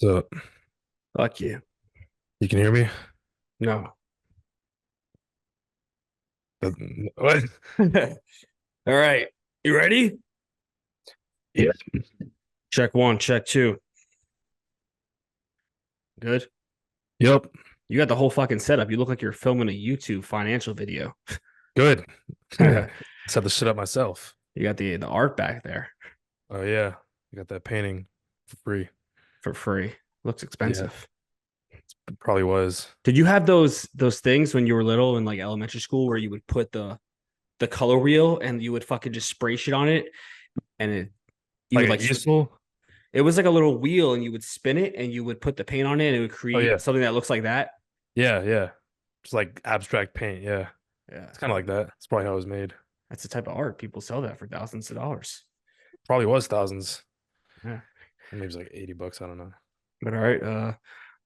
So Fuck you. you can hear me? No. What? All right. You ready? Yeah. Check one, check two. Good. Yep. You got the whole fucking setup. You look like you're filming a YouTube financial video. Good. You Set the shit up myself. got the art back there Oh yeah. I got that painting for free. for free. Looks Yeah. expensive. It probably was. Did you have those things when you were little in like elementary school where you would put the color wheel and you would fucking just spray shit on it and you Like would an like easel? it was like a little wheel and you would spin it and you would put the paint on it and it would Oh create yeah. something that looks like that. Yeah, yeah. Just like abstract paint. Yeah. Yeah. It's kind of like that. It's probably how it was made. That's the type of art people sell that for thousands of dollars. Probably was thousands. Yeah. Maybe it's like $80. I don't know. But all right.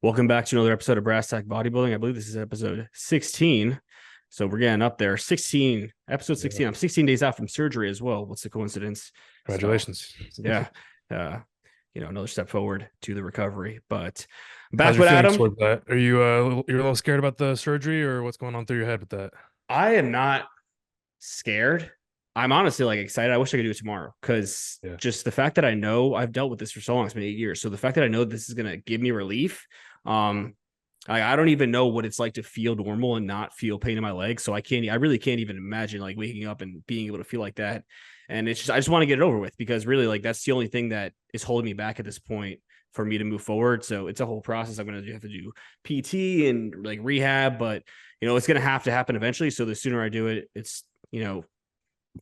Welcome back to another episode of Brass Tack Bodybuilding. I believe this is episode 16. So we're getting up there. 16, episode Yeah. 16. I'm 16 days out from surgery as well. What's the coincidence? So Congratulations. yeah. Uh, another step forward to the recovery. But How's back your with feelings Adam. toward that? Are you you're a little scared about the surgery or what's going on through your head with that? I am not scared. I'm honestly like excited. I wish I could do it tomorrow because Yeah. just the fact that I know I've dealt with this for so long, it's been 8 years. So the fact that I know this is gonna give me relief, um, I don't even know what it's like to feel normal and not feel pain in my legs. So I really can't even imagine like waking up and being able to feel like that. And it's just I just want to get it over with because really like that's the only thing that is holding me back at this point for me to move forward. So it's a whole process. I'm gonna have to do PT and like rehab, but it's gonna have to happen eventually. So the sooner I do it, you know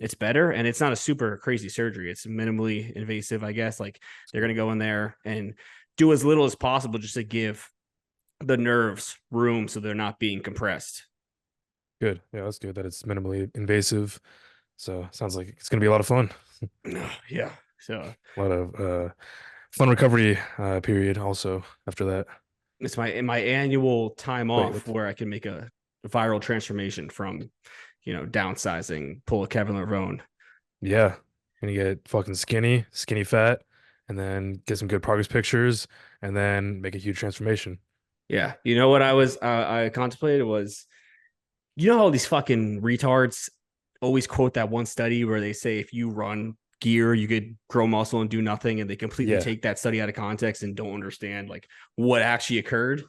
it's better and it's not a super crazy surgery. It's minimally invasive, I guess. Like they're going to go in there and do as little as possible just to give the nerves room so they're not being compressed. Good. Yeah, that's good that it's minimally invasive. So sounds like it's gonna be a lot of fun. Yeah. So A lot of fun recovery period also after that. it's my annual time Wait, off what? where I can make a viral transformation from, downsizing, pull a Kevin Lavone. Yeah. Gonna get fucking skinny, skinny fat, and then get some good progress pictures, and then make a huge transformation. Yeah. You know what I contemplated was, how these fucking retards always quote that one study where they say if you run gear, you could grow muscle and do nothing, and they completely Yeah. take that study out of context and don't understand like what actually occurred.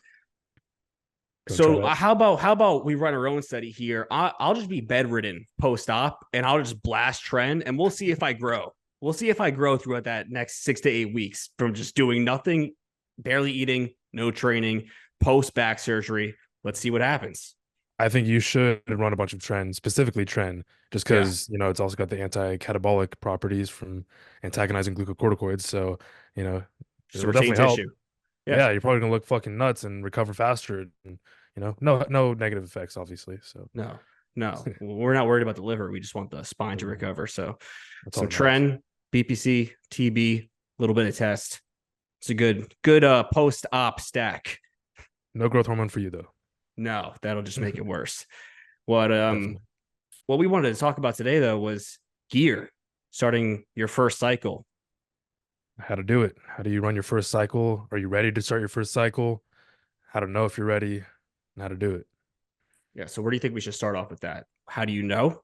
Gonna try So that. how about we run our own study here? I'll just be bedridden post op, and I'll just blast trend, and we'll see if I grow. We'll see if I grow throughout that next 6 to 8 weeks from just doing nothing, barely eating, no training, post back surgery. Let's see what happens. I think you should run a bunch of trend, specifically trend, just Yeah, because it's also got the anti-catabolic properties from antagonizing glucocorticoids. So, you know, just it'll retain definitely help. tissue. Yeah, Yeah, you're probably gonna look fucking nuts and recover faster. And, no negative effects, obviously. So no, no, we're not worried about the liver. We just want the spine to mm, recover. So that's all some that matters. trend, BPC, TB, a little bit of test. It's a good post op stack. No growth hormone for you though. No, that'll just make it worse. What um Definitely. what we wanted to talk about today though was gear, starting your first cycle. How to do it. How do you run your first cycle? Are you ready to start your first cycle? How to know if you're ready and how to do it. Yeah. So where do you think we should start off with that? How do you know?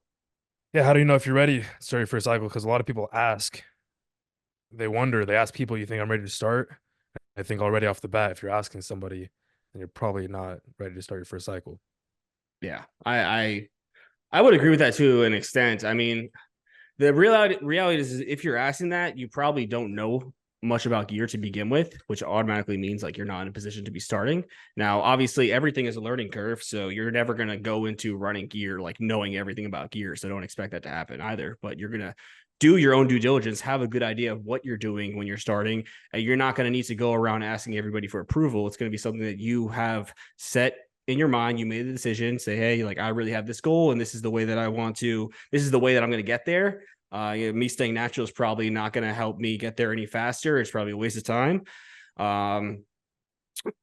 Yeah, how do you know if you're ready to start your first cycle? Because a lot of people ask, they wonder, they ask people, you think I'm ready to start? I think already off the bat, if you're asking somebody, then you're probably not ready to start your first cycle. Yeah. I would agree with that to an extent. I mean, the reality is if you're asking that, you probably don't know much about gear to begin with, which automatically means like you're not in a position to be starting. Now, obviously, everything is a learning curve, so you're never gonna go into running gear like knowing everything about gear. So don't expect that to happen either. But you're gonna do your own due diligence, have a good idea of what you're doing when you're starting, and you're not gonna need to go around asking everybody for approval. It's gonna be something that you have set in your mind. You made the decision, say, hey, like I really have this goal, and this is the way that I want to. This is the way that I'm going to get there. Me staying natural is probably not going to help me get there any faster. It's probably a waste of time. Um,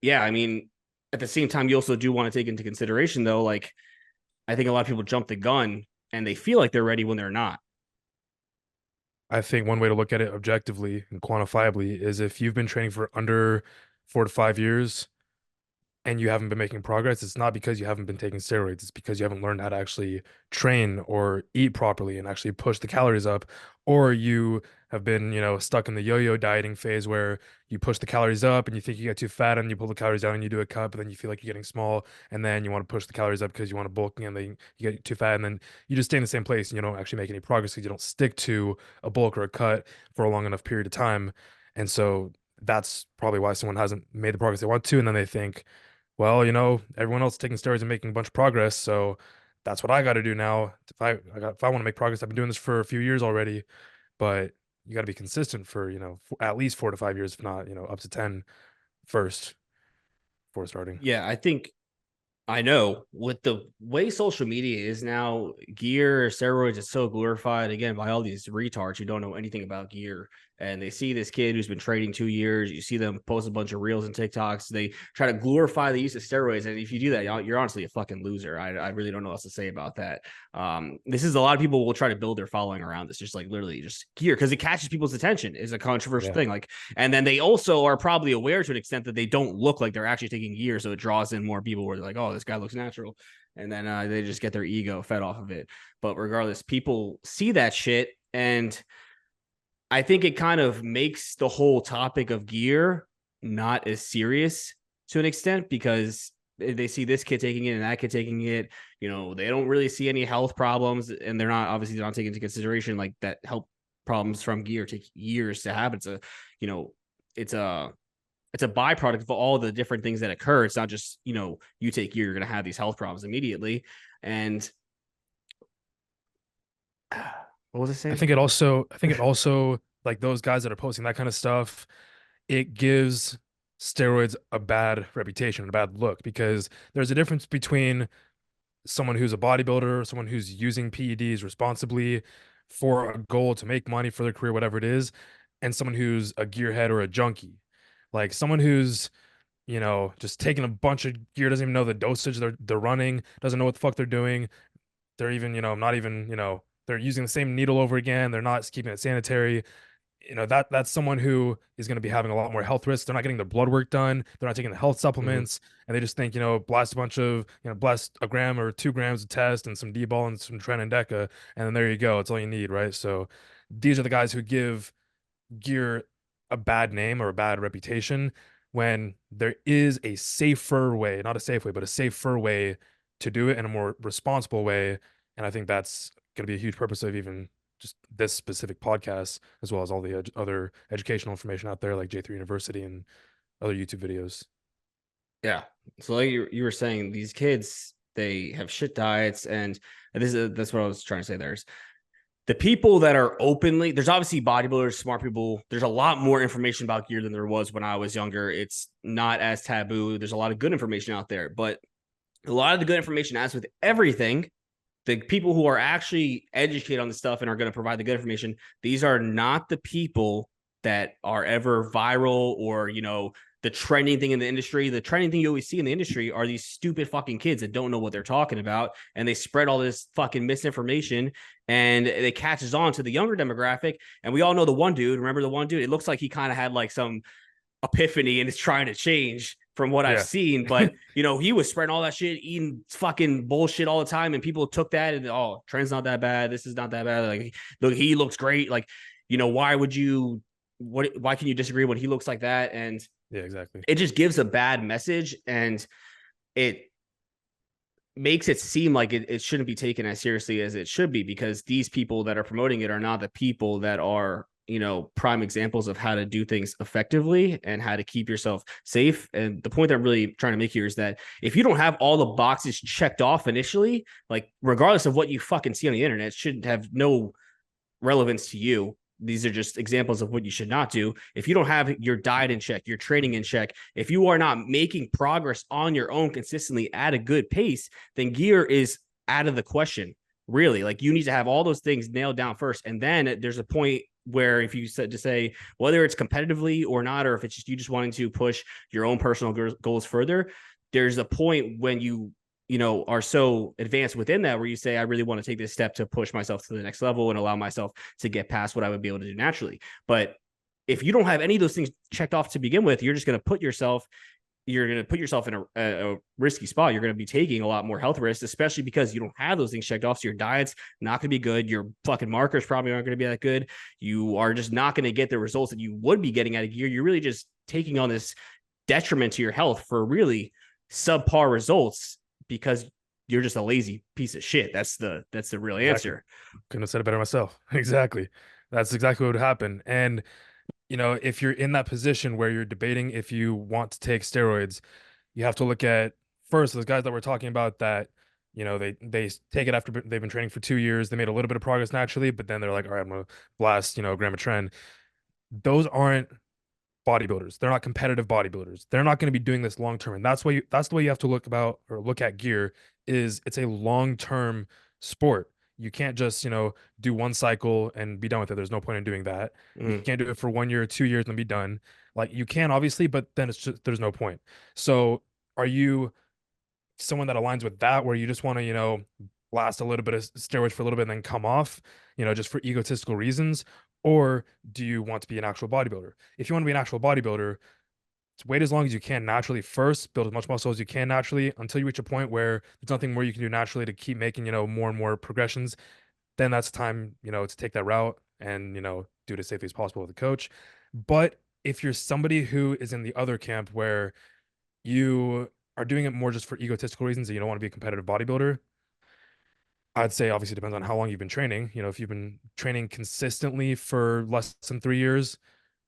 yeah, I mean, at the same time, you also do want to take into consideration, though, like I think a lot of people jump the gun and they feel like they're ready when they're not. I think one way to look at it objectively and quantifiably is if you've been training for under 4 to 5 years and you haven't been making progress, it's not because you haven't been taking steroids. It's because you haven't learned how to actually train or eat properly and actually push the calories up, or you have been, stuck in the yo-yo dieting phase where you push the calories up and you think you get too fat and you pull the calories down and you do a cut, but then you feel like you're getting small and then you want to push the calories up because you want to bulk and then you get too fat and then you just stay in the same place and you don't actually make any progress because you don't stick to a bulk or a cut for a long enough period of time. And so that's probably why someone hasn't made the progress they want to. And then they think, well, everyone else is taking steroids and making a bunch of progress, so that's what I got to do now. If I want to make progress, I've been doing this for a few years already, but you got to be consistent for, at least 4 to 5 years, if not, up to 10 first before starting. Yeah, I know with the way social media is now, gear, steroids is so glorified again by all these retards who don't know anything about gear. And they see this kid who's been training 2 years. You see them post a bunch of reels and TikToks. They try to glorify the use of steroids. And if you do that, you're honestly a fucking loser. I really don't know what else to say about that. This is a lot of people will try to build their following around this, just like literally just gear because it catches people's attention is a controversial Yeah. thing. Like, and then they also are probably aware to an extent that they don't look like they're actually taking gear. So it draws in more people where they're like, oh, this guy looks natural. And then they just get their ego fed off of it. But regardless, people see that shit. And I think it kind of makes the whole topic of gear not as serious to an extent because they see this kid taking it and that kid taking it. They don't really see any health problems, and they're not taking into consideration like that health problems from gear take years to happen. It's a it's a byproduct of all the different things that occur. It's not just, you take gear, you're going to have these health problems immediately. And what was I I saying? think it also like those guys that are posting that kind of stuff, it gives steroids a bad reputation, a bad look, because there's a difference between someone who's a bodybuilder, someone who's using PEDs responsibly for a goal to make money for their career, whatever it is, and someone who's a gearhead or a junkie. Like someone who's, just taking a bunch of gear, doesn't even know the dosage they're running, doesn't know what the fuck they're doing. They're even, not even, they're using the same needle over again. They're not keeping it sanitary. That's someone who is going to be having a lot more health risks. They're not getting their blood work done. They're not taking the health Mm-hmm. supplements, and they just think, blast a bunch of, blast a gram or 2 grams of test and some D-ball and some Tren and Deca, and then there you go. It's all you need, right? So these are the guys who give gear a bad name or a bad reputation when there is a safer way, not a safe way, but a safer way to do it in a more responsible way. And I think that's going to be a huge purpose of even just this specific podcast, as well as all the other educational information out there, like J3 University and other YouTube videos. Yeah. So like you were saying, these kids, they have shit diets. And that's what I was trying to say. There's the people that are openly, there's obviously bodybuilders, smart people. There's a lot more information about gear than there was when I was younger. It's not as taboo. There's a lot of good information out there, but a lot of the good information, as with everything, the people who are actually educated on the stuff and are going to provide the good information, these are not the people that are ever viral or, the trending thing in the industry. The trending thing you always see in the industry are these stupid fucking kids that don't know what they're talking about. And they spread all this fucking misinformation and it catches on to the younger demographic. And we all know the one dude. Remember the one dude? It looks like he kind of had like some epiphany and is trying to change from what I've Yeah. seen. But, he was spreading all that shit, eating fucking bullshit all the time. And people took that and, oh, trend's not that bad. This is not that bad. Like, look, he looks great. Like, why can you disagree when he looks like that? And Yeah, exactly. it just gives a bad message and it makes it seem like it shouldn't be taken as seriously as it should be because these people that are promoting it are not the people that are prime examples of how to do things effectively and how to keep yourself safe. And the point that I'm really trying to make here is that if you don't have all the boxes checked off initially, like regardless of what you fucking see on the internet, it should have no relevance to you. These are just examples of what you should not do. If you don't have your diet in check, your training in check, if you are not making progress on your own consistently at a good pace, then gear is out of the question. Really, like you need to have all those things nailed down first. And then there's a point where if you said to say whether it's competitively or not, or if it's just you just wanting to push your own personal goals further, there's a point when you are so advanced within that where you say, I really want to take this step to push myself to the next level and allow myself to get past what I would be able to do naturally. But if you don't have any of those things checked off to begin with, you're going to put yourself in a risky spot. You're going to be taking a lot more health risks, especially because you don't have those things checked off. So your diet's not going to be good. Your fucking markers probably aren't going to be that good. You are just not going to get the results that you would be getting out of gear. You're really just taking on this detriment to your health for really subpar results because you're just a lazy piece of shit. That's the real Exactly. answer. Couldn't have said it better myself. Exactly. That's exactly what would happen. And if you're in that position where you're debating if you want to take steroids, you have to look at first those guys that we're talking about that, they take it after they've been training for 2 years. They made a little bit of progress naturally, but then they're like, all right, I'm gonna blast, a gram of tren. Those aren't bodybuilders. They're not competitive bodybuilders. They're not going to be doing this long term. And that's the way you have to look at gear is it's a long-term sport. You can't just, do one cycle and be done with it. There's no point in doing that. You Mm-hmm. can't do it for 1 year, 2 years and be done. Like you can obviously, but then it's just there's no point. So are you someone that aligns with that where you just want to, blast a little bit of steroids for a little bit and then come off, just for egotistical reasons? Or do you want to be an actual bodybuilder? If you want to be an actual bodybuilder, wait as long as you can naturally first, build as much muscle as you can naturally until you reach a point where there's nothing more you can do naturally to keep making, more and more progressions. Then that's time, to take that route and, do it as safely as possible with a coach. But if you're somebody who is in the other camp where you are doing it more just for egotistical reasons and you don't want to be a competitive bodybuilder, I'd say obviously depends on how long you've been training. If you've been training consistently for less than 3 years,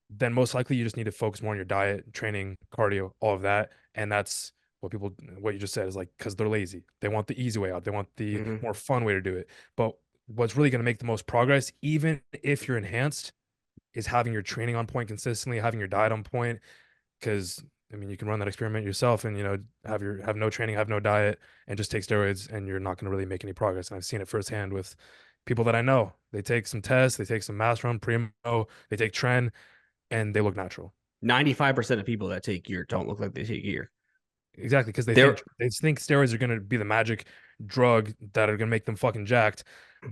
then most likely you just need to focus more on your diet, training, cardio, all of that. And that's what you just said is like, because they're lazy. They want the easy way out. They want the Mm-hmm. more fun way to do it. But what's really going to make the most progress, even if you're enhanced, is having your training on point consistently, having your diet on point, because I mean, you can run that experiment yourself and have no training, have no diet, and just take steroids, and you're not going to really make any progress. And I've seen it firsthand with people that I know. They take some tests, they take some mass run, primo, they take tren, and they look natural. 95% of people that take gear don't look like they take gear. Exactly, because They're they think steroids are going to be the magic drug that are going to make them fucking jacked,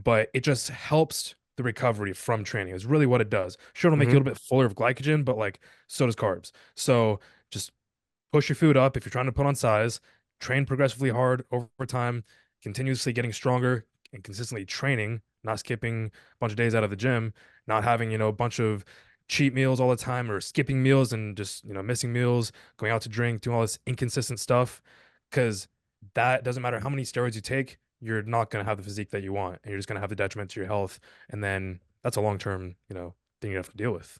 but it just helps the recovery from training. Is really what it does. Sure, it'll make you a mm-hmm. little bit fuller of glycogen, but like so does carbs. So just push your food up if you're trying to put on size, train progressively hard over time, continuously getting stronger and consistently training, not skipping a bunch of days out of the gym, not having, a bunch of cheat meals all the time or skipping meals and just, missing meals, going out to drink, doing all this inconsistent stuff. Cause that doesn't matter how many steroids you take, you're not going to have the physique that you want. And you're just going to have the detriment to your health. And then that's a long term, thing you have to deal with.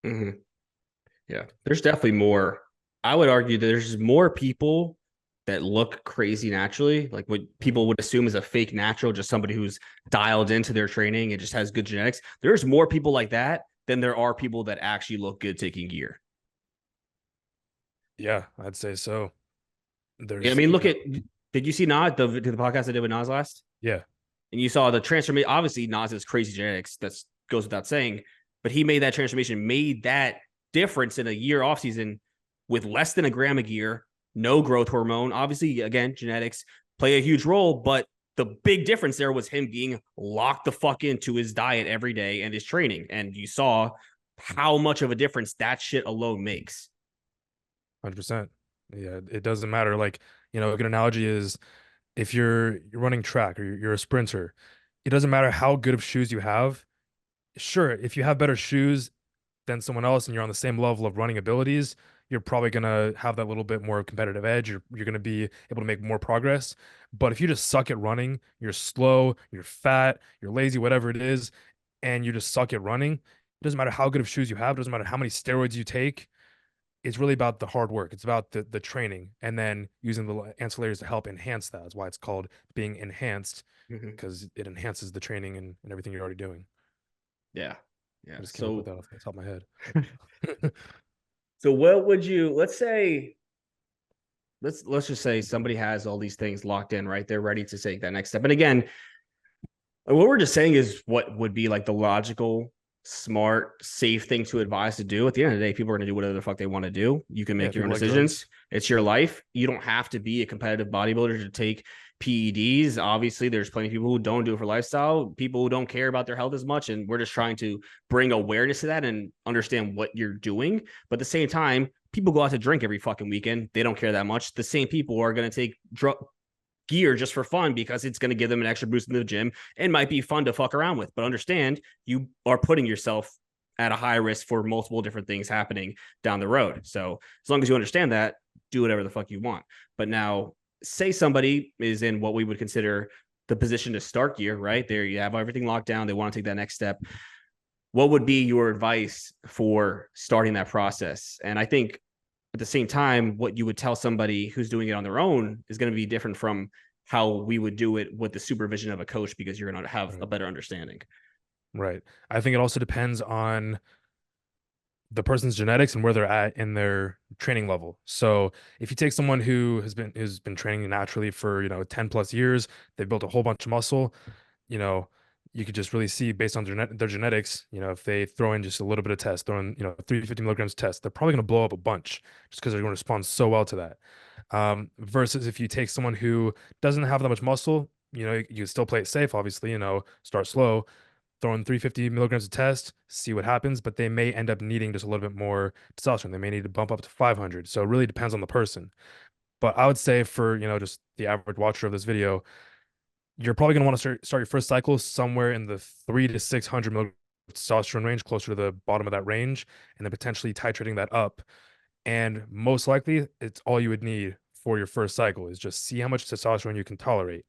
Mm-hmm. Yeah, there's definitely more. I would argue that there's more people that look crazy naturally, like what Mhm. people would assume is a fake natural, just somebody who's dialed into their training and just has good genetics. There's more people like that than there are people that actually look good taking gear. Yeah, I'd say so. I There's, mean, look at did you see Nas the podcast I did with Nas last? yeah. And you saw the transformation. Obviously, Nas has crazy genetics. That goes without saying. But he made that transformation, made that difference in a year off season with less than a gram of gear, no growth hormone. Obviously, again, genetics play a huge role, but the big difference there was him being locked the fuck into his diet every day and his training. And you saw how much of a difference that shit alone makes. 100%. Yeah, it doesn't matter. Like, a good analogy is if you're running track or you're a sprinter, it doesn't matter how good of shoes you have. Sure, if you have better shoes than someone else and you're on the same level of running abilities, you're probably gonna have that little bit more competitive edge. You're gonna be able to make more progress. But if you just suck at running, you're slow, you're fat, you're lazy, whatever it is, and you just suck at running, it doesn't matter how good of shoes you have, it doesn't matter how many steroids you take. It's really about the hard work. It's about the training and then using the ancillaries to help enhance that. That's why it's called being enhanced Mm-hmm. because it enhances the training and everything you're already doing. Yeah. Yeah. I just came up with So that off the top of my head. so what would you let's say let's just say somebody has all these things locked in, right? They're ready to take that next step. And again, what we're just saying is what would be like the logical, smart, safe thing to advise to do. At the end of the day, people are going to do whatever the fuck they want to do. You can Yeah, make your own people like decisions. drugs. It's your life. You don't have to be a competitive bodybuilder to take PEDs. Obviously, there's plenty of people who don't do it for lifestyle, people who don't care about their health as much. And we're just trying to bring awareness to that and understand what you're doing. But at the same time, people go out to drink every fucking weekend. They don't care that much. The same people are going to take gear just for fun because it's going to give them an extra boost in the gym and might be fun to fuck around with. But understand, you are putting yourself at a high risk for multiple different things happening down the road. So as long as you understand that, do whatever the fuck you want. But now, say somebody is in what we would consider the position to start gear, right? There you have everything locked down. They want to take that next step. What would be your advice for starting that process? And I think at the same time, what you would tell somebody who's doing it on their own is going to be different from how we would do it with the supervision of a coach, because you're going to have a better understanding. Right. I think it also depends on the person's genetics and where they're at in their training level. So if you take someone who's been training naturally for, 10 plus years, they've built a whole bunch of muscle, you know, you could just really see based on their genetics, if they throw in just a little bit of test, throw in, 350 milligrams test, they're probably going to blow up a bunch just because they're going to respond so well to that. Versus if you take someone who doesn't have that much muscle, you still play it safe, obviously, start slow, throw in 350 milligrams of test, see what happens, but they may end up needing just a little bit more testosterone. They may need to bump up to 500. So it really depends on the person. But I would say for, just the average watcher of this video, you're probably going to want to start your first cycle somewhere in the 300 to 600 milligrams testosterone range, closer to the bottom of that range, and then potentially titrating that up. And most likely, it's all you would need for your first cycle is just see how much testosterone you can tolerate.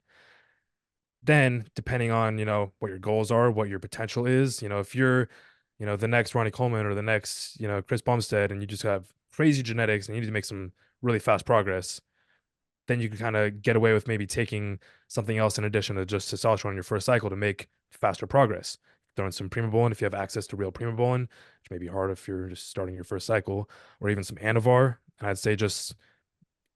Then, depending on, what your goals are, what your potential is, if you're, the next Ronnie Coleman or the next, Chris Bumstead, and you just have crazy genetics and you need to make some really fast progress, then you can kind of get away with maybe taking something else in addition to just testosterone in your first cycle to make faster progress. Throw in some primobolan if you have access to real primobolan, which may be hard if you're just starting your first cycle, or even some anavar. And I'd say just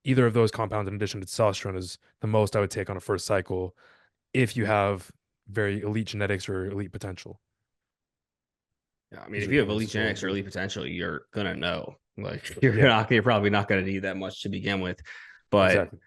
either of those compounds in addition to testosterone is the most I would take on a first cycle if you have very elite genetics or elite potential. Yeah, I mean, Those if would you be have my elite sole genetics or elite advice. potential, you're gonna know. Like Yeah, you're probably not gonna need that much to begin with. But exactly.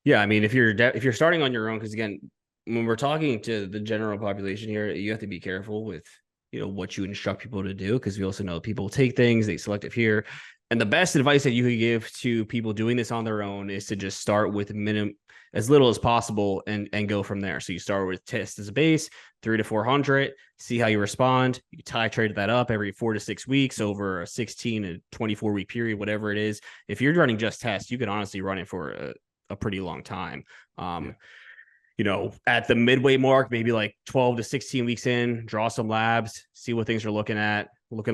yeah, I mean, if you're starting on your own, because again, when we're talking to the general population here, you have to be careful with what you instruct people to do, because we also know people take things, they select it here. And the best advice that you could give to people doing this on their own is to just start with minimum, as little as possible, and go from there. So you start with test as a base, 300 to 400, see how you respond. You titrate that up every 4 to 6 weeks over a 16 to 24 week period, whatever it is. If you're running just tests, you can honestly run it for a pretty long time. Yeah. At the midway mark, maybe like 12 to 16 weeks in, draw some labs, see what things are looking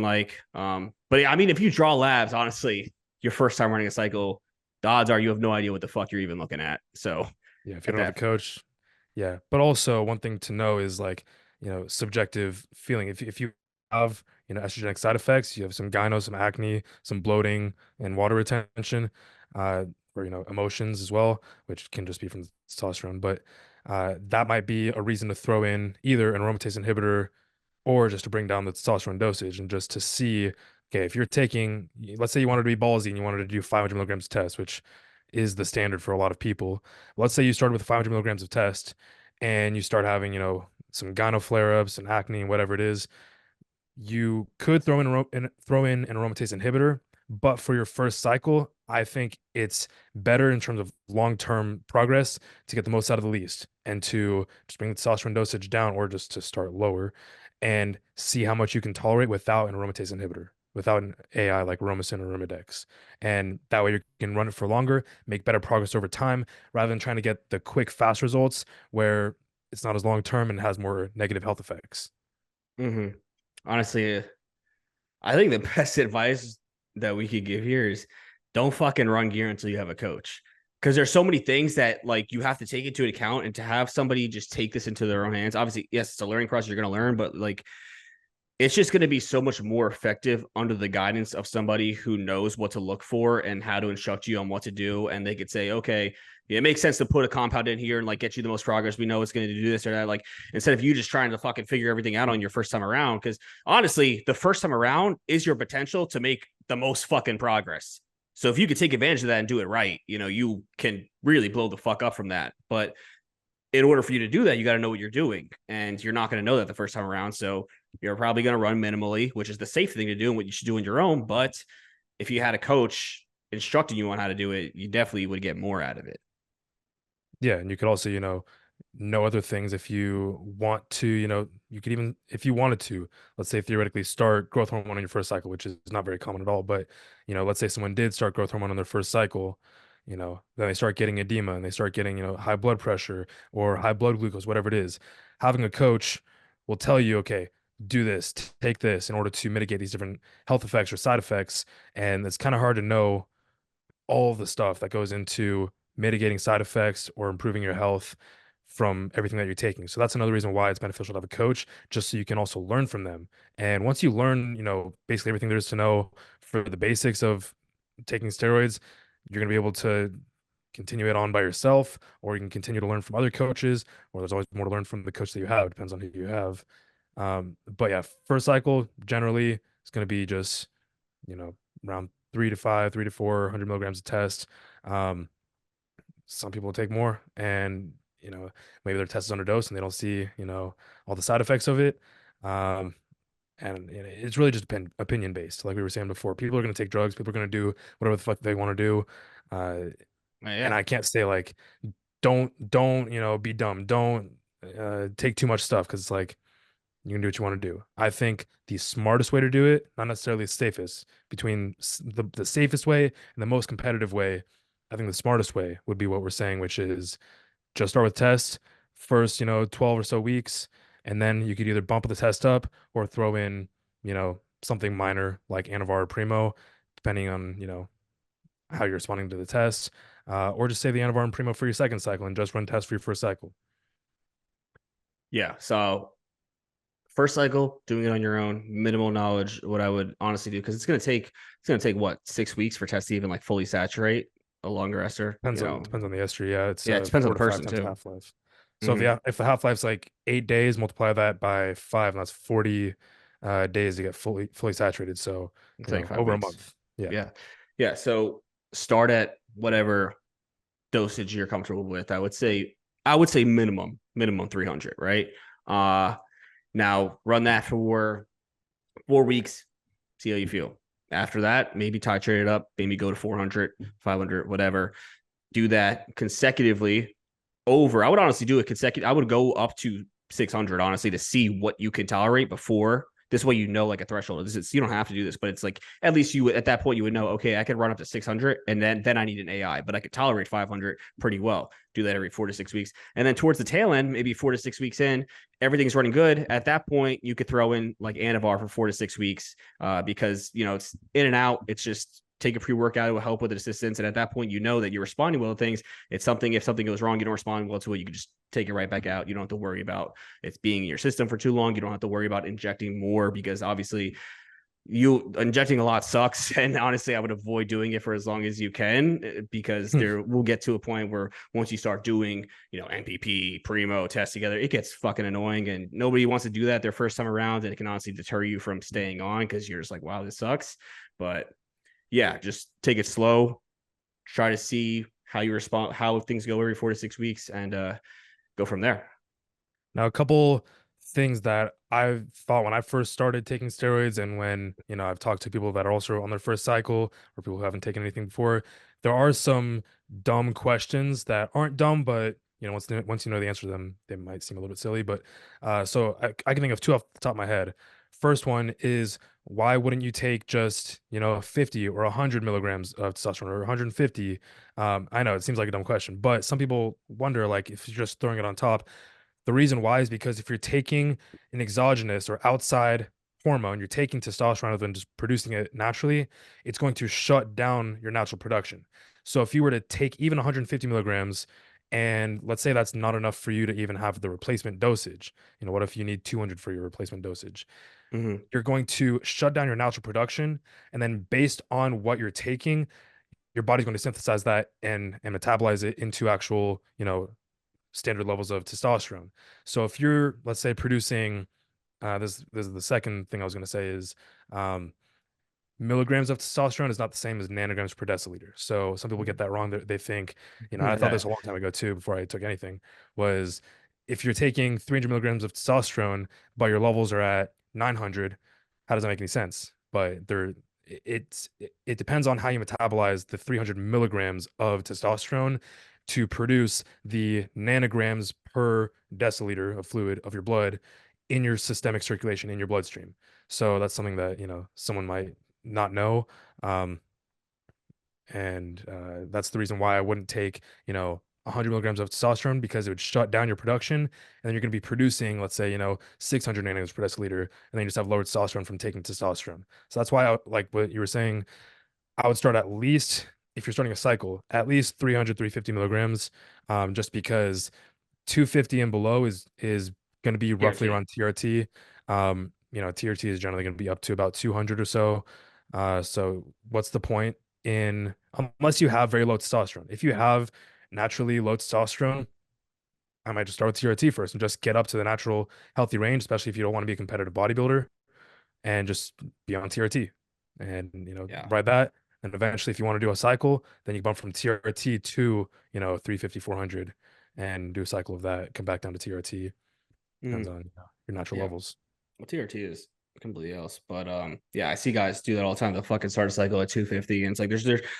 like. But I mean, if you draw labs, honestly, your first time running a cycle, the odds are you have no idea what the fuck you're even looking at. So Yeah. If you at don't have a that, coach, yeah. But also one thing to know is like, subjective feeling. If you have, estrogenic side effects, you have some gyno, some acne, some bloating and water retention, or, emotions as well, which can just be from testosterone. But that might be a reason to throw in either an aromatase inhibitor or just to bring down the testosterone dosage and just to see, okay, if you're taking, let's say you wanted to be ballsy and you wanted to do 500 milligrams of test, which is the standard for a lot of people. Let's say you started with 500 milligrams of test and you start having, some gyno flare-ups and acne and whatever it is, you could throw in an aromatase inhibitor, but for your first cycle, I think it's better in terms of long-term progress to get the most out of the least and to just bring the testosterone dosage down or just to start lower and see how much you can tolerate without an aromatase inhibitor, without an AI like Aromasin or Arimidex. And that way you can run it for longer, make better progress over time rather than trying to get the quick, fast results where it's not as long-term and has more negative health effects. honestly, I think the best advice that we could give here is don't fucking run gear until you have a coach. Because there's so many things that like you have to take into account, and to have somebody just take this into their own hands. Obviously, yes, it's a learning process. You're going to learn, but like it's just going to be so much more effective under the guidance of somebody who knows what to look for and how to instruct you on what to do. And they could say, okay, yeah, it makes sense to put a compound in here and like get you the most progress. We know it's going to do this or that. Like instead of you just trying to fucking figure everything out on your first time around. Because honestly, the first time around is your potential to make the most fucking progress. So if you could take advantage of that and do it right, you can really blow the fuck up from that. But in order for you to do that, you got to know what you're doing. And you're not going to know that the first time around. So you're probably going to run minimally, which is the safe thing to do and what you should do on your own. But if you had a coach instructing you on how to do it, you definitely would get more out of it. Yeah, and you could also, know other things if you want to, you could even, if you wanted to, let's say theoretically start growth hormone on your first cycle, which is not very common at all. But, let's say someone did start growth hormone on their first cycle, then they start getting edema and they start getting, high blood pressure or high blood glucose, whatever it is. Having a coach will tell you, okay, do this, take this in order to mitigate these different health effects or side effects. And it's kind of hard to know all the stuff that goes into mitigating side effects or improving your health from everything that you're taking. So that's another reason why it's beneficial to have a coach, just so you can also learn from them. And once you learn, basically everything there is to know for the basics of taking steroids, you're going to be able to continue it on by yourself, or you can continue to learn from other coaches, or there's always more to learn from the coach that you have. It depends on who you have. But yeah, first cycle generally is going to be just, you know, around 3 to 5, 3 to 4 100 milligrams of test. Um, some people take more, and maybe their test is underdosed and they don't see all the side effects of it. Um, and it's really just opinion based, like we were saying before. People are going to take drugs. People are going to do whatever the fuck they want to do. Uh, and Yeah. I can't say like don't be dumb. Don't take too much stuff, because it's like you can do what you want to do. I think the smartest way to do it, not necessarily the safest, between the safest way and the most competitive way, I think the smartest way would be what we're saying, which is just start with tests first, 12 or so weeks, and then you could either bump the test up or throw in, something minor like Anavar or Primo, depending on, how you're responding to the test, or just say the Anavar and Primo for your second cycle and just run tests for your first cycle. Yeah. So first cycle, doing it on your own, minimal knowledge, what I would honestly do, because it's gonna take what, 6 weeks for tests to even like fully saturate a longer ester, Depends on the ester. Yeah, it's Yeah, it depends on four the to five person times the too. half life. So Mm-hmm. if the half life's like 8 days, multiply that by five, and that's 40 days to get fully saturated. So It's like five over a weeks. month. Yeah, Yeah. Yeah. So start at whatever dosage you're comfortable with. I would say minimum 300, right? Uh Now run that for 4 weeks, see how you feel. After that, maybe titrate it up, maybe go to 400, 500, whatever. Do that consecutively over. I would honestly do it consecutive. I would go up to 600, honestly, to see what you can tolerate before. This way, like a threshold. You don't have to do this, but it's like at least you at that point you would know. Okay, I could run up to 600, and then I need an AI, but I could tolerate 500 pretty well. Do that every 4 to 6 weeks, and then towards the tail end, maybe 4 to 6 weeks in, everything's running good. At that point, you could throw in like Anavar for 4 to 6 weeks, because it's in and out. It's just take a pre-workout, it will help with assistance, and at that point, that you're responding well to things. It's something, if something goes wrong, you don't respond well to it, you can just take it right back out. You don't have to worry about it's being in your system for too long. You don't have to worry about injecting more, because obviously you injecting a lot sucks. And honestly, I would avoid doing it for as long as you can, because there will get to a point where once you start doing, MPP, Primo test together, it gets fucking annoying, and nobody wants to do that their first time around. And it can honestly deter you from staying on, because you're just like, wow, this sucks. But yeah, just take it slow, try to see how you respond, how things go every 4 to 6 weeks, and go from there. Now, a couple things that I've thought when I first started taking steroids, and when, I've talked to people that are also on their first cycle, or people who haven't taken anything before, there are some dumb questions that aren't dumb, but once you know the answer to them, they might seem a little bit silly. But so I can think of two off the top of my head. First one is, why wouldn't you take just 50 or 100 milligrams of testosterone, or 150? I know it seems like a dumb question, but some people wonder, like, if you're just throwing it on top. The reason why is because if you're taking an exogenous or outside hormone, you're taking testosterone rather than just producing it naturally, it's going to shut down your natural production. So if you were to take even 150 milligrams, and let's say that's not enough for you to even have the replacement dosage, what if you need 200 for your replacement dosage? Mm-hmm. You're going to shut down your natural production. And then based on what you're taking, your body's going to synthesize that and metabolize it into actual, standard levels of testosterone. So if you're, let's say, producing, this is the second thing I was going to say is, um, milligrams of testosterone is not the same as nanograms per deciliter. So some people get that wrong. They think, I thought Okay. this a long time ago too, before I took anything, was if you're taking 300 milligrams of testosterone, but your levels are at 900, how does that make any sense? But it depends on how you metabolize the 300 milligrams of testosterone to produce the nanograms per deciliter of fluid of your blood in your systemic circulation in your bloodstream. So that's something that, someone might not know. Um, and that's the reason why I wouldn't take, 100 milligrams of testosterone because it would shut down your production. And then you're going to be producing, let's say, 600 nanograms per deciliter. And then you just have lower testosterone from taking testosterone. So that's why, like what you were saying, I would start at least, if you're starting a cycle, at least 300, 350 milligrams, just because 250 and below is going to be roughly TRT. around TRT. TRT is generally going to be up to about 200 or so. So what's the point in unless you have very low testosterone? If you have naturally low testosterone, I might just start with TRT first and just get up to the natural healthy range, especially if you don't want to be a competitive bodybuilder, and just be on TRT and Yeah. ride that. And eventually, if you want to do a cycle, then you bump from TRT to 350, 400, and do a cycle of that. Come back down to TRT. Depends Mhm. on your natural Yeah. levels. Well, TRT is completely else. But yeah, I see guys do that all the time. They'll fucking start a cycle at 250. And it's like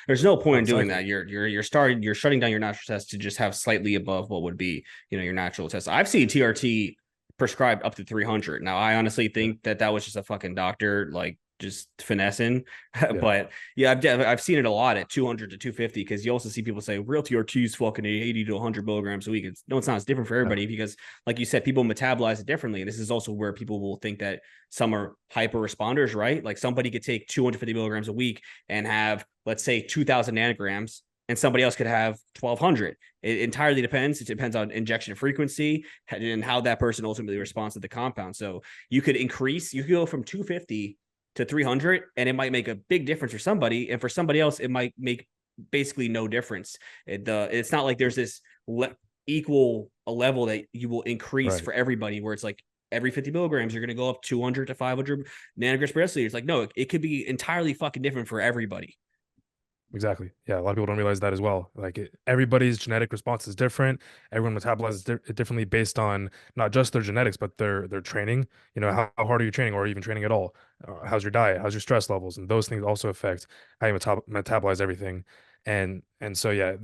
there's no point Not in a doing cycle. that. You're shutting down your natural test to just have slightly above what would be, your natural test. I've seen TRT prescribed up to 300. Now, I honestly Yeah, think that was just a fucking doctor like just finessing. yeah, But yeah, I've seen it a lot at 200 to 250 because you also see people say real TRT is fucking 80 to 100 milligrams a week. It's not. It's different for yeah. everybody because, like you said, people metabolize it differently. And this is also where people will think that some are hyper responders, right? Like somebody could take 250 milligrams a week and have, let's say, 2,000 nanograms, and somebody else could have 1,200. It entirely depends. It depends on injection frequency and how that person ultimately responds to the compound. So you could go from 250 to 300, and it might make a big difference for somebody. And for somebody else, it might make basically no difference. It's not like there's this equal a level that you will increase Right. for everybody where it's like every 50 milligrams you're going to go up 200 to 500 nanograms per deciliter. It's like no, it could be entirely fucking different for everybody. Exactly. Yeah, a lot of people don't realize that as well. Like everybody's genetic response is different. Everyone metabolizes it differently based on not just their genetics, but their training. How hard are you training, or even training at all? How's your diet? How's your stress levels? And those things also affect how you metabolize everything. And so yeah,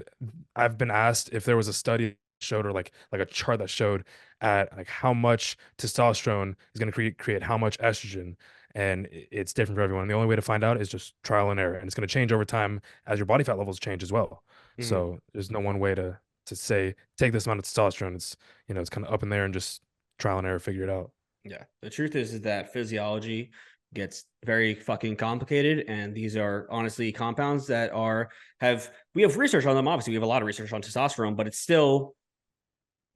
I've been asked if there was a study showed or like a chart that showed at like how much testosterone is going to create how much estrogen, and it's different for everyone. The only way to find out is just trial and error, and it's going to change over time as your body fat levels change as well. Mm-hmm. So there's no one way to say take this amount of testosterone. It's kind of up in there and just trial and error, figure it out. Yeah. The truth is that physiology gets very fucking complicated. And these are honestly compounds that we have research on them. Obviously, we have a lot of research on testosterone, but it's still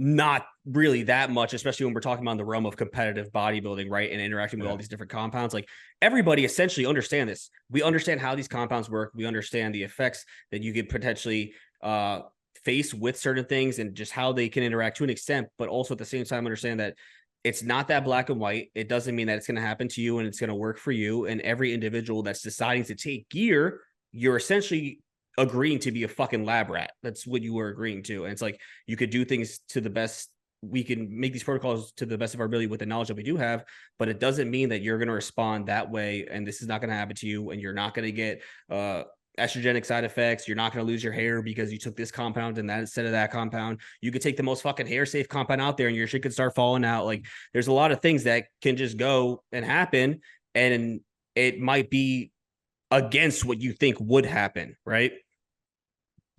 not really that much, especially when we're talking about in the realm of competitive bodybuilding, right? And interacting with Yeah. all these different compounds. Like everybody essentially understand this. We understand how these compounds work. We understand the effects that you could potentially face with certain things and just how they can interact to an extent, but also at the same time understand that it's not that black and white. It doesn't mean that it's going to happen to you and it's going to work for you. And every individual that's deciding to take gear, you're essentially agreeing to be a fucking lab rat. That's what you were agreeing to. And it's like you could do things to the best. We can make these protocols to the best of our ability with the knowledge that we do have, but it doesn't mean that you're going to respond that way. And this is not going to happen to you. And you're not going to get estrogenic side effects. You're not going to lose your hair because you took this compound and that instead of that compound. You could take the most fucking hair safe compound out there and your shit could start falling out. Like there's a lot of things that can just go and happen. And it might be against what you think would happen, right?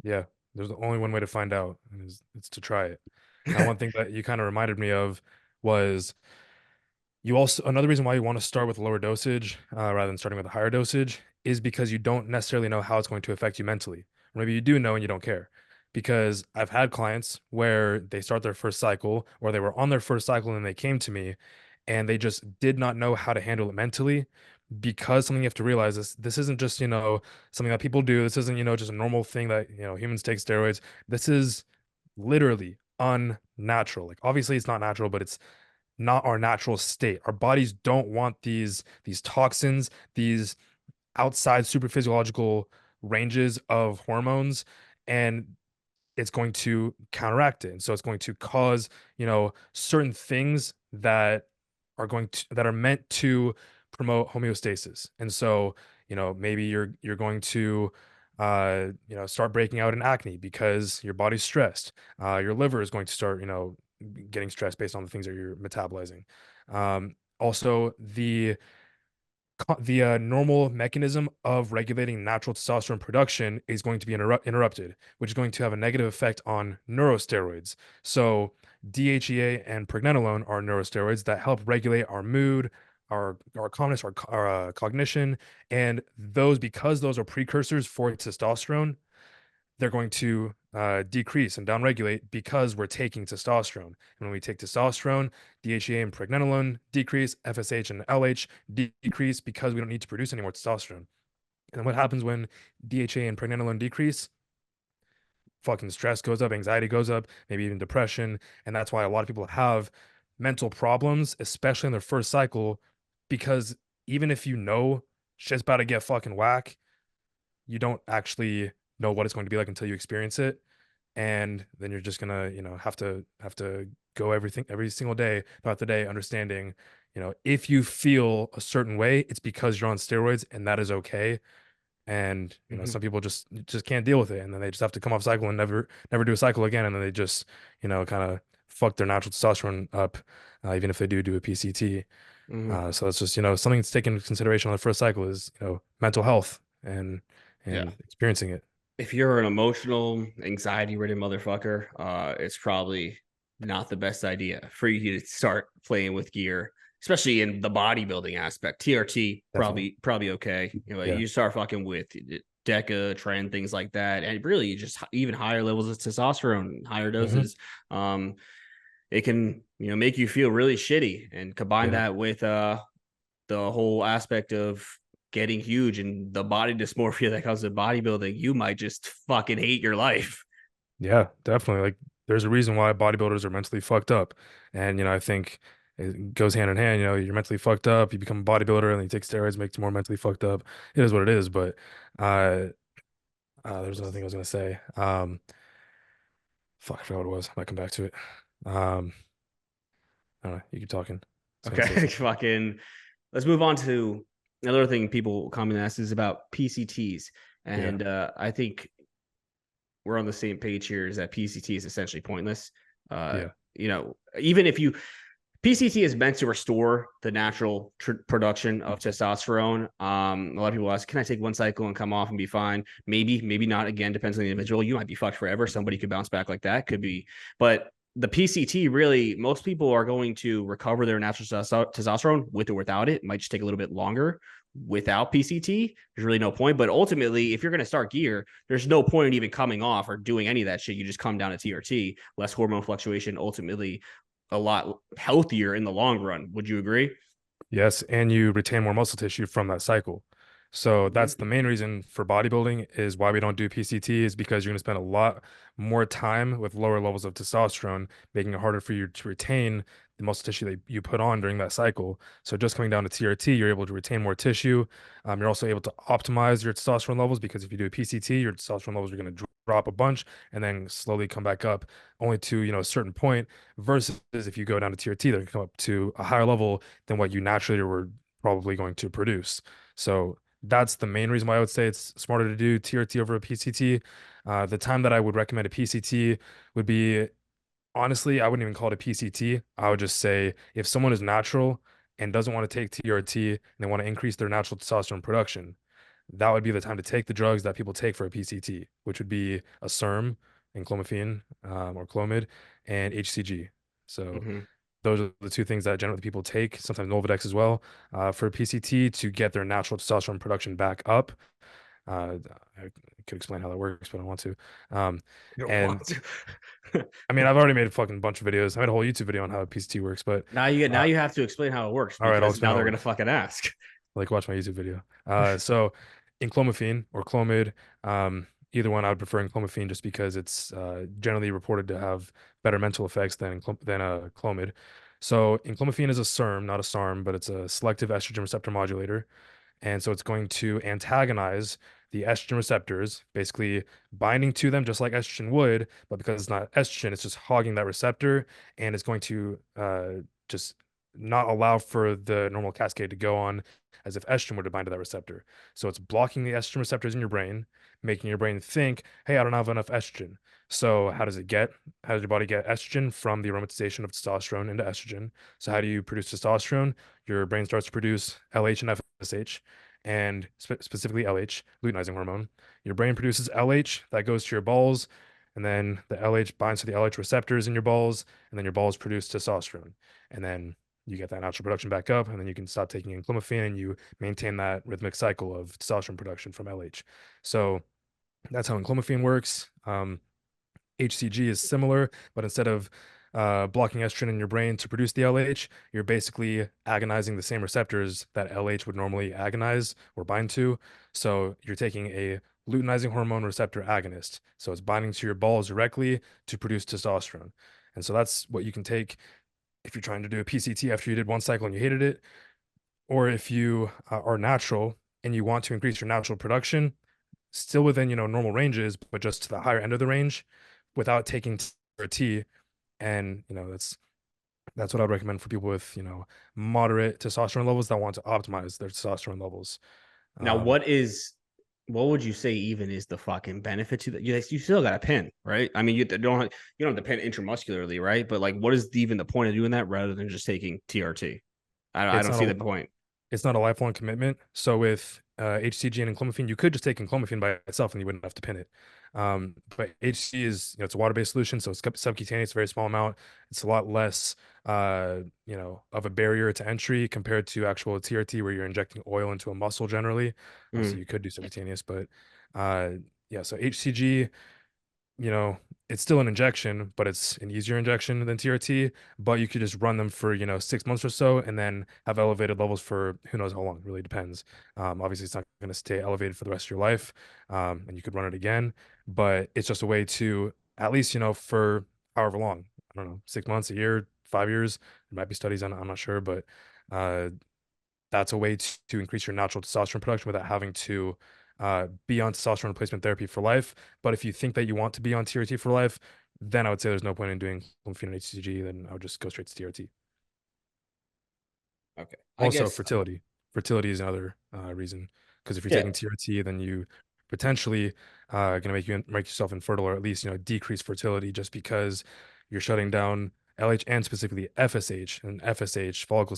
Yeah, there's only one way to find out, and it's to try it. Now, one thing that you kind of reminded me of was you also another reason why you want to start with a lower dosage rather than starting with a higher dosage is because you don't necessarily know how it's going to affect you mentally. Or maybe you do know and you don't care. Because I've had clients where they start their first cycle or they were on their first cycle and they came to me and they just did not know how to handle it mentally, because something you have to realize is this isn't just, something that people do. This isn't, just a normal thing that, humans take steroids. This is literally unnatural. Like obviously it's not natural, but it's not our natural state. Our bodies don't want these toxins, these outside super physiological ranges of hormones, and it's going to counteract it. And so it's going to cause, certain things that are meant to promote homeostasis. And so, maybe you're going to start breaking out in acne because your body's stressed. Your liver is going to start, getting stressed based on the things that you're metabolizing. Also, the normal mechanism of regulating natural testosterone production is going to be interrupted, which is going to have a negative effect on neurosteroids. So, DHEA and pregnenolone are neurosteroids that help regulate our mood, our calmness, our cognition, and because those are precursors for testosterone, they're going to decrease and downregulate because we're taking testosterone. And when we take testosterone, DHEA and pregnenolone decrease, FSH and LH decrease because we don't need to produce any more testosterone. And what happens when DHEA and pregnenolone decrease? Fucking stress goes up, anxiety goes up, maybe even depression. And that's why a lot of people have mental problems, especially in their first cycle, because even if you know shit's about to get fucking whack, you don't actually know what it's going to be like until you experience it. And then you're just gonna, have to go every single day throughout the day, understanding, if you feel a certain way, it's because you're on steroids, and that is okay. And Hmm. some people just can't deal with it, and then they just have to come off cycle and never do a cycle again, and then they just, kind of fuck their natural testosterone up, even if they do a PCT. Hmm. So it's just, something to take into consideration on the first cycle is, mental health and Yeah. experiencing it. If you're an emotional, anxiety-ridden motherfucker, it's probably not the best idea for you to start playing with gear, especially in the bodybuilding aspect. TRT Definitely. probably okay. Yeah. You start fucking with Deca, Trend, things like that, and really just even higher levels of testosterone, higher Hmm. doses. Um, it can make you feel really shitty, and combine Yeah. that with the whole aspect of getting huge and the body dysmorphia that comes with bodybuilding, you might just fucking hate your life. Yeah, definitely. Like, there's a reason why bodybuilders are mentally fucked up. And, I think it goes hand in hand. You're mentally fucked up, you become a bodybuilder, and you take steroids, makes you more mentally fucked up. It is what it is. But uh, there's another thing I was gonna say. Fuck, I forgot what it was. I might come back to it. Um, I don't know. You keep talking. I was gonna say Okay, something. fucking. Let's move on to another thing people commonly ask is about PCTs, Yeah. and I think we're on the same page here. Is that PCT is essentially pointless. Yeah. Even if you PCT is meant to restore the natural production of testosterone. A lot of people ask, can I take one cycle and come off and be fine? Maybe, maybe not. Again, depends on the individual. You might be fucked forever. Somebody could bounce back like that. Could be. But the PCT really, most people are going to recover their natural testosterone with or without it. It might just take a little bit longer without PCT. There's really no point. But ultimately, if you're going to start gear, there's no point in even coming off or doing any of that shit. You just come down to TRT, less hormone fluctuation, ultimately a lot healthier in the long run. Would you agree? Yes, and you retain more muscle tissue from that cycle. So that's the Mm-hmm. main reason for bodybuilding is why we don't do PCT is because you're going to spend a lot more time with lower levels of testosterone, making it harder for you to retain the muscle tissue that you put on during that cycle. So just coming down to TRT, you're able to retain more tissue. You're also able to optimize your testosterone levels because if you do a PCT, your testosterone levels are going to drop a bunch and then slowly come back up only to, a certain point versus if you go down to TRT, they're going to come up to a higher level than what you naturally were probably going to produce. So that's the main reason why I would say it's smarter to do TRT over a PCT. The time that I would recommend a PCT would be honestly, I wouldn't even call it a PCT. I would just say if someone is natural and doesn't want to take TRT and they want to increase their natural testosterone production, that would be the time to take the drugs that people take for a PCT, which would be a SERM and clomiphene or Clomid and HCG. So Mm-hmm. those are the two things that generally people take, sometimes Nolvadex as well, for PCT to get their natural testosterone production back up. I could explain how that works, but I don't want to. You don't And want to. I mean, I've already made a fucking bunch of videos. I made a whole YouTube video on how PCT works, but Now uh, you have to explain how it works all right, I'll because explain now how it they're gonna works. fucking ask. Like, watch my YouTube video. So enclomiphene or Clomid, either one I would prefer enclomiphene just because it's generally reported to have better mental effects than a Clomid. So enclomiphene is a SERM, not a SARM, but it's a selective estrogen receptor modulator. And so it's going to antagonize the estrogen receptors, basically binding to them just like estrogen would, but because it's not estrogen, it's just hogging that receptor, and it's going to just not allow for the normal cascade to go on as if estrogen were to bind to that receptor. So it's blocking the estrogen receptors in your brain, making your brain think, hey, I don't have enough estrogen. So how does it get? How does your body get estrogen? From the aromatization of testosterone into estrogen. So how do you produce testosterone? Your brain starts to produce LH and FSH, and specifically LH, luteinizing hormone. Your brain produces LH that goes to your balls, and then the LH binds to the LH receptors in your balls, and then your balls produce testosterone. And then you get that natural production back up, and then you can stop taking in clomiphene, and you maintain that rhythmic cycle of testosterone production from LH. So that's how clomiphene works. HCG is similar, but instead of blocking estrogen in your brain to produce the LH, you're basically agonizing the same receptors that LH would normally agonize or bind to. So you're taking a luteinizing hormone receptor agonist. So it's binding to your balls directly to produce testosterone. And so that's what you can take if you're trying to do a PCT after you did one cycle and you hated it, or if you are natural and you want to increase your natural production, still within normal ranges, but just to the higher end of the range, without taking TRT. And that's what I'd recommend for people with moderate testosterone levels that want to optimize their testosterone levels. Now, Um, what would you say even is the fucking benefit to that? You still got a pin, right? I mean, you don't have to pin intramuscularly, right? But like, what is even the point of doing that rather than just taking TRT? I it's don't not see a the point. it's not a lifelong commitment. So with HCG and clomiphene, you could just take clomiphene by itself and you wouldn't have to pin it. But HCG is, it's a water-based solution, so it's subcutaneous, very small amount. It's a lot less, of a barrier to entry compared to actual TRT, where you're injecting oil into a muscle generally. Obviously, Mm. you could do subcutaneous, but uh, yeah. So HCG, you know, it's still an injection, but it's an easier injection than TRT. But you could just run them for, 6 months or so and then have elevated levels for who knows how long. It really depends. Obviously, it's not going to stay elevated for the rest of your life. And you could run it again, but it's just a way to, at least, for however long, I don't know, 6 months, a year, 5 years. There might be studies on it, I'm not sure, but uh, that's a way to increase your natural testosterone production without having to be on testosterone replacement therapy for life. But if you think that you want to be on TRT for life, then I would say there's no point in doing clomiphene and HCG. Then I would just go straight to TRT. Okay, I Also, guess. fertility. Fertility is another reason, because if you're Yeah, taking TRT, then you potentially gonna make yourself infertile, or at least decrease fertility, just because you're shutting down LH and specifically FSH. And FSH, follicle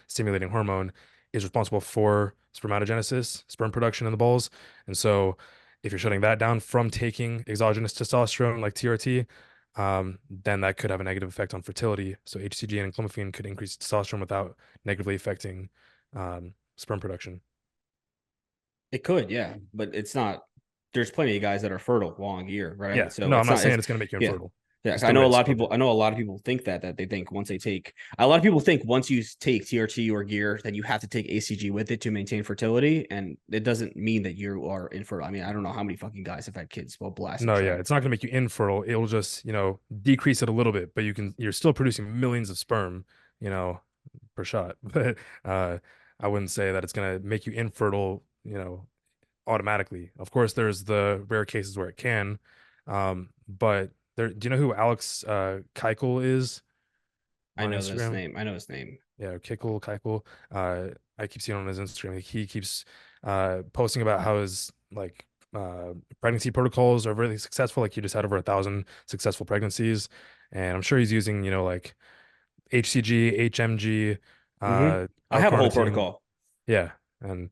stimulating hormone, is responsible for spermatogenesis, sperm production in the balls. And so, if you're shutting that down from taking exogenous testosterone like TRT, then that could have a negative effect on fertility. So HCG and clomiphene could increase testosterone without negatively affecting sperm production. it could, yeah, but it's not. There's plenty of guys that are fertile long year, right? Yeah, So no, I'm it's not not. saying It's it's going to make you yeah, infertile. yeah. It's I the know way a it's lot of structured. people. I know a lot of people think that they think once they take. A lot of people think once you take TRT or gear, that you have to take ACG with it to maintain fertility, and it doesn't mean that you are infertile. I mean, I don't know how many fucking guys have had kids while blasting No, yeah, trying. it's not going to make you infertile. It'll just, decrease it a little bit, but you're still producing millions of sperm, you know, per shot. But I wouldn't say that it's going to make you infertile, automatically. Of course, there's the rare cases where it can. But do you know who Alex Keuchel is I on know this Instagram? name. I know his name. Yeah, Keuchel. I keep seeing on his Instagram. Like, he keeps posting about how his pregnancy protocols are really successful. Like, he just had over 1,000 successful pregnancies, and I'm sure he's using like HCG, HMG, Mm-hmm. I have a whole L-carnitine. protocol. Yeah, and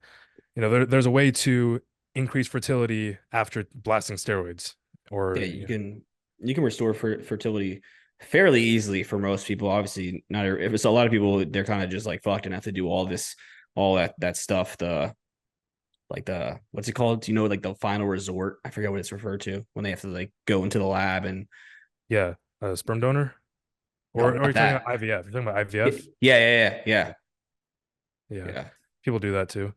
there's a way to increase fertility after blasting steroids, Yeah, or you can restore fertility fairly easily for most people. Obviously, not if it's a lot of people, they're kind of just like fucked and have to do all that stuff. The what's it called? Do you know, like the final resort? I forget what it's referred to when they have to like go into the lab and yeah, a sperm donor, no, or are not you talking that. about IVF? You're talking about Yeah, IVF? yeah. Yeah, Yeah. people do that too.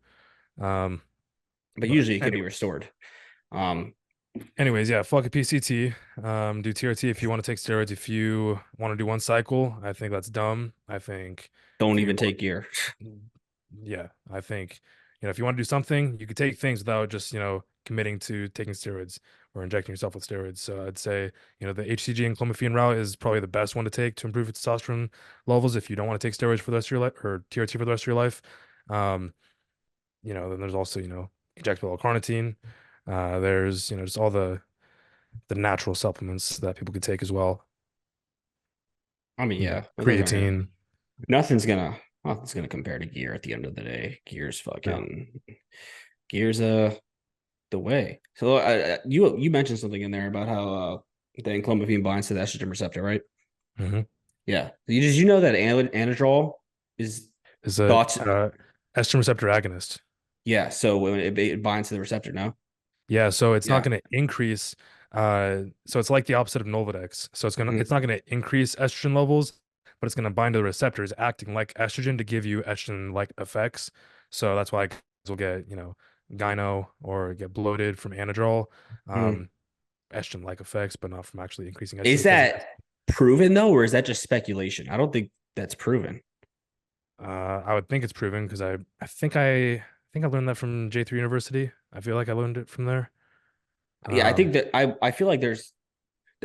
Um, But but usually it could be anyways, restored. Um, yeah, fuck a PCT. Do TRT if you want to take steroids. If you want to do one cycle, I think that's dumb. I think don't if you even take gear. Yeah, I think, if you want to do something, you could take things without just, committing to taking steroids or injecting yourself with steroids. So I'd say, the HCG and clomiphene route is probably the best one to take to improve your testosterone levels if you don't want to take steroids for the rest of your life or TRT for the rest of your life. Um, then there's also, injectable L-carnitine. There's, just all the natural supplements that people could take as well. I mean, yeah, but those aren't Creatine. nothing's gonna compare to gear at the end of the day. No. Gears the way. So you mentioned something in there about how the enclomiphene binds to the estrogen receptor, right? Hmm. Yeah. Did you know that anadrol is Is a thought? estrogen receptor agonist. Yeah. So when it binds to the receptor, no. Yeah, so it's not Yeah. going to increase. So it's like the opposite of Nolvadex. So Mhm. it's not going to increase estrogen levels, but it's going to bind to the receptors, acting like estrogen to give you estrogen-like effects. So that's why guys will get, gyno or get bloated from Anadrol, Mhm. um, estrogen-like effects, but not from actually increasing estrogen Is because that proven though, or is that just speculation? I don't think that's proven. I would think it's proven because I think I learned that from J3 University. I feel like I learned it from there. Yeah, I Um, think that I feel like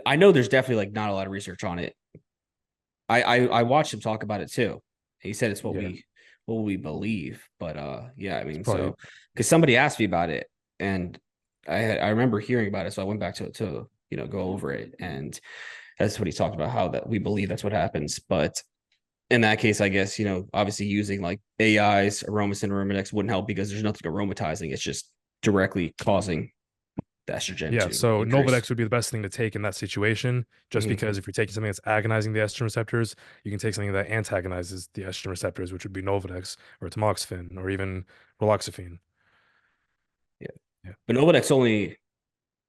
I know there's definitely like not a lot of research on it. I watched him talk about it too. He said it's yeah, what we believe, but yeah, I it's mean, probably so because somebody asked me about it, and I remember hearing about it, so I went back to go over it, and that's what he talked about, how that we believe that's what happens. But in that case, I guess obviously using like AIs, Aromasin, Aromadex wouldn't help because there's nothing aromatizing. It's just directly causing the estrogen Yeah, to so increase. Nolvadex would be the best thing to take in that situation, just Mhm. because if you're taking something that's agonizing the estrogen receptors, you can take something that antagonizes the estrogen receptors, which would be Nolvadex or tamoxifen or even raloxifene. Yeah, Yeah, but Novodex only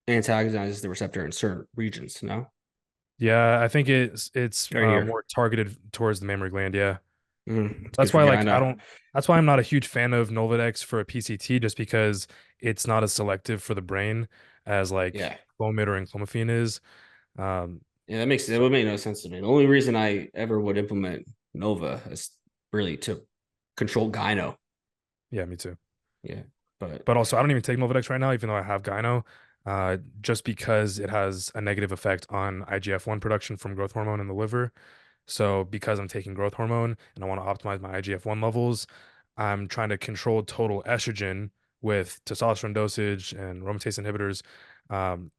antagonizes the receptor in certain regions. No, yeah, I think it's right here. more targeted towards the mammary gland. Yeah, Good that's for why you. I like I know. don't. That's why I'm not a huge fan of Nolvadex for a PCT, just because it's not as selective for the brain as like Yeah, Clomid or enclomiphene is. Um, yeah, that so would make no sense to me. The only reason I ever would implement Nova is really to control gyno. yeah, me too. Yeah, but But also, I don't even take Nolvadex right now, even though I have gyno, just because it has a negative effect on IGF-1 production from growth hormone in the liver. So, because I'm taking growth hormone and I want to optimize my IGF-1 levels, I'm trying to control total estrogen with testosterone dosage and aromatase inhibitors. Um,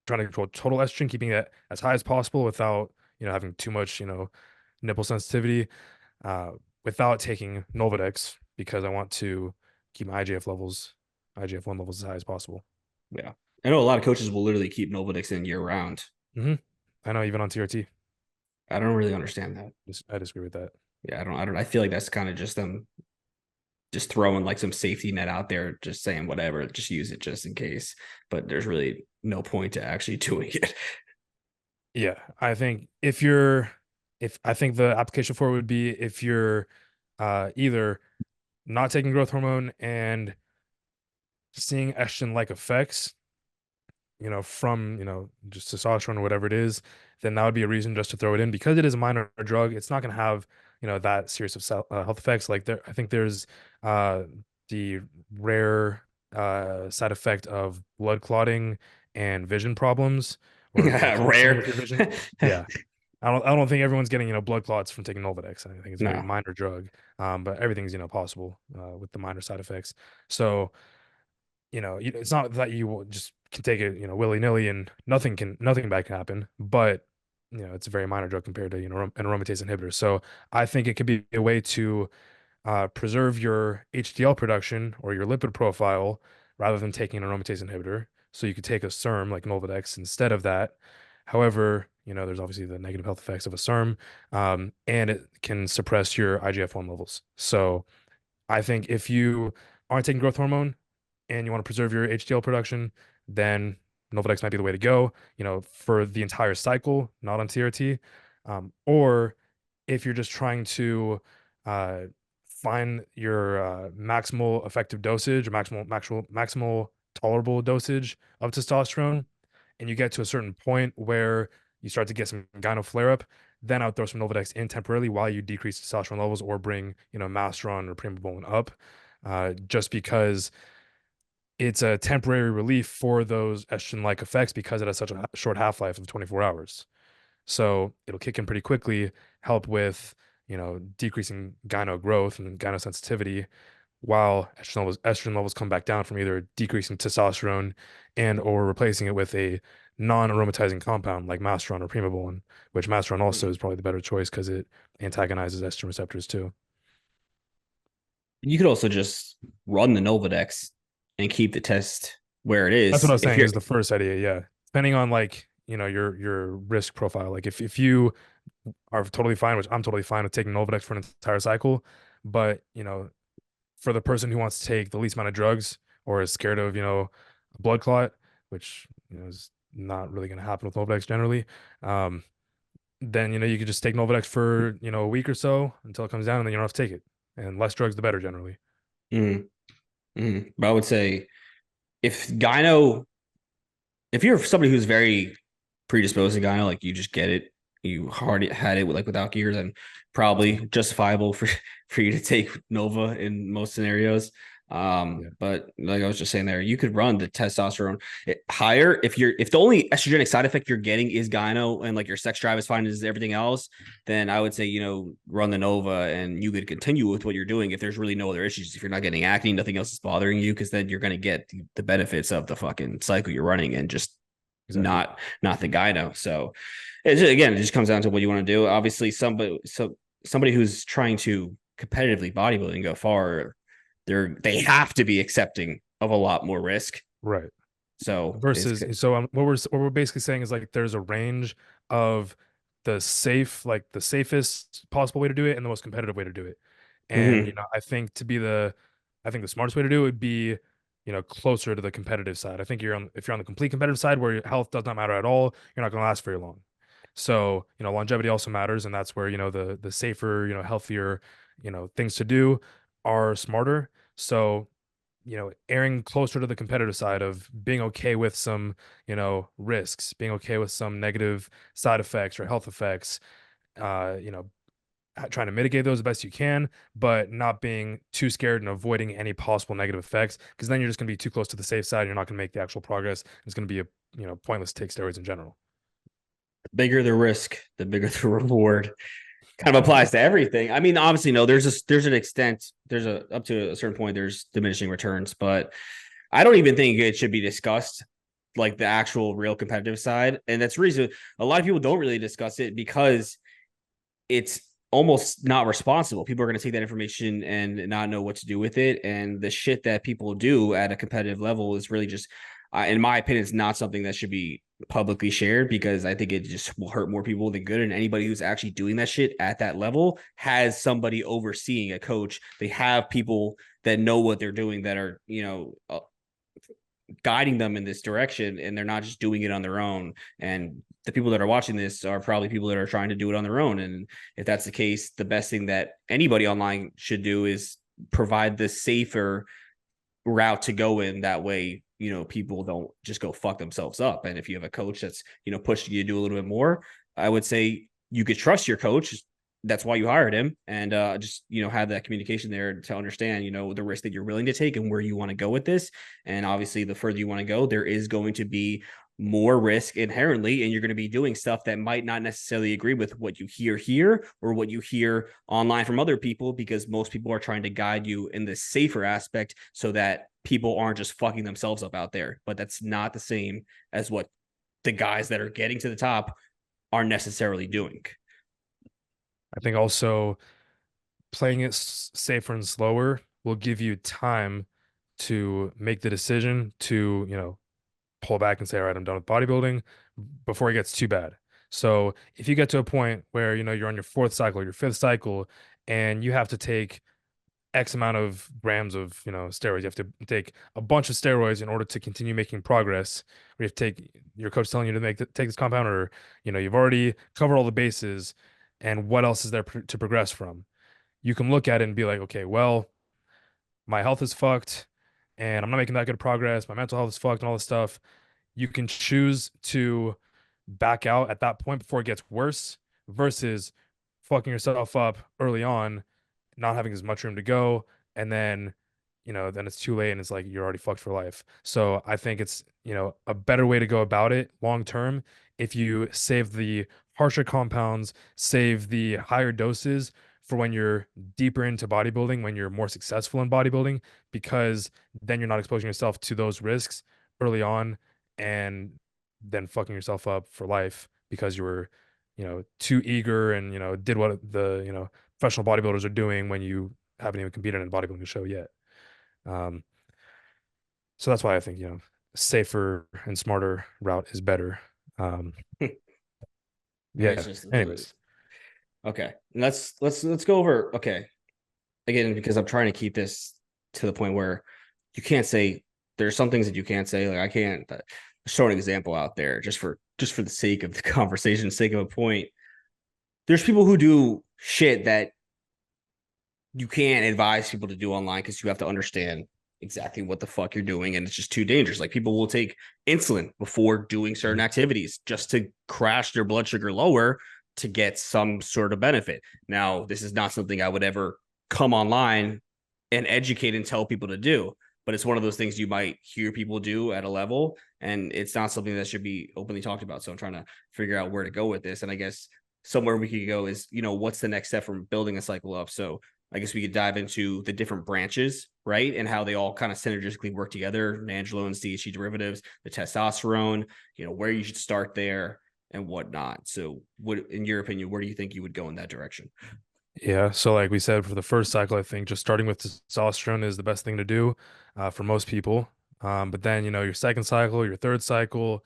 Trying to control total estrogen, keeping it as high as possible without, having too much, nipple sensitivity, uh, without taking Nolvadex because I want to keep my IGF-1 levels as high as possible. yeah, I know a lot of coaches will literally keep Novodex in year round. Hmm. I know even on TRT, I don't really understand that. I disagree with that. Yeah, I don't. I feel like that's kind of just them just throwing like some safety net out there, just saying whatever, just use it just in case. But there's really no point to actually doing it. Yeah, I think if I think the application for it would be if you're either not taking growth hormone and seeing estrogen-like effects, from, just testosterone or whatever it is, then that would be a reason just to throw it in because it is a minor drug. It's not going to have, that serious of health effects. Like I think there's uh, the rare side effect of blood clotting and vision problems or like worsening Rare. with your vision. Yeah. I don't think everyone's getting, blood clots from taking Nolvadex. I think it's a very No. minor drug. But everything's, possible with the minor side effects. So, it's not that you will just can take it, willy-nilly and nothing bad can happen, but it's a very minor drug compared to, an aromatase inhibitor. So I think it could be a way to preserve your HDL production or your lipid profile rather than taking an aromatase inhibitor. So you could take a SERM like Nolvadex instead of that. However, there's obviously the negative health effects of a SERM, and it can suppress your IGF-1 levels. So I think if you aren't taking growth hormone and you want to preserve your HDL production, then Nolvadex might be the way to go, for the entire cycle, not on TRT. Or if you're just trying to uh, find your maximal effective dosage or maximal tolerable dosage of testosterone, and you get to a certain point where you start to get some gyno flare up, then I would throw some Nolvadex in temporarily while you decrease testosterone levels or bring, Masteron or Primobolan up, just because it's a temporary relief for those estrogen-like effects because it has such a short half-life of 24 hours. So it'll kick in pretty quickly, help with, decreasing gyno growth and gyno sensitivity, while estrogen levels come back down from either decreasing testosterone and or replacing it with a non-aromatizing compound like Masteron or Primobolan, which Masteron also is probably the better choice because it antagonizes estrogen receptors too. You could also just run the Nolvadex and keep the test where it That's what I is. was If saying you're, is the first idea, yeah. Depending on like, your risk profile. Like if you are totally fine, which I'm totally fine with taking Nolvadex for an entire cycle, but for the person who wants to take the least amount of drugs or is scared of, a blood clot, which is not really going to happen with Nolvadex generally, um, then you could just take Nolvadex for a week or so until it comes down, and then you don't have to take it. And less drugs, the better generally. mm, but I would say if gyno, if you're somebody who's very predisposed to gyno, like you just get it, you already had it like without gears, and probably justifiable for you to take Nova in most scenarios. Yeah, But like I was just saying there, you could run the testosterone higher if the only estrogenic side effect you're getting is gyno and like your sex drive is fine as everything else, then I would say run the Nova and you could continue with what you're doing if there's really no other issues. If you're not getting acne, nothing else is bothering you, because then you're going to get the benefits of the fucking cycle you're running and just exactly. not the gyno. So again, it just comes down to what you want to do. Obviously, somebody who's trying to competitively bodybuilding and go far, they have to be accepting of a lot more risk. Right. So it's Versus, so what we're basically saying is like there's a range of the safest possible way to do it and the most competitive way to do it. And mm-hmm. I think the smartest way to do it would be, closer to the competitive side. I think if you're on the complete competitive side where your health does not matter at all, you're not going to last very long. So, longevity also matters, and that's where, the safer, healthier, things to do are smarter. So, erring closer to the competitive side of being okay with some, risks, being okay with some negative side effects or health effects, uh, you know, trying to mitigate those the best you can, but not being too scared and avoiding any possible negative effects, because then you're just going to be too close to the safe side. And you're not going to make the actual progress. It's going to be pointless to take steroids in general. The bigger the risk, the bigger the reward. Kind of applies to everything. I mean, obviously, no, there's an extent, there's a up to a certain point, there's diminishing returns, but I don't even think it should be discussed like the actual real competitive side. And that's the reason a lot of people don't really discuss it, because it's almost not responsible. People are going to take that information and not know what to do with it. And the shit that people do at a competitive level is really just, in my opinion, it's not something that should be publicly shared, because I think it just will hurt more people than good. And anybody who's actually doing that shit at that level has somebody overseeing, a coach. They have people that know what they're doing, that are, guiding them in this direction, and they're not just doing it on their own. And the people that are watching this are probably people that are trying to do it on their own. And if that's the case, the best thing that anybody online should do is provide the safer route to go in. That way, people don't just go fuck themselves up. And if you have a coach that's, pushing you to do a little bit more, I would say you could trust your coach. That's why you hired him. And just have that communication there to understand the risk that you're willing to take and where you want to go with this. And obviously, the further you want to go, there is going to be more risk inherently, and you're going to be doing stuff that might not necessarily agree with what you hear here or what you hear online from other people, because most people are trying to guide you in the safer aspect so that people aren't just fucking themselves up out there. But that's not the same as what the guys that are getting to the top are necessarily doing. I think also playing it safer and slower will give you time to make the decision to, pull back and say, all right, I'm done with bodybuilding before it gets too bad. So if you get to a point where, you're on your fourth cycle, your fifth cycle, and you have to take X amount of grams of, steroids, you have to take a bunch of steroids in order to continue making progress. Or you have to take your coach telling you to take this compound, or, you've already covered all the bases, and what else is there to progress from? You can look at it and be like, okay, well, my health is fucked and I'm not making that good progress. My mental health is fucked and all this stuff. You can choose to back out at that point before it gets worse, versus fucking yourself up early on, not having as much room to go, and then then it's too late and it's like you're already fucked for life. So I think it's, a better way to go about it long term if you save the harsher compounds, save the higher doses for when you're deeper into bodybuilding, when you're more successful in bodybuilding, because then you're not exposing yourself to those risks early on and then fucking yourself up for life because you were, too eager and, did what the, professional bodybuilders are doing when you haven't even competed in a bodybuilding show yet. Um, so that's why I think, safer and smarter route is better. Um, It's yeah. just Anyways, okay. Let's go over okay. Again, because I'm trying to keep this to the point where you can't say there's some things that you can't say. Like I can't show an example out there just for the sake of the conversation, sake of a point. There's people who do shit that you can't advise people to do online because you have to understand exactly what the fuck you're doing and it's just too dangerous. Like people will take insulin before doing certain mhm. activities just to crash their blood sugar lower to get some sort of benefit. Now, this is not something I would ever come online and educate and tell people to do, but it's one of those things you might hear people do at a level and it's not something that should be openly talked about. So I'm trying to figure out where to go with this. And I guess somewhere we could go is, what's the next step from building a cycle up? So I guess we could dive into the different branches, right? And how they all kind of synergistically work together, Nandrolone, DHT derivatives, the testosterone, where you should start there and whatnot. So what, in your opinion, where do you think you would go in that direction? Yeah. So like we said, for the first cycle, I think just starting with testosterone is the best thing to do for most people. But then, your second cycle, your third cycle,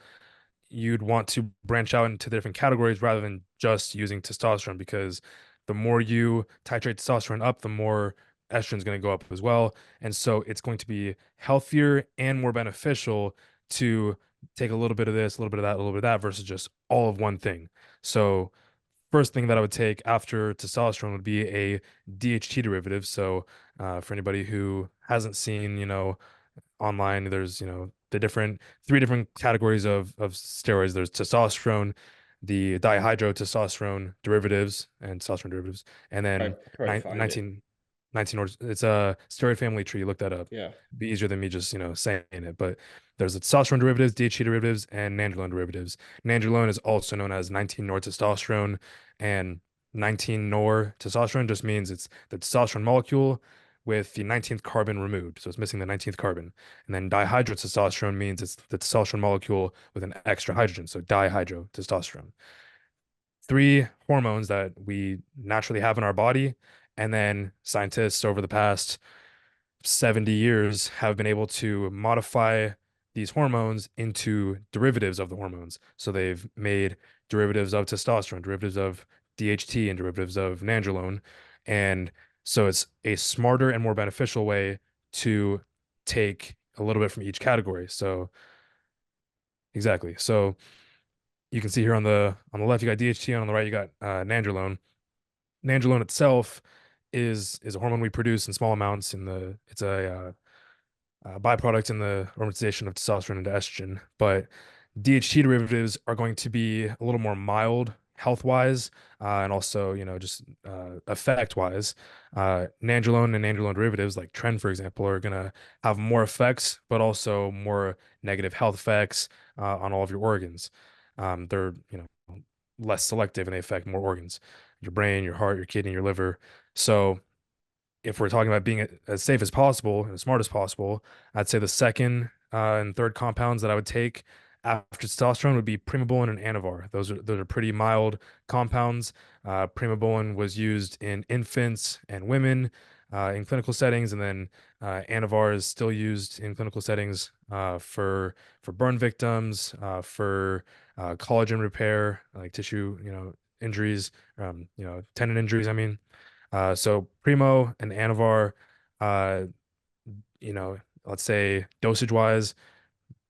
you'd want to branch out into different categories rather than just using testosterone because the more you titrate testosterone up, the more estrogen is going to go up as well. And so it's going to be healthier and more beneficial to take a little bit of this, a little bit of that, a little bit of that versus just all of one thing. So first thing that I would take after testosterone would be a DHT derivative. So for anybody who hasn't seen, online there's the different three different categories of steroids. There's testosterone, the dihydrotestosterone derivatives and testosterone derivatives, and I then try to find it. 19 orders. It's a steroid family tree. Look that up. Yeah. It'd be easier than me just saying it. But there's the testosterone derivatives, DHT derivatives, and nandrolone derivatives. Nandrolone is also known as 19 nortestosterone, and 19 nortestosterone just means it's the testosterone molecule with the 19th carbon removed. So it's missing the 19th carbon. And then dihydrotestosterone means it's the testosterone molecule with an extra hydrogen. So dihydrotestosterone. Three hormones that we naturally have in our body. And then scientists over the past 70 years have been able to modify these hormones into derivatives of the hormones. So they've made derivatives of testosterone, derivatives of DHT, and derivatives of nandrolone. And so it's a smarter and more beneficial way to take a little bit from each category. So exactly. So you can see here on the left you got DHT, and on the right you got nandrolone. Nandrolone itself is a hormone we produce in small amounts in the it's a byproduct in the aromatization of testosterone into estrogen. But DHT derivatives are going to be a little more mild health wise and also, just effect wise. Nandrolone and nandrolone derivatives like Tren, for example, are going to have more effects, but also more negative health effects on all of your organs. They're, less selective and they affect more organs, your brain, your heart, your kidney, your liver. So if we're talking about being as safe as possible and as smart as possible, I'd say the second and third compounds that I would take after testosterone would be primobolan and anavar. Those are pretty mild compounds. Primobolan was used in infants and women in clinical settings, and then anavar is still used in clinical settings for burn victims, for collagen repair, like tissue, injuries, tendon injuries. I mean. So Primo and Anavar, uh, you know, let's say dosage wise,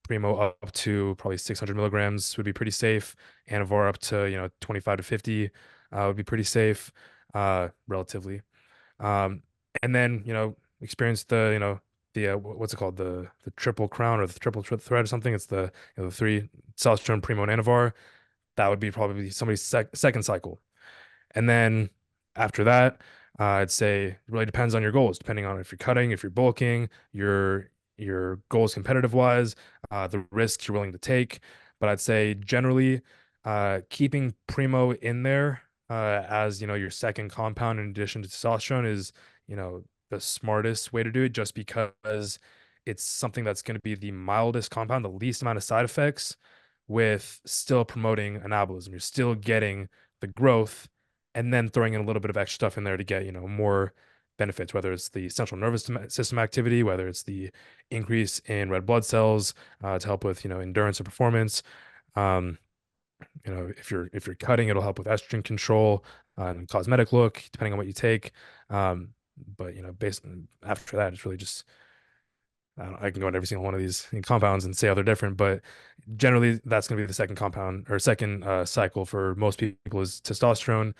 Primo up to probably 600 milligrams would be pretty safe. Anavar up to 25 to 50 would be pretty safe, relatively. Um, and then experience the the what's it called, the triple crown or the triple thread or something. It's the the three testosterone, Primo, and Anavar. That would be probably somebody's second cycle. And then after that, I'd say it really depends on your goals, depending on if you're cutting, if you're bulking, your goals competitive wise, the risks you're willing to take. But I'd say generally, keeping Primo in there as your second compound in addition to testosterone is the smartest way to do it, just because it's something that's going to be the mildest compound, the least amount of side effects, with still promoting anabolism. You're still getting the growth and then throwing in a little bit of extra stuff in there to get, more benefits, whether it's the central nervous system activity, whether it's the increase in red blood cells to help with, endurance and performance. Um, if you're cutting, it'll help with estrogen control and cosmetic look, depending on what you take. Um, but based after that, it's really just I can go into every single one of these compounds and say how they're different, but generally that's going to be the second compound or second cycle for most people is testosterone,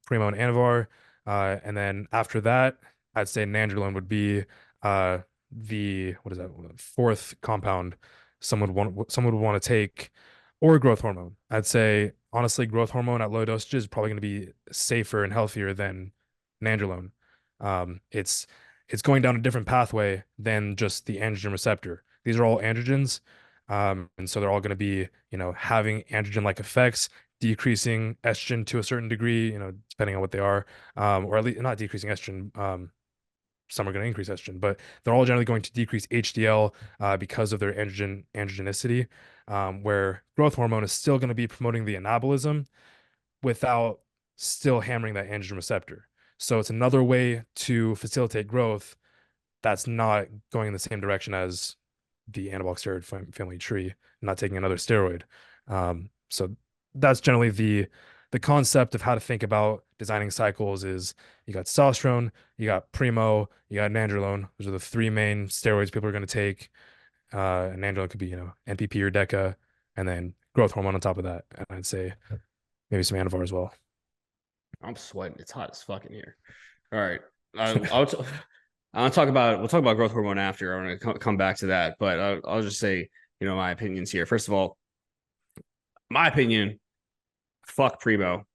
Primo, and Anavar. And then after that, I'd say Nandrolone would be uh, the what is that fourth compound someone would want to take, or growth hormone. I'd say honestly, growth hormone at low dosages is probably going to be safer and healthier than Nandrolone. It's going down a different pathway than just the androgen receptor. These are all androgens. And so they're all going to be, having androgen-like effects, decreasing estrogen to a certain degree, depending on what they are, or at least not decreasing estrogen. Some are going to increase estrogen, but they're all generally going to decrease HDL because of their androgenicity, where growth hormone is still going to be promoting the anabolism without still hammering that androgen receptor. So it's another way to facilitate growth that's not going in the same direction as the anabolic steroid family tree, not taking another steroid. So that's generally the concept of how to think about designing cycles is you got testosterone, you got Primo, you got Nandrolone. Those are the three main steroids people are going to take. And Nandrolone could be, NPP or DECA, and then growth hormone on top of that. And I'd say maybe some Anavar as well. I'm sweating. It's hot as fucking here. All right. I'll I'll talk about we'll talk about growth hormone after. I want to come back to that, but I'll just say my opinions here. First of all, my opinion, fuck Primo.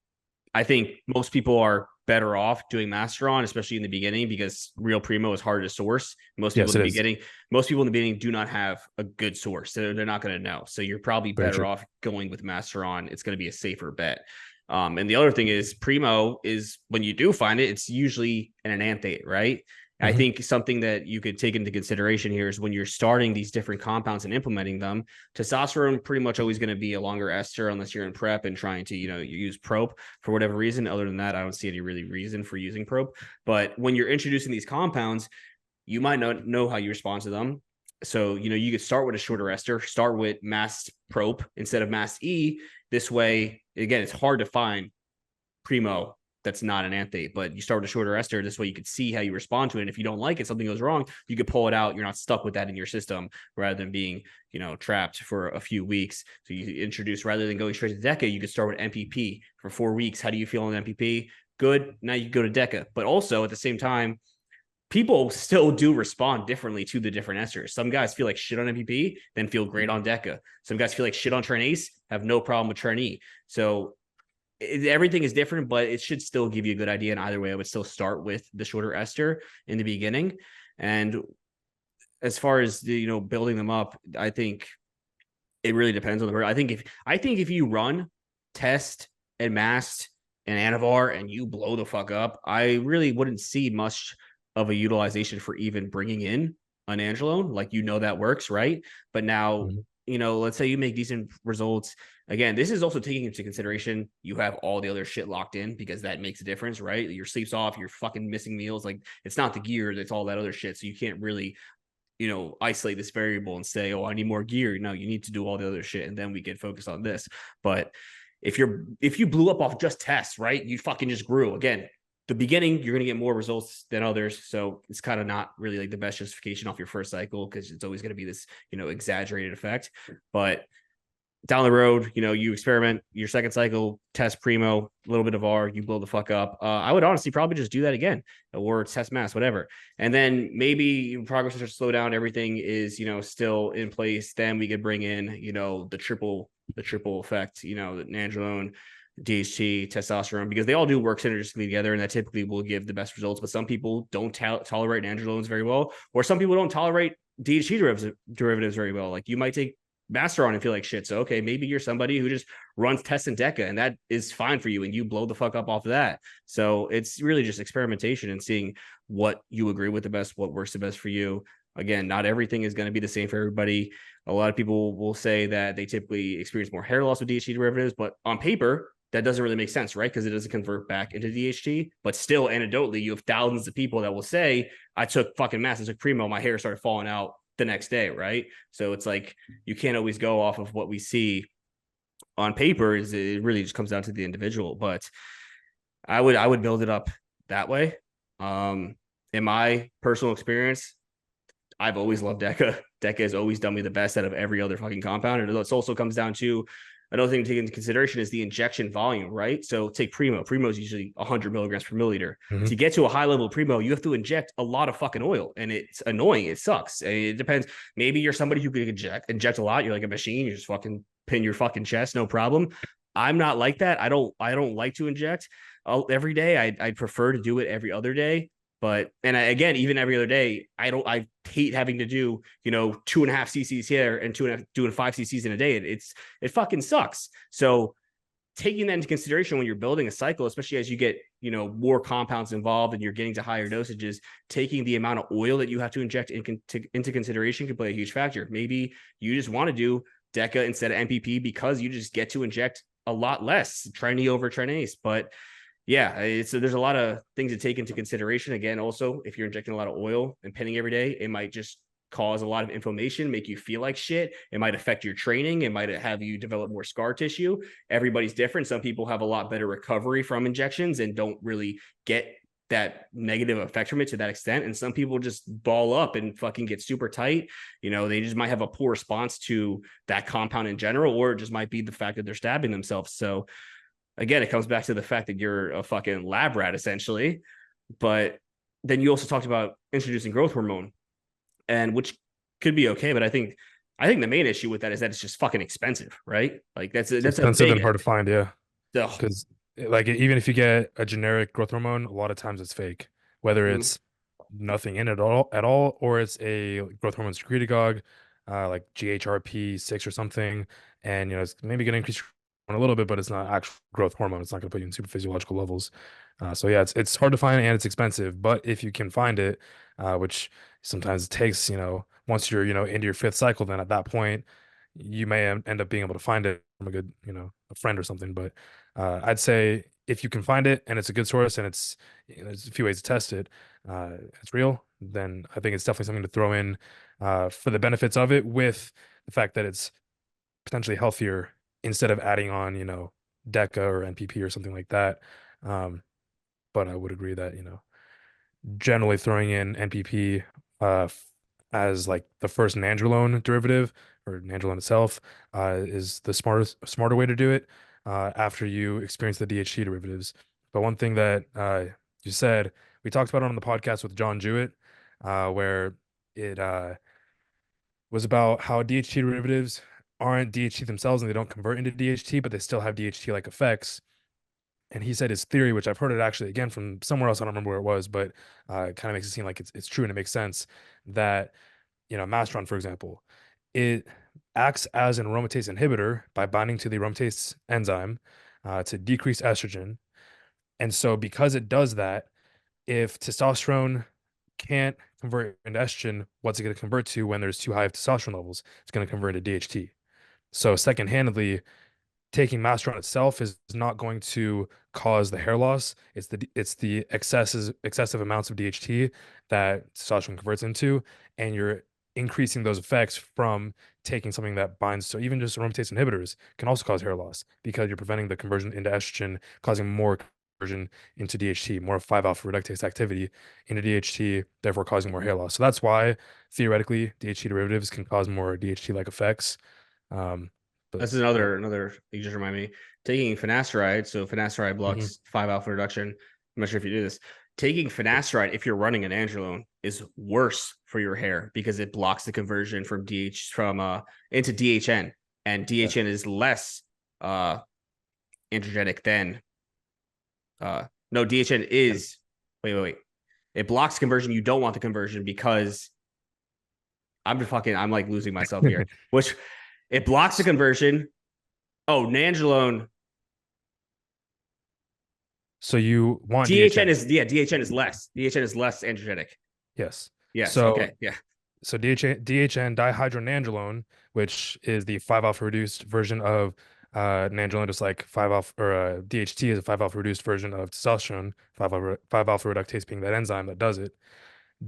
I think most people are better off doing Masteron, especially in the beginning, because real Primo is hard to source. Yes, it is. Most people in the beginning do not have a good source. They're not going to know. So you're probably Very better true. off going with Masteron. It's going to be a safer bet. And the other thing is Primo is when you do find it, it's usually an enanthate, right? I Hmm. think something that you could take into consideration here is when you're starting these different compounds and implementing them, testosterone pretty much always going to be a longer ester unless you're in prep and trying to, you use probe for whatever reason. Other than that, I don't see any really reason for using probe. But when you're introducing these compounds, you might not know how you respond to them. So, you could start with a shorter ester, start with masked probe instead of masked E. This way, again, it's hard to find Primo that's not an anthate, but you start with a shorter ester. This way you could see how you respond to it. And if you don't like it, something goes wrong, you could pull it out. You're not stuck with that in your system rather than being, trapped for a few weeks. So you introduce, rather than going straight to DECA, you could start with MPP for 4 weeks. How do you feel on MPP? Good. Now you go to DECA. But also at the same time, people still do respond differently to the different esters. Some guys feel like shit on MPP, then feel great on DECA. Some guys feel like shit on Trinase, have no problem with Trini. So everything is different, but it should still give you a good idea. And either way, I would still start with the shorter ester in the beginning. And as far as the, building them up, I think it really depends on the person. I think if you run, test, and mast and Anavar and you blow the fuck up, I really wouldn't see much of a utilization for even bringing in an Angelone. Like, that works, right? But now, Hmm. let's say you make decent results. Again, this is also taking into consideration you have all the other shit locked in, because that makes a difference, right? Your sleep's off, you're fucking missing meals. Like, it's not the gear, it's all that other shit. So you can't really, isolate this variable and say, oh, I need more gear. No, you need to do all the other shit, and then we can focus on this. But if you blew up off just tests, right? You fucking just grew. Again, the beginning, you're going to get more results than others. So it's kind of not really like the best justification off your first cycle, because it's always going to be this, exaggerated effect. But down the road, you experiment your second cycle, test Primo, a little bit of R, you blow the fuck up. I would honestly probably just do that again, or test mass, whatever. And then maybe progress starts to slow down. Everything is, still in place. Then we could bring in, the triple effect, the Nandrolone, DHT, testosterone, because they all do work synergistically together, and that typically will give the best results. But some people don't tolerate androgens very well, or some people don't tolerate DHT derivatives very well. Like you might take master on and feel like shit. So okay, maybe you're somebody who just runs test and deca, and that is fine for you, and you blow the fuck up off of that. So it's really just experimentation and seeing what you agree with the best, what works the best for you. Again, not everything is going to be the same for everybody. A lot of people will say that they typically experience more hair loss with DHT derivatives, but on paper, that doesn't really make sense, right? Because it doesn't convert back into DHT. But still, anecdotally, you have thousands of people that will say, I took fucking mast, I took Primo, my hair started falling out the next day, right? So it's like you can't always go off of what we see on paper. Is it really just comes down to the individual. But I would build it up that way. In my personal experience, I've always loved Deca. Deca has always done me the best out of every other fucking compound. And it also comes down to another thing to take into consideration is the injection volume, right? So take Primo. Primo is usually 100 milligrams per milliliter. Mm-hmm. To get to a high level Primo, you have to inject a lot of fucking oil, and it's annoying. It sucks. It depends. Maybe you're somebody who can inject a lot. You're like a machine. You just fucking pin your fucking chest, no problem. I'm not like that. I don't like to inject every day. I prefer to do it every other day. But again, even every other day, I hate having to do 2.5 cc's here and doing 5 cc's in a day. It fucking sucks. So taking that into consideration when you're building a cycle, especially as you get more compounds involved and you're getting to higher dosages, taking the amount of oil that you have to inject into consideration can play a huge factor. Maybe you just want to do DECA instead of MPP because you just get to inject a lot less trinity over trinase. But yeah, there's a lot of things to take into consideration. Again, also, if you're injecting a lot of oil and pinning every day, it might just cause a lot of inflammation, make you feel like shit. It might affect your training. It might have you develop more scar tissue. Everybody's different. Some people have a lot better recovery from injections and don't really get that negative effect from it to that extent. And some people just ball up and fucking get super tight. They just might have a poor response to that compound in general, or it just might be the fact that they're stabbing themselves. So again, it comes back to the fact that you're a fucking lab rat, essentially. But then you also talked about introducing growth hormone, and which could be okay. But I think the main issue with that is that it's just fucking expensive, right? Like that's expensive a and big, hard to find, yeah. ugh. Because like even if you get a generic growth hormone, a lot of times it's fake, whether Mhm. it's nothing in it at all, or it's a growth hormone secretagogue, like GHRP6 or something, and it's maybe going to increase a little bit, but it's not actual growth hormone. It's not going to put you in super physiological levels. So yeah, it's hard to find and it's expensive, but if you can find it, which sometimes it takes, once you're into your fifth cycle, then at that point you may end up being able to find it from a good, a friend or something. But I'd say if you can find it and it's a good source and it's there's a few ways to test it, it's real, then I think it's definitely something to throw in for the benefits of it, with the fact that it's potentially healthier instead of adding on, DECA or NPP or something like that. Um, but I would agree that, generally throwing in NPP as like the first nandrolone derivative or nandrolone itself is the smarter way to do it after you experience the DHT derivatives. But one thing that you said, we talked about it on the podcast with John Jewett, where it was about how DHT derivatives aren't DHT themselves and they don't convert into DHT, but they still have DHT-like effects. And he said his theory, which I've heard it actually again from somewhere else, I don't remember where it was, but it kind of makes it seem like it's true and it makes sense that, Mastron, for example, it acts as an aromatase inhibitor by binding to the aromatase enzyme to decrease estrogen. And so because it does that, if testosterone can't convert into estrogen, what's it going to convert to when there's too high of testosterone levels? It's going to convert to DHT. So second-handedly, taking Masteron itself is not going to cause the hair loss. It's the excessive amounts of DHT that testosterone converts into, and you're increasing those effects from taking something that binds. So even just aromatase inhibitors can also cause hair loss because you're preventing the conversion into estrogen, causing more conversion into DHT, more 5-alpha reductase activity into DHT, therefore causing more hair loss. So that's why theoretically DHT derivatives can cause more DHT-like effects. But That's yeah. another. You just remind me taking finasteride. So finasteride Mhm. blocks 5-alpha reduction. I'm not sure if you do this. Taking finasteride, if you're running an androlone, is worse for your hair because it blocks the conversion from into DHN, and Yeah. DHN is less androgenic than no, DHN And is wait. It blocks conversion. You don't want the conversion because I'm like losing myself here. Which it blocks the conversion. Oh, Nandrolone. so you want DHN DHN. is yeah, DHN is less. DHN is less androgenic. Yes. Yes. So Okay. Yeah. DHN dihydronandrolone, which is the 5-alpha reduced version of nandrolone, just like 5-alpha or DHT is a 5-alpha reduced version of testosterone, 5-alpha reductase being that enzyme that does it.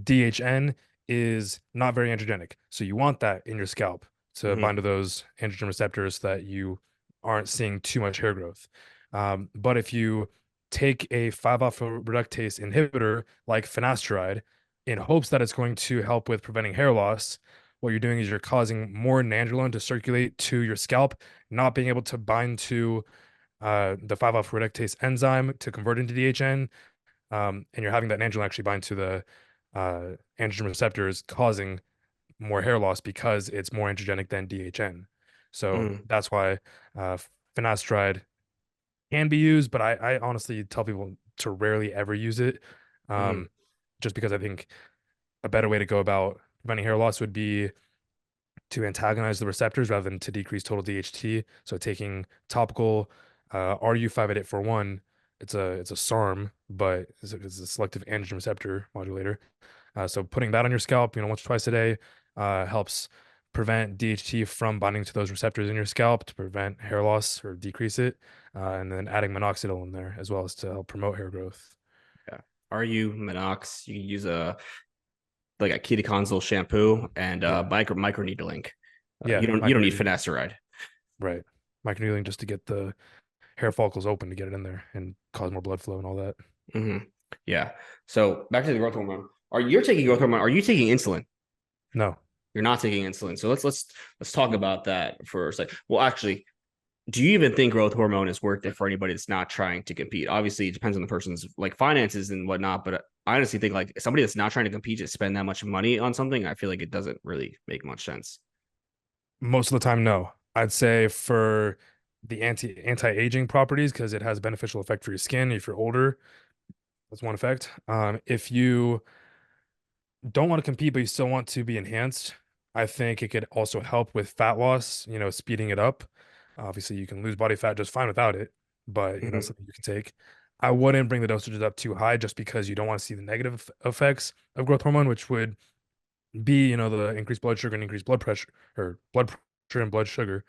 DHN is not very androgenic. So you want that in your scalp to Mm-hmm. bind to those androgen receptors so that you aren't seeing too much hair growth. But if you take a 5-alpha reductase inhibitor like finasteride in hopes that it's going to help with preventing hair loss, what you're doing is you're causing more nandrolone to circulate to your scalp, not being able to bind to the 5-alpha reductase enzyme to convert into DHN, and you're having that nandrolone actually bind to the androgen receptors, causing more hair loss because it's more androgenic than DHN. So Mm-hmm. that's why uh, finasteride can be used, but I honestly tell people to rarely ever use it, Mm-hmm. um, just because I think a better way to go about preventing hair loss would be to antagonize the receptors rather than to decrease total DHT. So taking topical RU58841, it's a SARM, but it's a selective androgen receptor modulator. So putting that on your scalp, once or twice a day, helps prevent DHT from binding to those receptors in your scalp to prevent hair loss or decrease it. And then adding minoxidil in there as well as to help promote hair growth. Yeah. RU Minox. You can use a like a ketoconazole shampoo and Yeah. microneedling. Yeah. You don't need Microneedling. finasteride. Right. Microneedling just to get the hair follicles open to get it in there and cause more blood flow and all that. Mm-hmm. Yeah. So back to the growth hormone. Are you taking growth hormone? Are you taking insulin? No, You're not taking insulin. So let's talk about that for a second. Well, actually, do you even think growth hormone is worth it for anybody that's not trying to compete? Obviously, it depends on the person's like finances and whatnot, but I honestly think like somebody that's not trying to compete to spend that much money on something, I feel like it doesn't really make much sense. most of the time, no. I'd say for the anti-aging properties because it has beneficial effect for your skin if you're older. That's one effect. If you don't want to compete but you still want to be enhanced, I think it could also help with fat loss, speeding it up. Obviously, you can lose body fat just fine without it, but Mm-hmm. something you can take. I wouldn't bring the dosages up too high just because you don't want to see the negative effects of growth hormone, which would be, the increased blood sugar and increased blood pressure or blood pressure and blood sugar.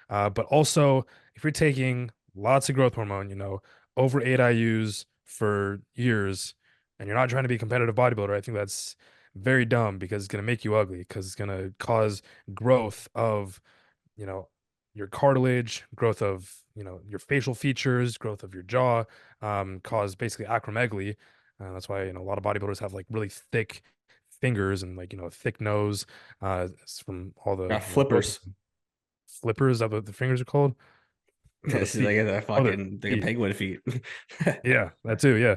But also, if you're taking lots of growth hormone, over 8 IUs for years, and you're not trying to be a competitive bodybuilder, I think that's very dumb because it's going to make you ugly because it's going to cause growth of, you know, your cartilage, growth of, your facial features, growth of your jaw, cause basically acromegaly. That's why, a lot of bodybuilders have like really thick fingers and like, a thick nose, it's from all the, Got growth flippers. flippers that the fingers are called. No, the This is feet. like a Oh, the fucking like a feet. penguin feet. Yeah, that too. Yeah.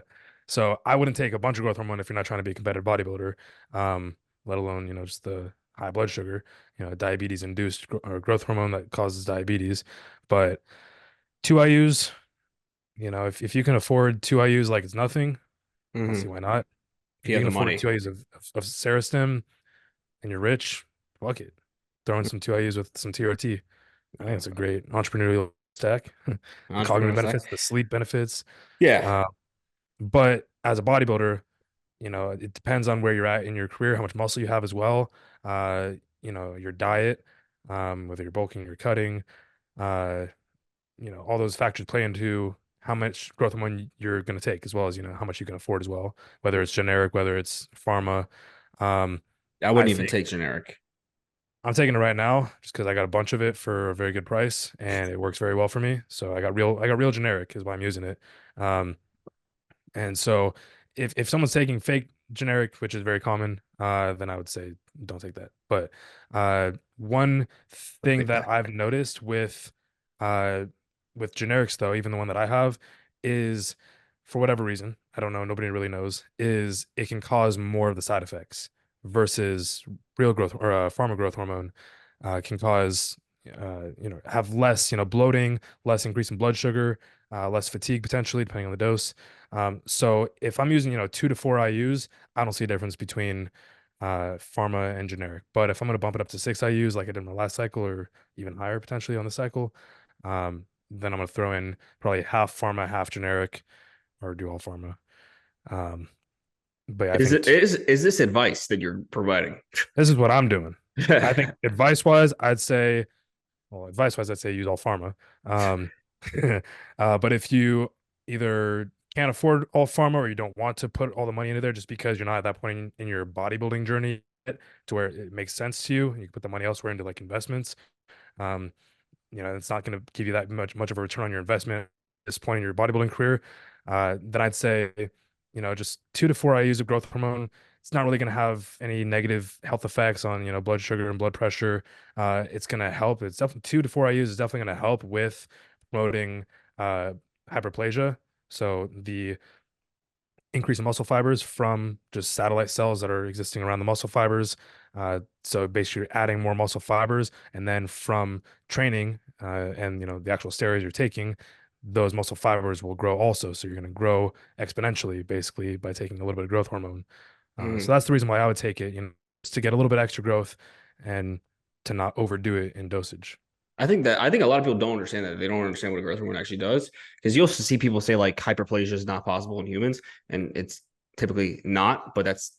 So I wouldn't take a bunch of growth hormone if you're not trying to be a competitive bodybuilder, let alone, just the high blood sugar, diabetes induced or growth hormone that causes diabetes. But 2 IUs, if you can afford 2 IUs like it's nothing, I don't see Mm-hmm. why not. If If you you have can the afford money. 2 IUs of Serostim and you're rich, fuck it. Throw in some 2 IUs with some TRT. I think it's a great entrepreneurial stack. The cognitive Entrepreneurial stack. benefits, the sleep benefits. Yeah. Uh, but as a bodybuilder, it depends on where you're at in your career, how much muscle you have as well. Your diet, whether you're bulking or cutting, uh, all those factors play into how much growth hormone you're going to take, as well as, how much you can afford as well, whether it's generic, whether it's pharma. Um, I I wouldn't even think take generic. I'm taking it right now just because I got a bunch of it for a very good price and it works very well for me. So I got real generic is why I'm using it. Um, and so if someone's taking fake generic, which is very common, then I would say don't take that. But one thing Take that that. I've noticed uh with generics though, even the one that I have, is for whatever reason, I don't know, nobody really knows, is it can cause more of the side effects versus real growth or pharma growth hormone can cause have less, bloating, less increase in blood sugar, less fatigue potentially, depending on the dose. So if I'm using, 2 to 4 IUs, I don't see a difference between pharma and generic. But if I'm going to bump it up to 6 IUs, like I did in my last cycle, or even higher potentially on the cycle, then I'm going to throw in probably half pharma, half generic, or do all pharma. Um, but yeah, I Is think it is this advice that you're providing? this is what I'm doing. I think advice wise, I'd say use all pharma. Um, but if you either can't afford all pharma or you don't want to put all the money into there just because you're not at that point in your bodybuilding journey yet to where it makes sense to you, you can put the money elsewhere into like investments. Um, it's not going to give you that much of a return on your investment at this point in your bodybuilding career. Then I'd say, just 2 to 4 IUs of growth hormone. It's not really going to have any negative health effects on, blood sugar and blood pressure. It's going to help. It's definitely 2 to 4 IUs is definitely going to help with promoting uh, hyperplasia. So the increase in muscle fibers from just satellite cells that are existing around the muscle fibers. So basically, you're adding more muscle fibers, and then from training and the actual steroids you're taking, those muscle fibers will grow also. So you're going to grow exponentially, basically, by taking a little bit of growth hormone. So Mhm. that's the reason why I would take it, just to get a little bit extra growth and to not overdo it in dosage. I think a lot of people don't understand that. They don't understand what a growth hormone actually does because you'll see people say like hyperplasia is not possible in humans, and it's typically not. But that's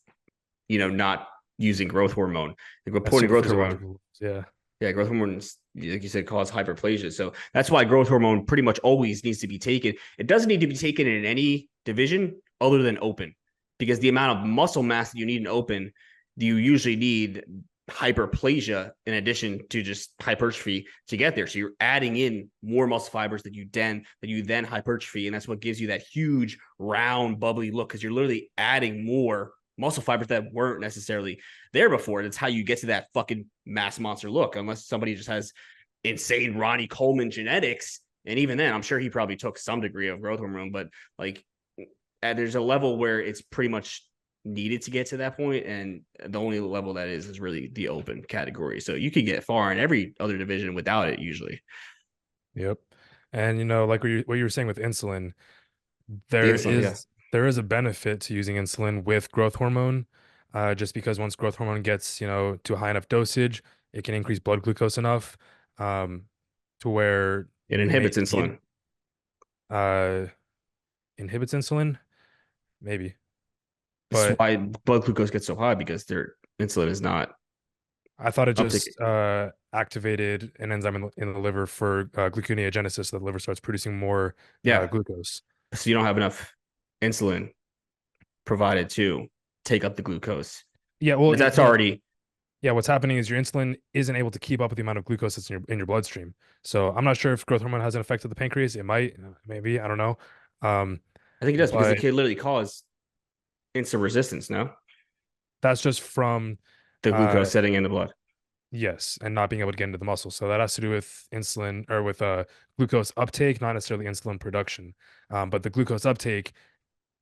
not using growth hormone. Like we're That's putting super growth hormone. physiological. Yeah. Yeah, growth hormones, like you said, cause hyperplasia. So that's why growth hormone pretty much always needs to be taken. It doesn't need to be taken in any division other than open, because the amount of muscle mass that you need in open, you usually need hyperplasia in addition to just hypertrophy to get there. So you're adding in more muscle fibers that you then hypertrophy, and that's what gives you that huge round bubbly look because you're literally adding more muscle fibers that weren't necessarily there before. That's how you get to that fucking mass monster look, unless somebody just has insane Ronnie Coleman genetics. And even then, I'm sure he probably took some degree of growth hormone, but like there's a level where it's pretty much needed to get to that point, and the only level that is really the open category. So you could get far in every other division without it usually. Yep. And like what you were saying with insulin, The there insulin, yeah. is there is a benefit to using insulin with growth hormone, just because once growth hormone gets, to a high enough dosage, it can increase blood glucose enough, um, to where It you may inhibits need insulin. uh inhibits insulin, maybe. This is But why blood glucose gets so high because their insulin is not I thought it uptaken. just activated an enzyme in the liver for gluconeogenesis, so the liver starts producing more Yeah. glucose. So you don't have enough insulin provided to take up the glucose. Yeah, well, But that's well, already, yeah, what's happening is your insulin isn't able to keep up with the amount of glucose that's in your bloodstream. So I'm not sure if growth hormone has an effect of the pancreas. It might, maybe, I don't know. Um, I think it does because it but can literally cause insulin resistance, no? that's just from The uh glucose setting in the blood. yes, and not being able to get into the muscle. So that has to do with insulin or with glucose uptake, not necessarily insulin production. But the glucose uptake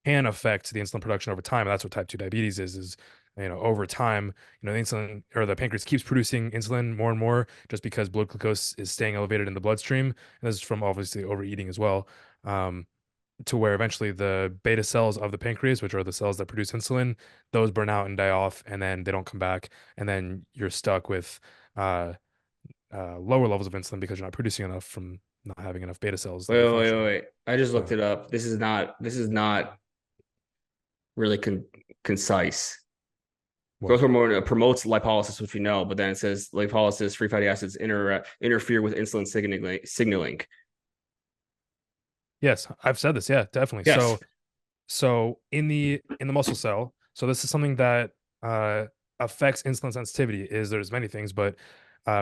can affect the insulin production over time. And that's what type 2 diabetes is, over time, the insulin or the pancreas keeps producing insulin more and more just because blood glucose is staying elevated in the bloodstream. And this is from obviously overeating as well. To where eventually the beta cells of the pancreas, which are the cells that produce insulin, those burn out and die off, and then they don't come back. And then you're stuck with uh, lower levels of insulin because you're not producing enough from not having enough beta cells that Wait, are wait, wait, functioning. wait. I just looked So, it up. This is not really concise. what? Growth hormone promotes lipolysis, which we know, but then it says lipolysis, free fatty acids interfere with insulin signaling. Yes, I've said this. Yeah, definitely. Yes. So in the muscle cell, so this is something that uh, affects insulin sensitivity. Is there's many things, but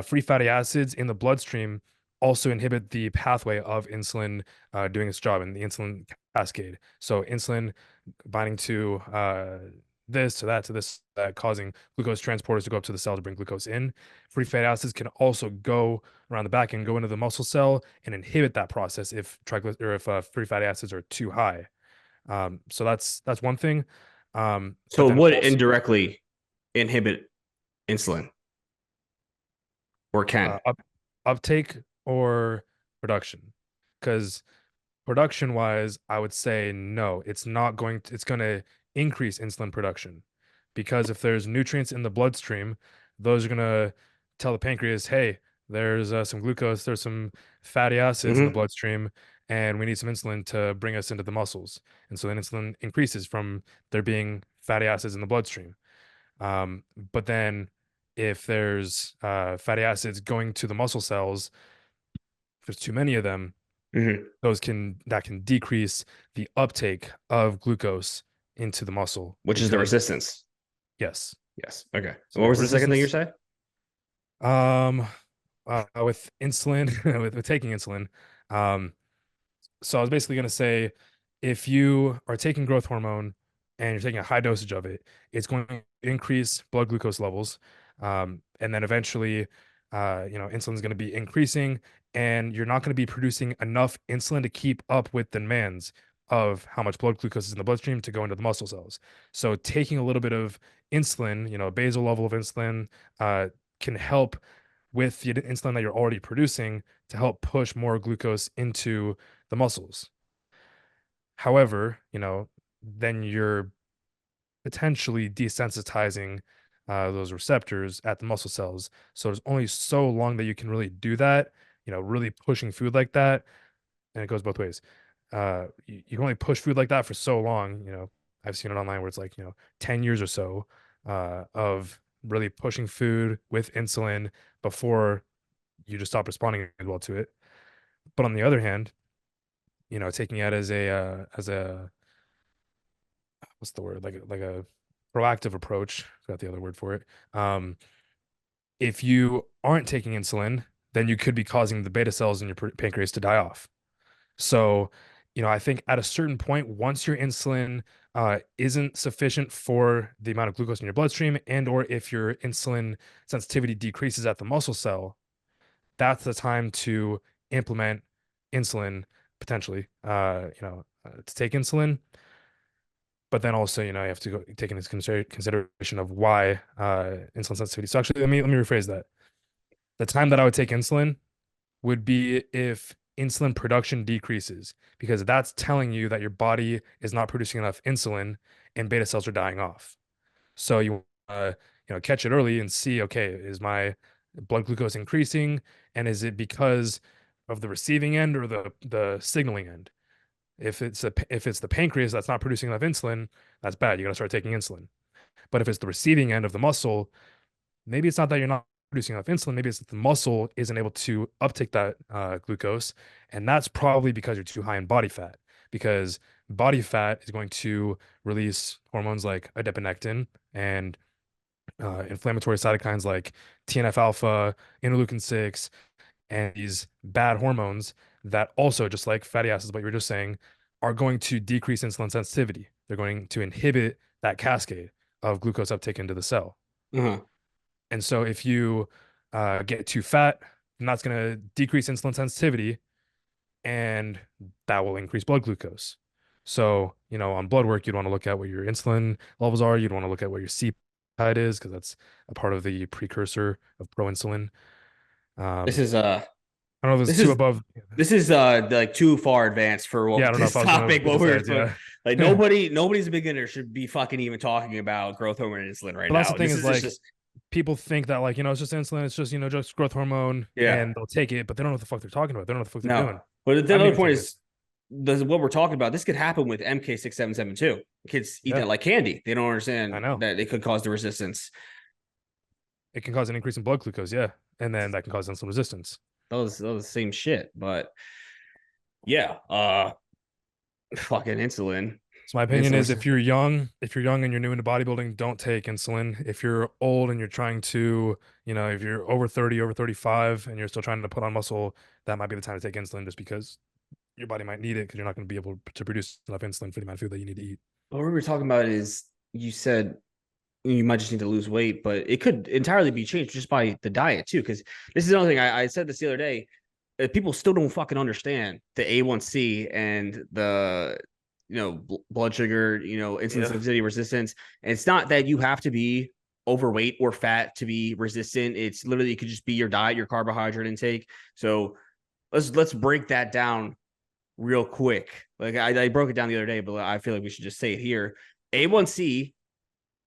free fatty acids in the bloodstream also inhibit the pathway of insulin doing its job in the insulin cascade. So insulin binding to this to that to this, causing glucose transporters to go up to the cell to bring glucose in. Free fatty acids can also go around the back and go into the muscle cell and inhibit that process if or if free fatty acids are too high. So that's one thing. But So it then would also indirectly inhibit insulin or can. up uptake or production? Because production wise, I would say no, it's not going to, it's going to increase insulin production because if there's nutrients in the bloodstream, those are going to tell the pancreas, hey, there's some glucose, there's some fatty acids in the Mm-hmm. bloodstream, and we need some insulin to bring us into the muscles. And so then insulin increases from there being fatty acids in the bloodstream. But then if there's fatty acids going to the muscle cells, if there's too many of them, Mm-hmm. that can decrease the uptake of glucose into the muscle Which is the because resistance. yes. Yes. Okay. So What yeah, was the second thing you resistance said? um with insulin with taking insulin. Um so I was basically going to say if you are taking growth hormone and you're taking a high dosage of it, it's going to increase blood glucose levels. And then eventually, insulin is going to be increasing, and you're not going to be producing enough insulin to keep up with the demands of how much blood glucose is in the bloodstream to go into the muscle cells. So taking a little bit of insulin, a basal level of insulin, can help with the insulin that you're already producing to help push more glucose into the muscles. However, then you're potentially desensitizing those receptors at the muscle cells. So there's only so long that you can really do that, really pushing food like that. And it goes both ways. You can only push food like that for so long. I've seen it online where it's like, 10 years or so of really pushing food with insulin before you just stop responding as well to it. But on the other hand, taking it as a what's the word, like a proactive approach. Got the other word for it. If you aren't taking insulin, then you could be causing the beta cells in your pancreas to die off. So, I think at a certain point, once your insulin isn't sufficient for the amount of glucose in your bloodstream, and or if your insulin sensitivity decreases at the muscle cell, that's the time to implement insulin potentially. To take insulin, but then also, you have to go take into consideration of why insulin sensitivity. So actually, let me rephrase that. The time that I would take insulin would be if insulin production decreases, because that's telling you that your body is not producing enough insulin and beta cells are dying off. So you catch it early and see, okay, is my blood glucose increasing, and is it because of the receiving end or the signaling end? If it's the pancreas that's not producing enough insulin, that's bad. You got to start taking insulin. But if it's the receiving end of the muscle, maybe it's not that you're not producing enough insulin. Maybe it's that the muscle isn't able to uptake that glucose, and that's probably because you're too high in body fat. Because body fat is going to release hormones like adiponectin and inflammatory cytokines like TNF alpha, interleukin 6, and these bad hormones that also, just like fatty acids, what you were just saying, are going to decrease insulin sensitivity. They're going to inhibit that cascade of glucose uptake into the cell. Uh-huh. And so if you get too fat, then that's going to decrease insulin sensitivity, and that will increase blood glucose. So, on blood work, you'd want to look at what your insulin levels are. You'd want to look at what your C-peptide is, because that's a part of the precursor of proinsulin. This Um, is I don't know if it's this too is above. this is like too far advanced for Yeah, I what don't know if this I was gonna topic. flip What the we're sides. supposed Yeah. like nobody's a beginner should be fucking even talking about growth hormone and insulin right But that's the now. thing This is is like just people think that like, it's just insulin, it's just, just growth hormone yeah. and they'll take it, but they don't know what the fuck they're talking about. They don't know what the fuck they're No. doing. But the I haven't other even point taken it. is what we're talking about. This could happen with MK6772 too. Kids eat Yeah, that like candy. They don't I understand know. that it could cause the resistance. It can cause an increase in blood glucose, yeah. And then that can cause insulin resistance. Those the same shit. But yeah, fucking insulin. So my opinion is if you're young and you're new into bodybuilding, don't take insulin. If you're old and you're trying to, if you're over 30, over 35 and you're still trying to put on muscle, that might be the time to take insulin just because your body might need it because you're not going to be able to produce enough insulin for the amount of food that you need to eat. What we were talking about is you said you might just need to lose weight, but it could entirely be changed just by the diet too. Because this is another thing I said this the other day. People still don't fucking understand the A1C and the blood sugar, insulin Yeah. sensitivity resistance. And it's not that you have to be overweight or fat to be resistant. It's literally, it could just be your diet, your carbohydrate intake. So let's break that down real quick. Like I broke it down the other day, but I feel like we should just say it here. A1C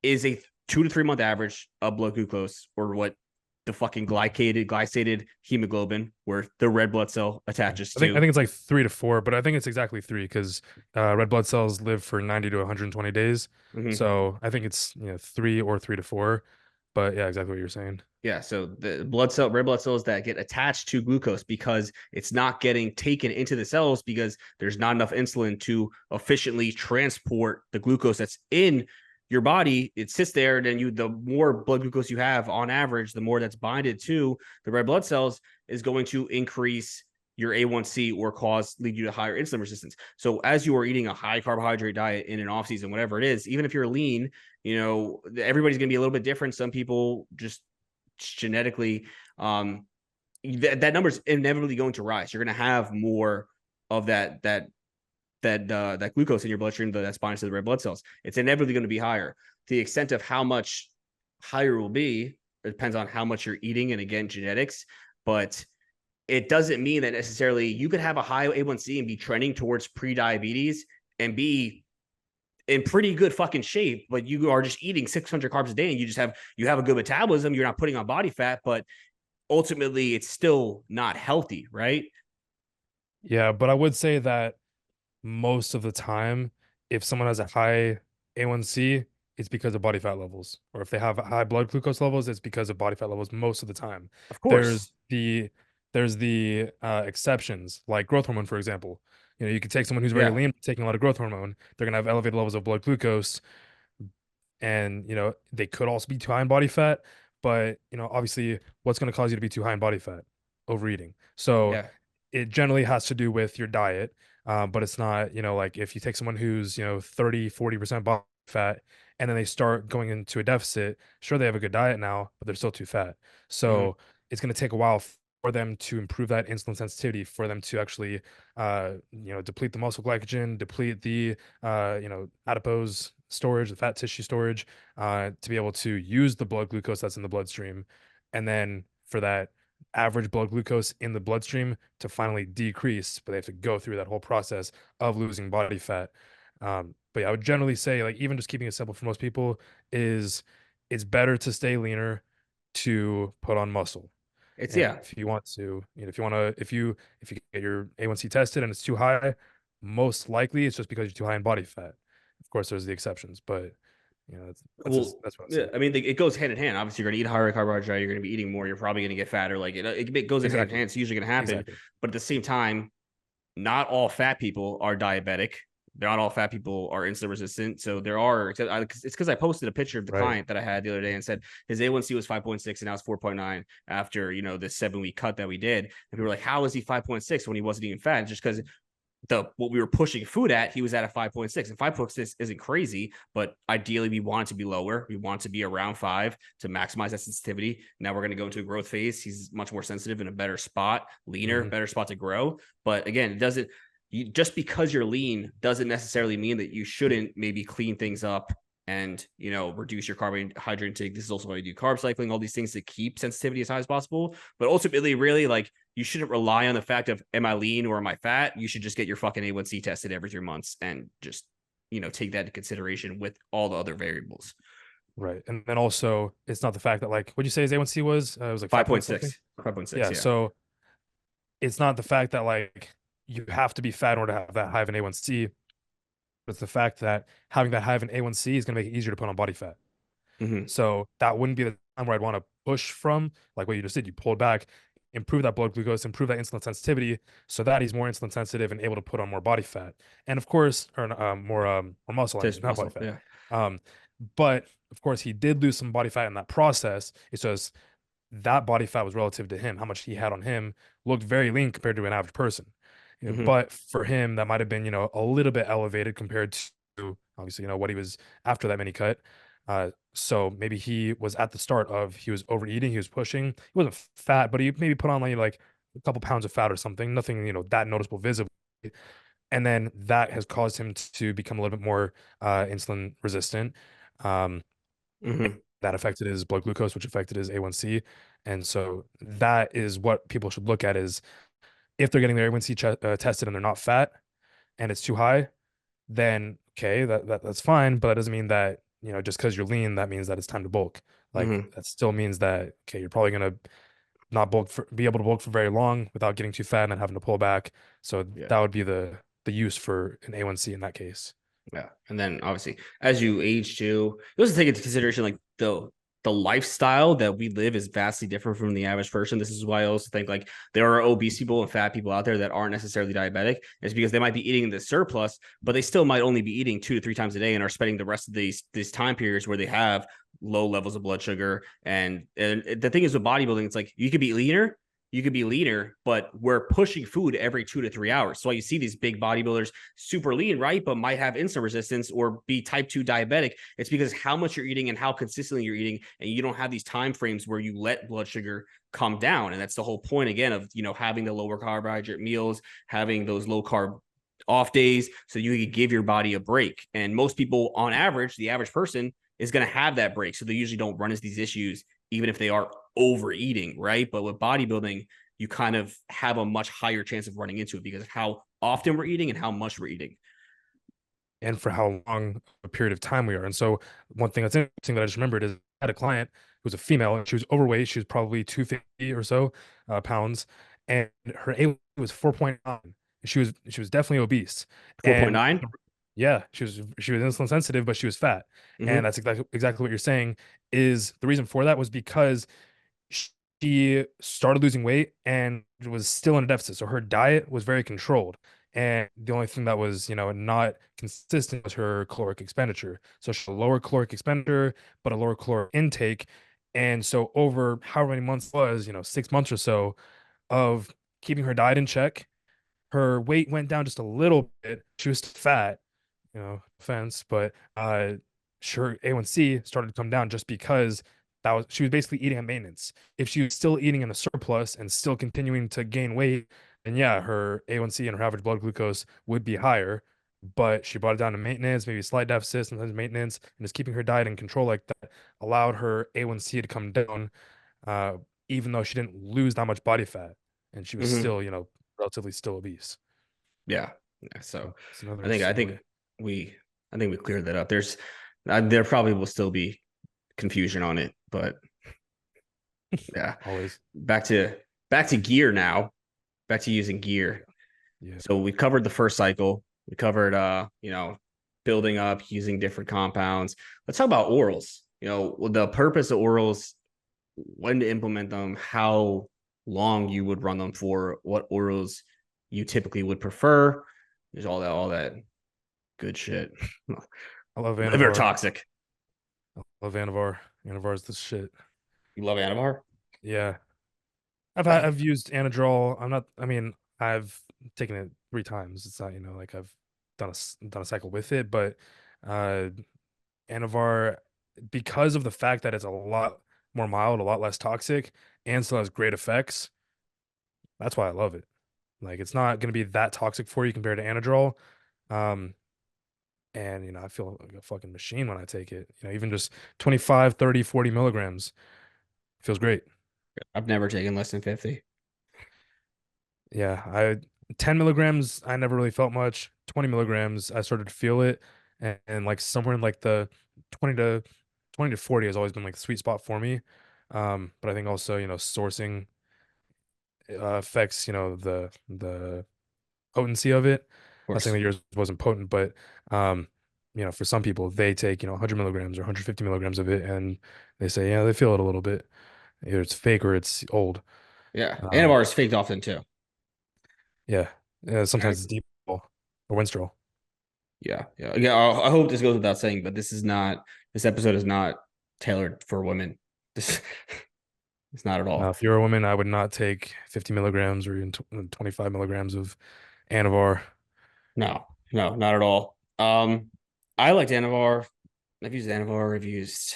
is a 2 to 3 month average of blood glucose, or what the fucking glycated hemoglobin, where the red blood cell attaches I to. think it's like 3 to 4, but I think it's exactly three because red blood cells live for 90 to 120 days. Mm-hmm. So I think it's 3 or 3 to 4. But yeah, exactly what you're saying. Yeah, so the red blood cells that get attached to glucose because it's not getting taken into the cells because there's not enough insulin to efficiently transport the glucose that's in your body. It sits there, and then the more blood glucose you have on average, the more that's binded to the red blood cells is going to increase your A1C or lead you to higher insulin resistance. So as you are eating a high carbohydrate diet in an off season, whatever it is, even if you're lean, everybody's going to be a little bit different. Some people just genetically, that number is inevitably going to rise. You're going to have more of that glucose in your bloodstream that's binding to the red blood cells. It's inevitably going to be higher. The extent of how much higher it will be, it depends on how much you're eating, and again, genetics. But it doesn't mean that necessarily you could have a high A1C and be trending towards pre-diabetes and be in pretty good fucking shape, but you are just eating 600 carbs a day, and you have a good metabolism. You're not putting on body fat, but ultimately it's still not healthy, right? Yeah, but I would say that most of the time, if someone has a high A1C, it's because of body fat levels. Or if they have high blood glucose levels, it's because of body fat levels most of the time. Of There's course. the exceptions, like growth hormone, for example. You could take someone who's very Yeah. lean, taking a lot of growth hormone, they're gonna have elevated levels of blood glucose, and they could also be too high in body fat. But obviously, what's going to cause you to be too high in body fat? Overeating. So Yeah. it generally has to do with your diet. But it's not, like if you take someone who's 30-40% body fat, and then they start going into a deficit, sure, they have a good diet now, but they're still too fat. Mm-hmm. So it's going to take a while for them to improve that insulin sensitivity, for them to actually deplete the muscle glycogen, deplete the adipose storage, the fat tissue storage, to be able to use the blood glucose that's in the bloodstream, and then for that average blood glucose in the bloodstream to finally decrease. But they have to go through that whole process of losing body fat. But yeah, I would generally say, like, even just keeping it simple for most people is it's better to stay leaner to put on muscle. It's And yeah. if you want to, if you want to, if you get your A1C tested and it's too high, most likely it's just because you're too high in body fat. Of course, there's the exceptions, but Well, that's what I'd yeah, say. I mean, it goes hand in hand. Obviously, you're going to eat higher carbohydrate. You're going to be eating more. You're probably going to get fatter. Like it goes in hand in Exactly. hand. It's usually going to happen. Exactly. But at the same time, not all fat people are diabetic. Not all fat people are insulin resistant. So there are, it's because I posted a picture of the Right. client that I had the other day and said his A1C was 5.6 and now it's 4.9 after, this 7 week cut that we did. And people were like, how is he 5.6 when he wasn't eating fat? Just because what we were pushing food at, he was at a 5.6, and 5.6 isn't crazy, but ideally we want it to be lower. We want it to be around 5 to maximize that sensitivity. Now we're going to go into a growth phase. He's much more sensitive, in a better spot, leaner, Hmm. better spot to grow. But again, it doesn't, just because you're lean doesn't necessarily mean that you shouldn't maybe clean things up and reduce your carbohydrate intake. This is also why you do carb cycling, all these things to keep sensitivity as high as possible. But ultimately, really, like, you shouldn't rely on the fact of, am I lean or am I fat? You should just get your fucking A1C tested every 3 months and just take that into consideration with all the other variables. Right. And then also, it's not the fact that, like, what'd you say his A1C was? It was like 5 point something. 5.6, Yeah. yeah. So it's not the fact that, like, you have to be fat in order to have that high of an A1C. But it's the fact that having that high of an A1C is going to make it easier to put on body fat. Mm-hmm. So that wouldn't be the time where I'd want to push from, like what you just did. You pulled back, improve that blood glucose, improve that insulin sensitivity, so that he's more insulin sensitive and able to put on more body fat, and of course, or more muscle. I mean, Test not body muscle, fat. yeah. Um, but of course, he did lose some body fat in that process. It's just that body fat was relative to him. How much he had on him looked very lean compared to an average person. Mm-hmm. But for him, that might have been, a little bit elevated compared to obviously, what he was after that mini cut. So maybe he was at the start of he was overeating, he was pushing. He wasn't fat, but he maybe put on like a couple pounds of fat or something, nothing, that noticeable visibly. And then that has caused him to become a little bit more insulin resistant. Um, Mm-hmm. that affected his blood glucose, which affected his A1C. And so that is what people should look at is if they're getting their A1C tested and they're not fat and it's too high, then okay, that's fine. But that doesn't mean that, just because you're lean, that means that it's time to bulk. Like Hmm. that still means that, okay, you're probably gonna not be able to bulk for very long without getting too fat and then having to pull back. So Yeah. that would be the use for an A1C in that case. Yeah. And then obviously as you age too, you also take into consideration like the lifestyle that we live is vastly different from the average person. This is why I also think like there are obese people and fat people out there that aren't necessarily diabetic. It's because they might be eating the surplus, but they still might only be eating 2 to 3 times a day and are spending the rest of these time periods where they have low levels of blood sugar. And the thing is with bodybuilding, it's like you could be leaner, but we're pushing food every 2 to 3 hours. So you see these big bodybuilders super lean, right? But might have insulin resistance or be type 2 diabetic. It's because how much you're eating and how consistently you're eating, and you don't have these time frames where you let blood sugar come down. And that's the whole point again of having the lower carbohydrate meals, having those low carb off days, so you can give your body a break. And most people, on average, the average person is going to have that break, so they usually don't run into these issues, even if they are overeating, right? But with bodybuilding, you kind of have a much higher chance of running into it because of how often we're eating and how much we're eating. And for how long a period of time we are. And so one thing that's interesting that I just remembered is I had a client who was a female and she was overweight. She was probably 250 or so pounds, and her A was 4.9. She was definitely obese. And 4.9. yeah, she was insulin sensitive, but she was fat. And Mm-hmm. that's exactly what you're saying is the reason for that was because she started losing weight and was still in a deficit. So her diet was very controlled. And the only thing that was, not consistent was her caloric expenditure. So she had a lower caloric expenditure, but a lower caloric intake. And so over however many months it was, 6 months or so of keeping her diet in check, her weight went down just a little bit. She was still fat, offense, but sure A1C started to come down just because she was basically eating at maintenance. If she was still eating in a surplus and still continuing to gain weight, then yeah, her A1C and her average blood glucose would be higher. But she brought it down to maintenance, maybe slight deficit, sometimes maintenance, and just keeping her diet in control like that allowed her A1C to come down, uh, even though she didn't lose that much body fat, and she was Mm-hmm. still, relatively still obese. Yeah. Yeah. So It's another I think I interesting think way. we I think we cleared that up. There probably will still be confusion on it, but yeah. Always. Back to gear now. Back to using gear. Yeah. So we covered the first cycle. We covered building up using different compounds. Let's talk about orals. The purpose of orals, when to implement them, how long you would run them for, what orals you typically would prefer. There's all that good shit. I love Liver Anavar. toxic. I love Anavar. Anavar is the shit. You love Anavar? Yeah. Uh, I've used Anadrol. I mean, I've taken it 3 times. It's not, like I've done a cycle with it, but uh Anavar, because of the fact that it's a lot more mild, a lot less toxic, and still has great effects, that's why I love it. Like it's not gonna be that toxic for you compared to Anadrol. Um, and I feel like a fucking machine when I take it. Even just 25, 30, 40 milligrams feels great. I've never taken less than 50. Yeah, I 10 milligrams, I never really felt much. 20 milligrams, I started to feel it. And like somewhere in like the 20 to 20 to 40 has always been like the sweet spot for me. But I think also, sourcing affects, the potency of it. Of Not saying course. that yours wasn't potent, but um, for some people they take, 100 milligrams or 150 milligrams of it and they say, yeah, they feel it a little bit. Either it's fake or it's old. Yeah. Um, Anavar is faked often too. yeah. Sometimes it's deep or Winstrol. Yeah, yeah, yeah. I hope this goes without saying, but this episode is not tailored for women. This it's not at all. If you're a woman, I would not take 50 milligrams or even 25 milligrams of Anavar. No, no, not at all. I liked Anavar. I've used Anavar. I've used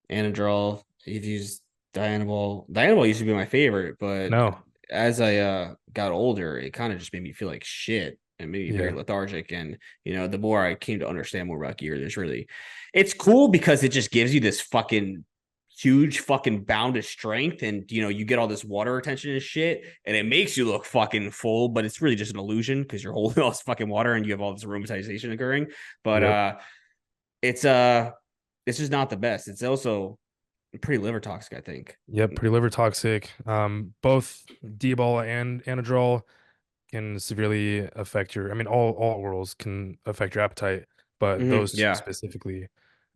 Anadrol. I've used Dianabol. Dianabol used to be my favorite, but No. as I got older, it kind of just made me feel like shit and made me very Yeah. lethargic. And the more I came to understand more about gear, it's cool because it just gives you this fucking huge fucking bound of strength, and you get all this water retention and shit, and it makes you look fucking full, but it's really just an illusion because you're holding all this fucking water and you have all this aromatization occurring. But Yep. it's uh it's just not the best. It's also pretty liver toxic, I think. Yep. Pretty liver toxic. Both D-bol and anadrol can severely affect your, I mean, all orals can affect your appetite, but those Yeah. specifically,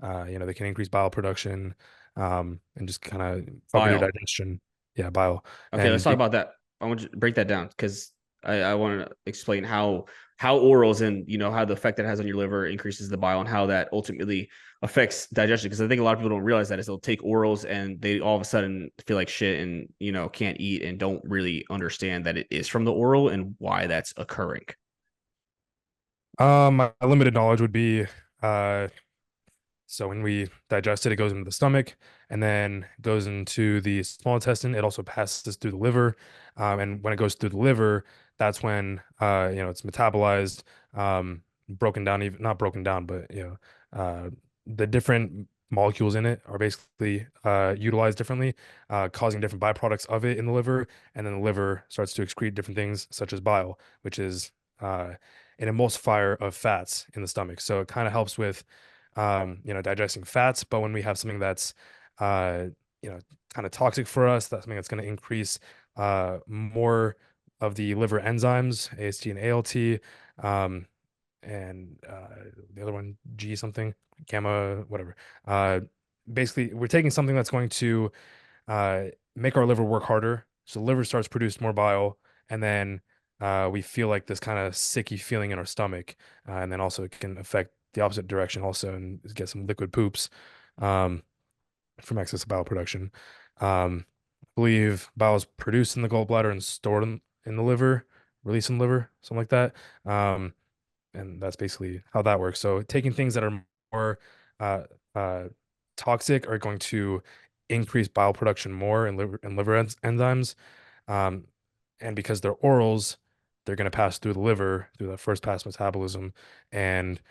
they can increase bile production, and just kind of fuck with your Bile. digestion. Yeah, bile. Okay, let's And talk about that. I want you to break that down because I want to explain how orals and how the effect that has on your liver increases the bile and how that ultimately affects digestion. Because I think a lot of people don't realize that is they'll take orals and they all of a sudden feel like shit and can't eat and don't really understand that it is from the oral and why that's occurring. my limited knowledge would be, uh, so when we digest it, it goes into the stomach and then goes into the small intestine. It also passes through the liver. And when it goes through the liver, that's when it's metabolized, broken down, even not broken down, but the different molecules in it are basically utilized differently, causing different byproducts of it in the liver. And then the liver starts to excrete different things such as bile, which is an emulsifier of fats in the stomach. So it kind of helps with digesting fats. But when we have something that's, uh, you know, kind of toxic for us, that's something that's going to increase more of the liver enzymes, AST and ALT, um, and the other one, G something, gamma, whatever. Uh, Basically, we're taking something that's going to uh, make our liver work harder. So the liver starts to produce more bile, and then we feel like this kind of sicky feeling in our stomach, and then also it can affect the opposite direction also, and get some liquid poops um, from excess bile production. I believe bile is produced in the gallbladder and stored in the liver, released in the liver, something like that. Um, and that's basically how that works. So taking things that are more uh, uh, toxic are going to increase bile production more in liver enzymes, um, and because they're orals, they're going to pass through the liver through the first pass metabolism and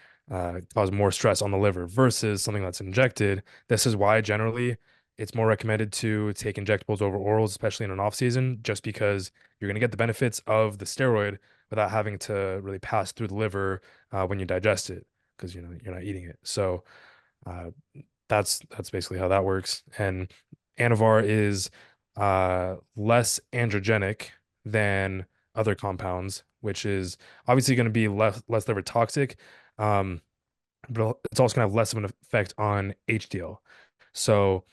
cause more stress on the liver versus something that's injected. This is why generally it's more recommended to take injectables over orals, especially in an off season, just because you're going to get the benefits of the steroid without having to really pass through the liver when you digest it because you're not eating it. So uh, that's basically how that works. And Anavar is less androgenic than other compounds, which is obviously going to be less liver toxic, um, but it's also going to have less of an effect on HDL. So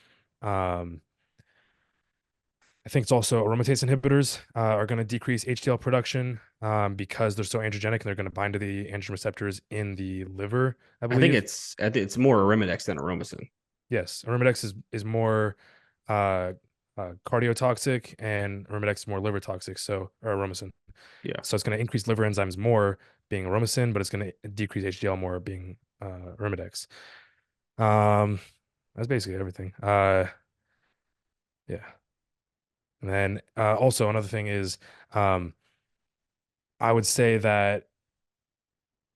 um, I think it's also aromatase inhibitors are going to decrease HDL production because they're so androgenic and they're going to bind to the androgen receptors in the liver, I believe. I think it's more Arimidex than Aromasin. Yes, Arimidex is more uh, cardiotoxic and Arimidex is more liver toxic, so or aromasin. Yeah. So it's going to increase liver enzymes more being aromasin, but it's going to decrease HDL more being Arimidex. Um, that's basically everything. Yeah. And then also another thing is um, I would say that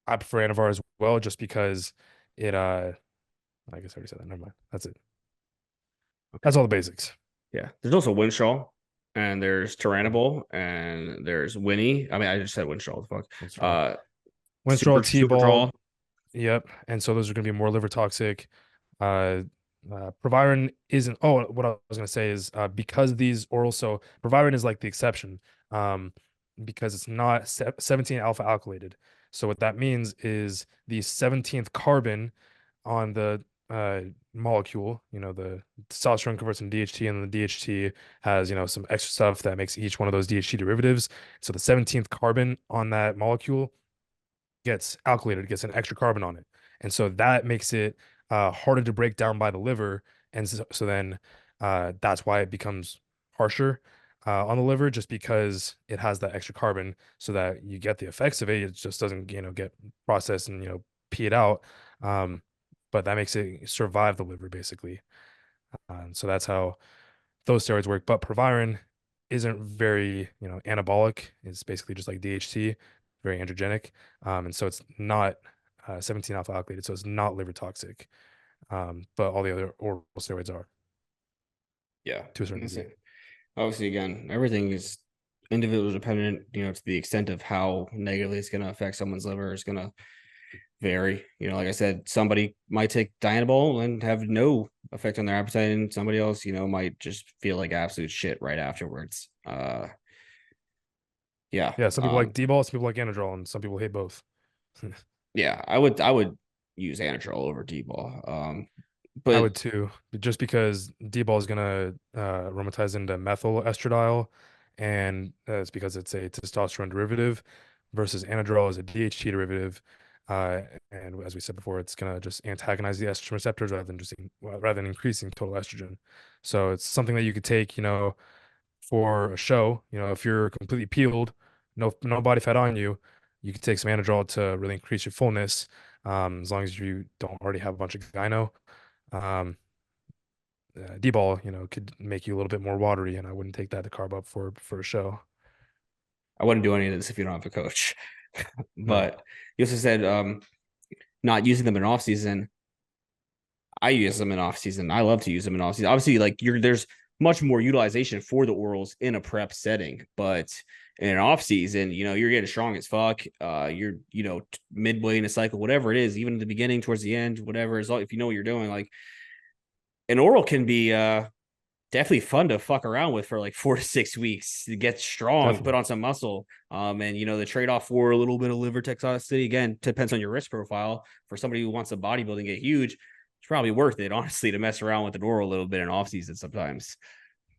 I prefer Anavar as well, just because it I guess I already said that. Never mind. That's it. Okay. That's all the basics. Yeah. There's also Winstraw and there's Tyrannobol and there's Winnie. I mean, I just said Winstraw. What the fuck? Winstrol. Super Winstrol, Super. T-ball, yep. And so those are going to be more liver toxic. Uh, Proviron isn't. Oh, what I was going to say is because these oral, so Proviron is like the exception, um, because it's not 17 alpha alkylated. So what that means is the 17th carbon on the molecule, the testosterone converts into DHT, and the DHT has, some extra stuff that makes each one of those DHT derivatives. So the 17th carbon on that molecule gets alkylated, gets an extra carbon on it. And so that makes it harder to break down by the liver. And so then that's why it becomes harsher on the liver, just because it has that extra carbon so that you get the effects of it. It just doesn't, get processed and, pee it out. Um, but that makes it survive the liver basically. So that's how those steroids work. But Proviron isn't very, anabolic. It's basically just like DHT, very androgenic. And so it's not 17 alpha alkylated, so it's not liver toxic. But all the other oral steroids are. Yeah. to a certain That's degree. it. Obviously, again, everything is individual dependent, to the extent of how negatively it's going to affect someone's liver is going to vary. Like I said, somebody might take Dianabol and have no effect on their appetite, and somebody else, might just feel like absolute shit right afterwards. Yeah. Yeah, some people like D-ball, some people like Anadrol, and some people hate both. Yeah, I would use Anadrol over D-ball. I But would too, just because D-ball is gonna aromatize into methyl estradiol, and it's because it's a testosterone derivative, versus Anadrol is a DHT derivative, uh, and as we said before, it's gonna just antagonize the estrogen receptors rather than increasing total estrogen. So it's something that you could take, for a show. If you're completely peeled, no body fat on you, you could take some Anadrol to really increase your fullness, as long as you don't already have a bunch of gyno. Um, D-ball, could make you a little bit more watery, and I wouldn't take that to carb up for a show. I wouldn't do any of this if you don't have a coach. No. But you also said not using them in off season. I use them in off season. I love to use them in off season. Obviously, like there's much more utilization for the orals in a prep setting, but in an off season, you're getting strong as fuck. You're midway in a cycle, whatever it is, even at the beginning, towards the end, whatever is. If you know what you're doing, like an oral can be definitely fun to fuck around with for like 4 to 6 weeks to get strong, put Definitely. on some muscle. And the trade off for a little bit of liver toxicity again depends on your risk profile. For somebody who wants to bodybuilding get huge, it's probably worth it, honestly, to mess around with the oral a little bit in off season sometimes.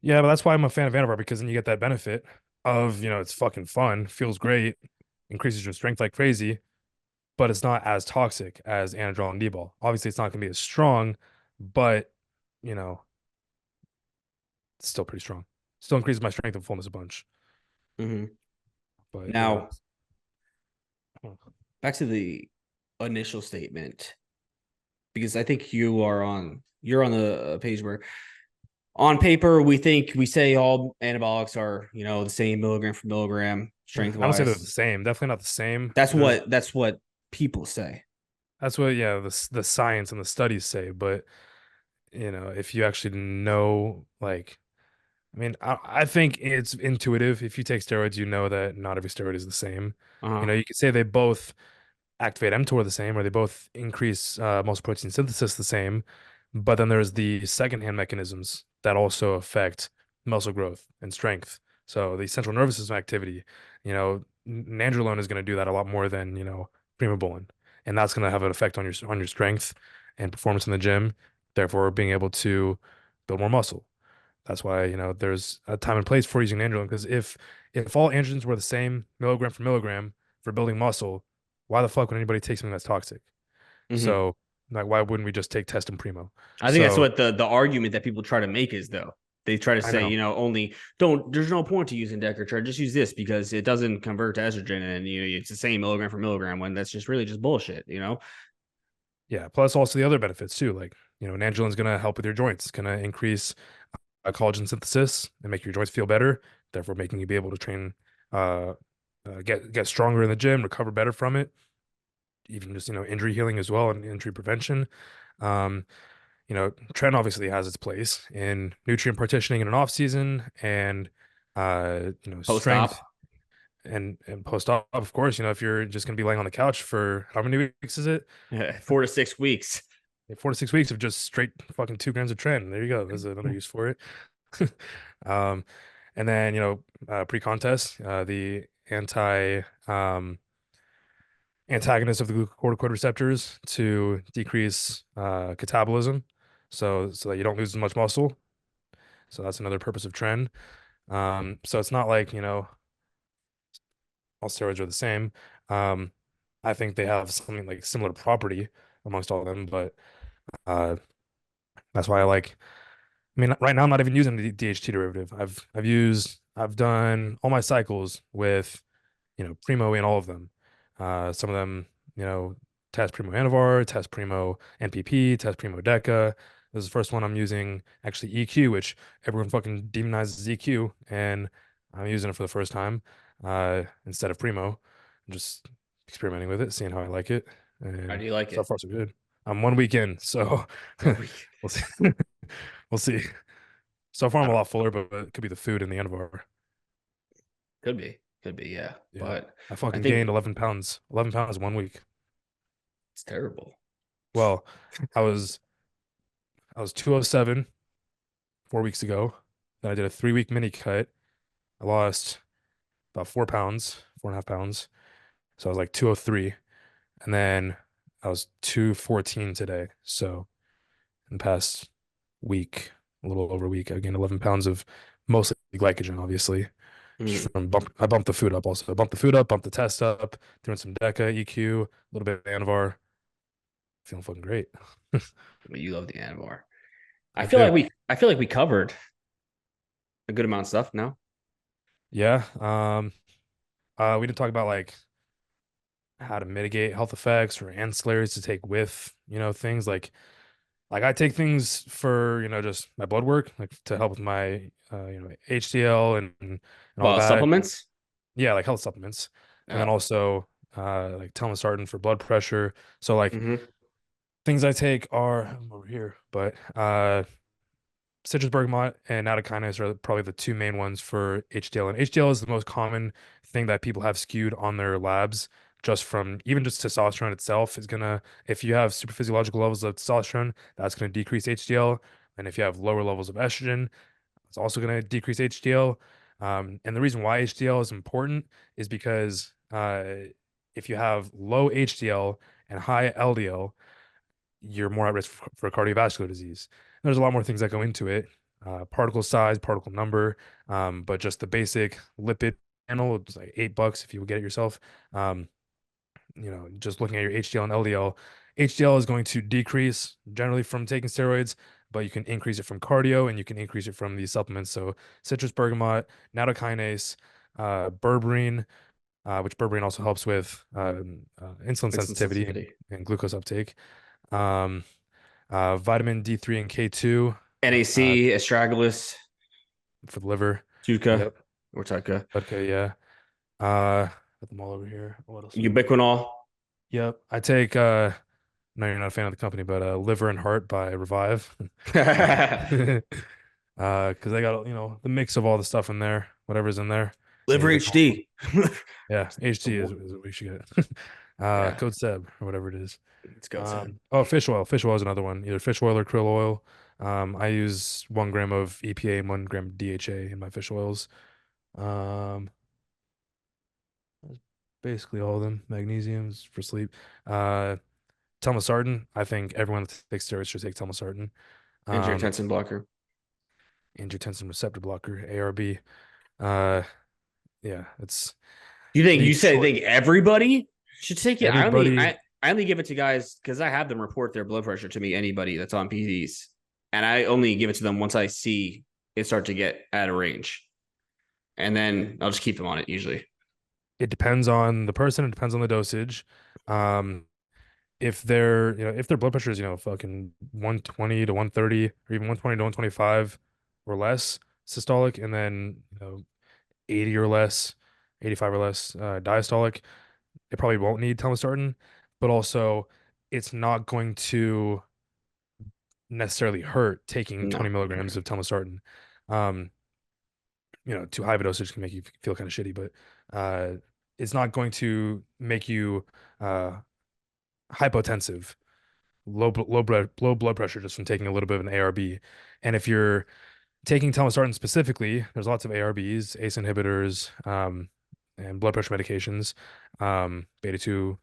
Yeah, but that's why I'm a fan of Anavar, because then you get that benefit of, it's fucking fun, feels great, increases your strength like crazy, but it's not as toxic as Anadrol and D-ball. Obviously, it's not going to be as strong, but, you know, it's still pretty strong. Still increases my strength and fullness a bunch. Mm-hmm. But yeah. Now, back to the initial statement, because I think you're on the page where on paper we say all anabolics are the same milligram for milligram strength I don't say they're the wise. same. Definitely not the same. That's what people say. That's what, yeah, the science and the studies say. But if you actually know, like, I mean, I think it's intuitive. If you take steroids, you know that not every steroid is the same. Uh-huh. You could say they both activate mTOR the same, or they both increase muscle protein synthesis the same. But then there's the secondhand mechanisms that also affect muscle growth and strength. So the central nervous system activity, nandrolone is going to do that a lot more than, primobolan. And that's going to have an effect on your strength and performance in the gym, therefore being able to build more muscle. That's why, there's a time and place for using androgen, because if all androgens were the same milligram for milligram for building muscle, why the fuck would anybody take something that's toxic? Mm-hmm. So, like, why wouldn't we just take test and primo? I think that's So what the argument that people try to make is, though. They try to I say, know. only don't. There's no point to using Decker. Just use this because it doesn't convert to estrogen, and it's the same milligram for milligram. When that's just really just bullshit. Yeah. Plus also the other benefits too. Like, nandrolen's gonna help with your joints. It's gonna increase collagen synthesis and make your joints feel better, therefore making you be able to train, uh, get stronger in the gym, recover better from it, even just injury healing as well and injury prevention. Um, Tren obviously has its place in nutrient partitioning in an off season, and Post op, strength and post op, of course. If you're just gonna be laying on the couch for how many weeks is it? 4 to 6 weeks. 4 to 6 weeks of just straight fucking 2 grams of Tren. There you go. There's another use for it. um, and then pre-contest, the antagonist of the glucocorticoid receptors to decrease catabolism, so that you don't lose as much muscle. So that's another purpose of Tren. So it's not like, all steroids are the same. Um, I think they have something like similar property amongst all of them, but uh, that's why I mean, right now I'm not even using the DHT derivative. I've done all my cycles with, Primo in all of them. Some of them, Test Primo Anavar, Test Primo NPP, Test Primo Deca. This is the first one I'm using actually EQ, which everyone fucking demonizes EQ, and I'm using it for the first time instead of Primo. I'm just experimenting with it, seeing how I like it, How and do you like so it? far so good. I'm 1 week in, so 1 week. we'll see. We'll see. So far, I I'm a don't. lot fuller, but it could be the food in the end of our. Could be, yeah. Yeah. But I I fucking think gained 11 pounds. 11 pounds in 1 week. it's terrible. Well, I was I was 207 4 weeks ago. Then I did a 3 week mini cut. I lost about 4 pounds, 4.5 pounds. So I was like 203. And then I was 214 today. So in the past week, a little over a week, I gained 11 pounds of mostly glycogen, obviously. Just Mm. from I bumped the food up also. I bumped the food up, bumped the test up, doing some DECA, EQ, a little bit of Anavar. Feeling fucking great. But you love the Anavar. I do. I feel like we covered a good amount of stuff now. Yeah. We didn't talk about like how to mitigate health effects or ancillaries to take with, things like I take things for, just my blood work, like to help with my HDL and all Well, that. supplements. Yeah, like health supplements. And then Oh. also like telmisartan for blood pressure. So like Hmm. things I take are I'm over here, but citrus bergamot and nattokinase are probably the two main ones for HDL. And HDL is the most common thing that people have skewed on their labs just from even just testosterone itself is gonna, if you have super physiological levels of testosterone, that's gonna decrease HDL. And if you have lower levels of estrogen, it's also gonna decrease HDL. And the reason why HDL is important is because if you have low HDL and high LDL, you're more at risk for cardiovascular disease. There's a lot more things that go into it, particle size, particle number, but just the basic lipid panel, it's like $8 if you would get it yourself. Um, just looking at your HDL and LDL, HDL is going to decrease generally from taking steroids, but you can increase it from cardio and you can increase it from these supplements. So citrus bergamot, nattokinase, berberine, which berberine also helps with insulin Insulin sensitivity sensitivity. and glucose uptake. Um, vitamin D3 and K2 uh, NAC, astragalus, for the liver. Tuca, Yep. or Tuca, Okay, yeah. Put them all over here. What else we got? ubiquinol. Yep. I take no, you're not a fan of the company, but Liver and Heart by Revive. Because they got, the mix of all the stuff in there, whatever's in there. Liver They call HD. yeah, HT is what we should get. Yeah, Code Seb or whatever it is. let's go, Seb. Oh, fish oil. Fish oil is another one. Either fish oil or krill oil. I use 1 gram of EPA and 1 gram of DHA in my fish oils. Um, that's basically all of them. Magnesium's for sleep. Uh, telmisartan. I think everyone that takes steroids should take telmisartan. Um, Angiotensin blocker. angiotensin receptor blocker, ARB. Uh, yeah, it's the You said short. think everybody should take it? Everybody, I only give it to guys because I have them report their blood pressure to me, anybody that's on PDs. And I only give it to them once I see it start to get out of range. And then I'll just keep them on it usually. it depends on the person. It depends on the dosage. Um, if their blood pressure is, fucking 120 to 130 or even 120 to 125 or less systolic, and then, 80 or less, 85 or less diastolic, it probably won't need telmisartan, but also it's not going to necessarily hurt taking 20 No. milligrams of telmisartan. Um, too high of a dosage can make you feel kind of shitty, but it's not going to make you uh hypotensive, low blood pressure just from taking a little bit of an ARB. And if you're taking telmisartan specifically, there's lots of ARBs, ACE inhibitors, and blood pressure medications, beta 2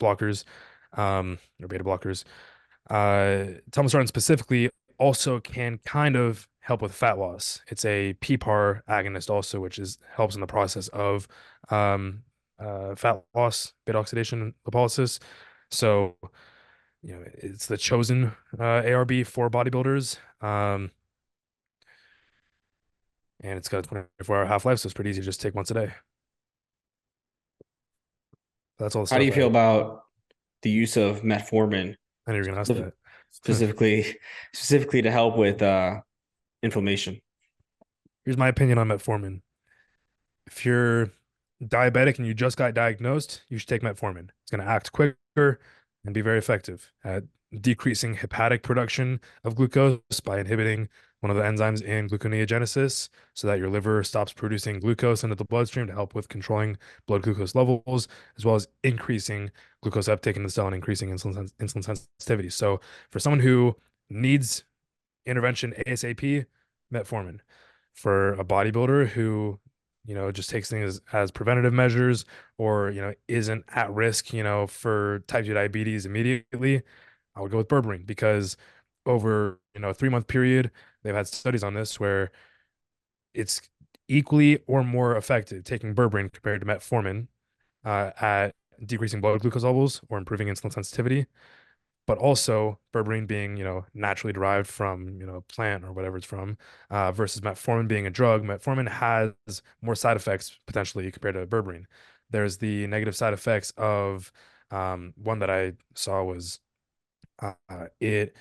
blockers, or beta blockers. Telmisartan specifically also can kind of help with fat loss. It's a PPAR agonist also, which is helps in the process of um, fat loss, beta oxidation, lipolysis. So, it's the chosen ARB for bodybuilders. And it's got a 24-hour half-life, so it's pretty easy to just take once a day. That's all the How do stuff you feel about the use of metformin I knew you were gonna ask that. specifically specifically to help with inflammation? Here's my opinion on metformin. If you're diabetic and you just got diagnosed, you should take metformin. It's going to act quicker and be very effective at decreasing hepatic production of glucose by inhibiting one of the enzymes in gluconeogenesis, so that your liver stops producing glucose into the bloodstream to help with controlling blood glucose levels, as well as increasing glucose uptake in the cell and increasing insulin sensitivity. So for someone who needs intervention ASAP, metformin. For a bodybuilder who, just takes things as preventative measures or, isn't at risk, for type 2 diabetes immediately, I would go with berberine because over, a 3 month period, they've had studies on this where it's equally or more effective taking berberine compared to metformin at decreasing blood glucose levels or improving insulin sensitivity, but also berberine being, naturally derived from, plant or whatever it's from, versus metformin being a drug. Metformin has more side effects potentially compared to berberine. There's the negative side effects of one that I saw was it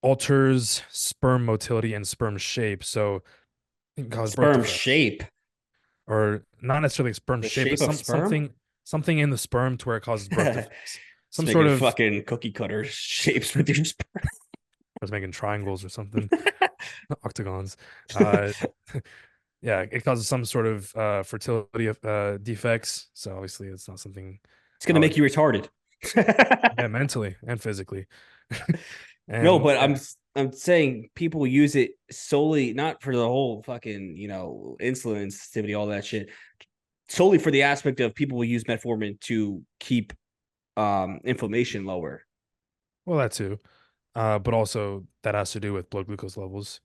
alters sperm motility and sperm shape, so it can cause birth Sperm defects, shape. or not necessarily sperm The shape, but shape of sperm? something in the sperm to where it causes birth defects. Just Some sort making of, fucking cookie cutter shapes with your sperm. I was making triangles or something, octagons. Uh, yeah, it causes some sort of fertility defects. So obviously, it's not something It's I gonna make would, you retarded. yeah, mentally and physically. No, And but yeah, I'm saying people use it solely not for the whole fucking, insulin sensitivity, all that shit. Solely for the aspect of people will use metformin to keep inflammation lower. well, that too. But also that has to do with blood glucose levels.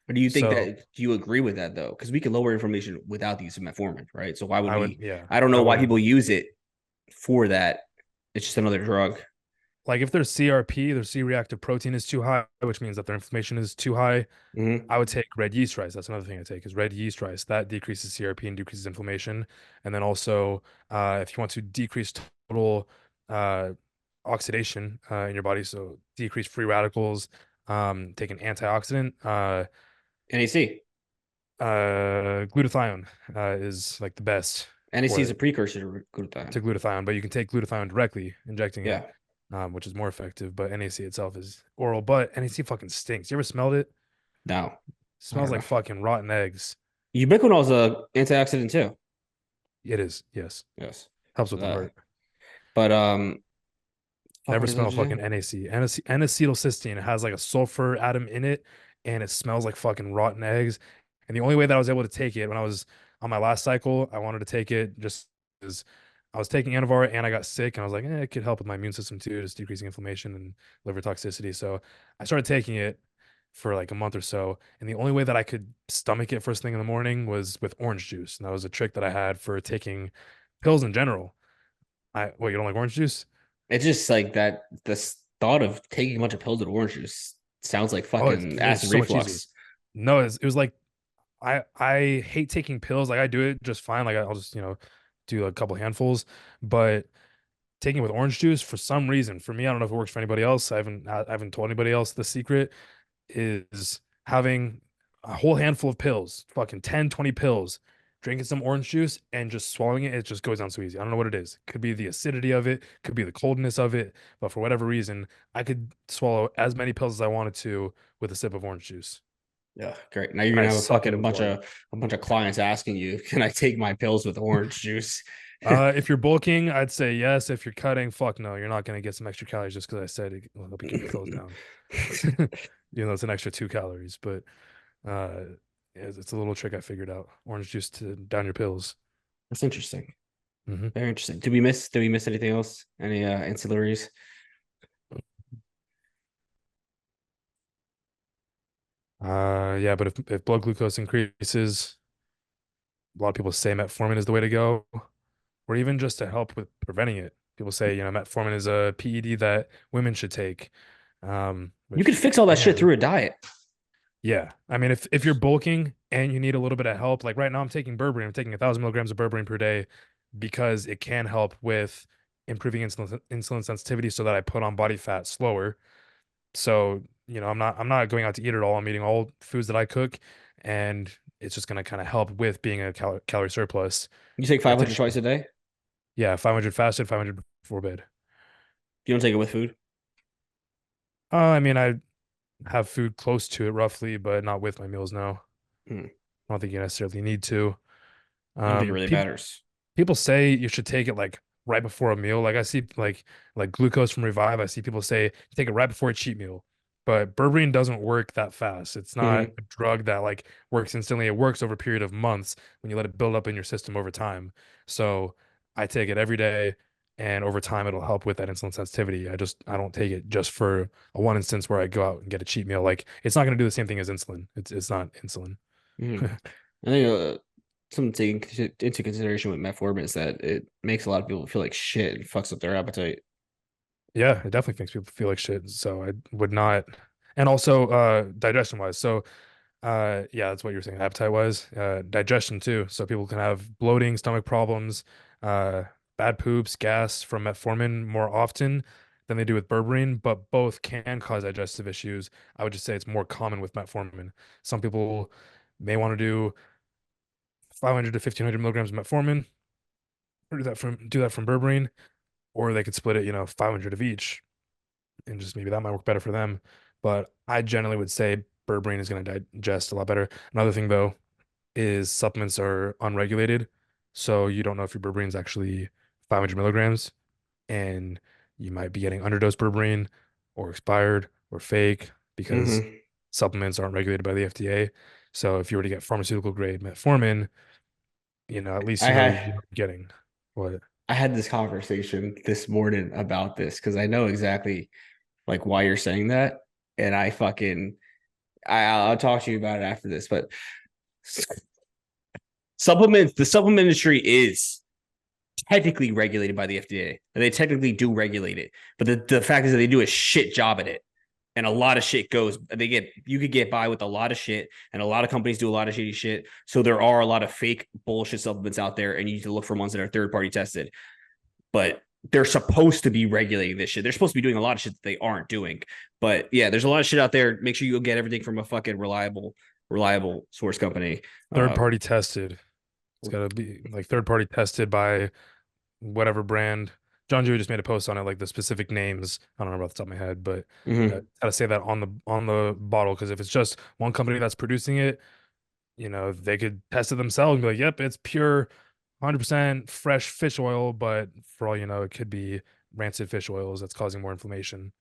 Or do you think So that do you agree with that though? Because we can lower inflammation without the use of metformin, right? So why would I would, we yeah, I don't I know why wouldn't. people use it for that. It's just another drug. Like if their CRP, their C-reactive protein is too high, which means that their inflammation is too high, Mm-hmm. I would take red yeast rice. That's another thing I take is red yeast rice. That decreases CRP and decreases inflammation. And then also, if you want to decrease total uh, oxidation in your body, so decrease free radicals, take an antioxidant. NAC. Glutathione is like the best NAC for is a it, precursor to glutathione. to glutathione, but you can take glutathione directly, injecting it, Yeah. which is more effective. But NAC itself is oral, but NAC fucking stinks. You ever smelled it? No, I Smells don't like know. fucking rotten eggs. Ubiquinol is a antioxidant too. It is, yes. Yes. Helps with the Uh, heart. but fuck, Never what is it smell say? fucking NAC. N-acetylcysteine. It has like a sulfur atom in it, and it smells like fucking rotten eggs. And the only way that I was able to take it when I was on my last cycle, I wanted to take it just because I was taking Anavar and I got sick, and I was like, it could help with my immune system too, just decreasing inflammation and liver toxicity. So I started taking it for like a month or so, and the only way that I could stomach it first thing in the morning was with orange juice, and that was a trick that I had for taking pills in general. You don't like orange juice? It's just like that. The thought of taking a bunch of pills with orange juice sounds like Oh, fucking it was acid so much easier. reflux. No, it was like I hate taking pills. Like I do it just fine. Like I'll just, do a couple handfuls, but taking it with orange juice for some reason, for me, I don't know if it works for anybody else. I haven't told anybody else the secret is having a whole handful of pills, fucking 10, 20 pills, drinking some orange juice and just swallowing it. It just goes down so easy. I don't know what it is. Could be the acidity of it, could be the coldness of it, but for whatever reason, I could swallow as many pills as I wanted to with a sip of orange juice. Yeah, great. Now you're And I gonna have a suck at it fucking with bunch water. of clients asking you, can I take my pills with orange juice? If you're bulking, I'd say yes. If you're cutting, fuck no. You're not gonna get some extra calories just because I said it will help you keep your clothes down. It's an extra 2 calories, but uh, it's a little trick I figured out. Orange juice to down your pills. That's interesting. Hmm. Very interesting. Did we miss anything else? Any ancillaries? Yeah, but if blood glucose increases, a lot of people say metformin is the way to go, or even just to help with preventing it. People say, metformin is a PED that women should take, You could which fix all that shit again, through a diet. yeah. I mean, if you're bulking and you need a little bit of help, like right now I'm taking berberine. I'm taking 1,000 milligrams of berberine per day because it can help with improving insulin sensitivity so that I put on body fat slower. So, I'm not going out to eat at all. I'm eating all foods that I cook, and it's just gonna kind of help with being a calorie surplus You take by 500 taking, twice a day. yeah, 500 fasted, 500 before bed. You don't take it with food. I mean, I have food close to it roughly, but not with my meals. No, Hmm. I don't think you necessarily need to. I don't think it really People matters. people say you should take it like right before a meal. Like I see like glucose from Revive. I see people say take it right before a cheat meal. But berberine doesn't work that fast. It's not Hmm. a drug that like works instantly. It works over a period of months when you let it build up in your system over time. So I take it every day, and over time it'll help with that insulin sensitivity. I don't take it just for a one instance where I go out and get a cheat meal. Like it's not going to do the same thing as insulin. It's not insulin. Hmm. I think something to take into consideration with metformin is that it makes a lot of people feel like shit and fucks up their appetite. Yeah, it definitely makes people feel like shit. So I would not. And also digestion wise. So yeah, that's what you were saying, appetite wise. Digestion too. So people can have bloating, stomach problems, uh bad poops, gas from metformin more often than they do with berberine, but both can cause digestive issues. I would just say it's more common with metformin. Some people may want to do 500 to 1500 milligrams of metformin, or do that from berberine, or they could split it, 500 of each and just maybe that might work better for them. But I generally would say berberine is going to digest a lot better. Another thing though is supplements are unregulated, so you don't know if your berberine is actually 500 milligrams, and you might be getting underdose berberine or expired or fake because Hmm. supplements aren't regulated by the FDA. So if you were to get pharmaceutical grade metformin, at least I you had know what you're getting. What? I had this conversation this morning about this because I know exactly like why you're saying that, and I'll talk to you about it after this. But the supplement industry is technically regulated by the FDA, and they technically do regulate it. But the fact is that they do a shit job at it, and a lot of shit goes. You could get by with a lot of shit, and a lot of companies do a lot of shitty shit. So there are a lot of fake bullshit supplements out there, and you need to look for ones that are third party tested. But they're supposed to be regulating this shit. They're supposed to be doing a lot of shit that they aren't doing. But yeah, there's a lot of shit out there. Make sure you get everything from a fucking reliable source company. Third Uh, party tested. It's got to be like third party tested by whatever brand. John Dewey just made a post on it, like the specific names. I don't remember off the top of my head, but mhm. gotta say that on the bottle because if it's just one company that's producing it, they could test it themselves and be like, "Yep, it's pure, 100% fresh fish oil," but for all you know, it could be rancid fish oils that's causing more inflammation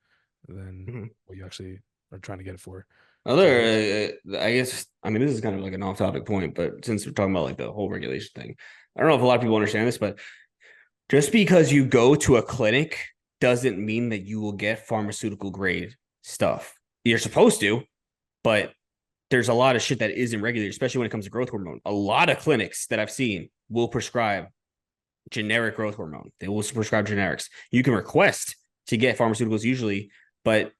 than Mhm. what you actually are trying to get it for. Other, So I guess, I mean, this is kind of like an off-topic point, but since we're talking about like the whole regulation thing, I don't know if a lot of people understand this, but just because you go to a clinic doesn't mean that you will get pharmaceutical grade stuff. You're supposed to, but there's a lot of shit that isn't regulated, especially when it comes to growth hormone. A lot of clinics that I've seen will prescribe generic growth hormone. They will prescribe generics. You can request to get pharmaceuticals usually, but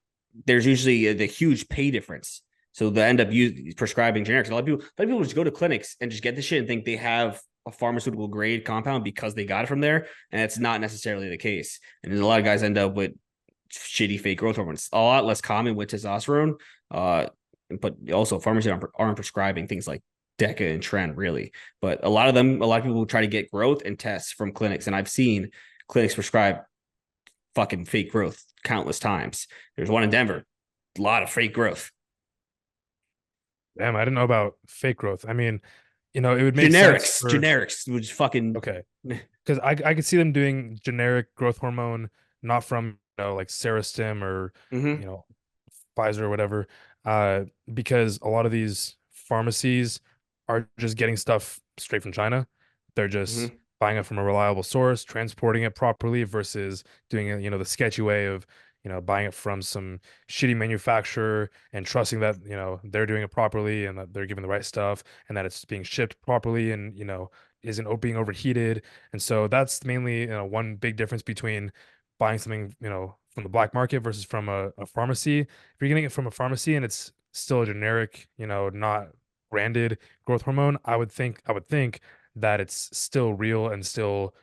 there's usually the huge pay difference. So they end up prescribing generics. A lot of people just go to clinics and just get the shit and think they have a pharmaceutical grade compound because they got it from there, and it's not necessarily the case. And a lot of guys end up with shitty fake growth hormones. A lot less common with testosterone, but also pharmacies aren't prescribing things like Deca and Trend really. But a lot of people try to get growth and tests from clinics, and I've seen clinics prescribe fucking fake growth countless times. There's one in Denver, a lot of fake growth. damn, I didn't know about fake growth. I mean, it would make sense for Generics, which fucking. okay, because I could see them doing generic growth hormone, not from like Cerestim or you Mm-hmm, know Pfizer or whatever, uh, because a lot of these pharmacies are just getting stuff straight from China. They're just mm-hmm, buying it from a reliable source, transporting it properly versus doing it, the sketchy way of, buying it from some shitty manufacturer and trusting that, they're doing it properly and that they're giving the right stuff and that it's being shipped properly and, isn't being overheated. And so that's mainly, one big difference between buying something, from the black market versus from a pharmacy. If you're getting it from a pharmacy and it's still a generic, not branded growth hormone, I would think that it's still real and still,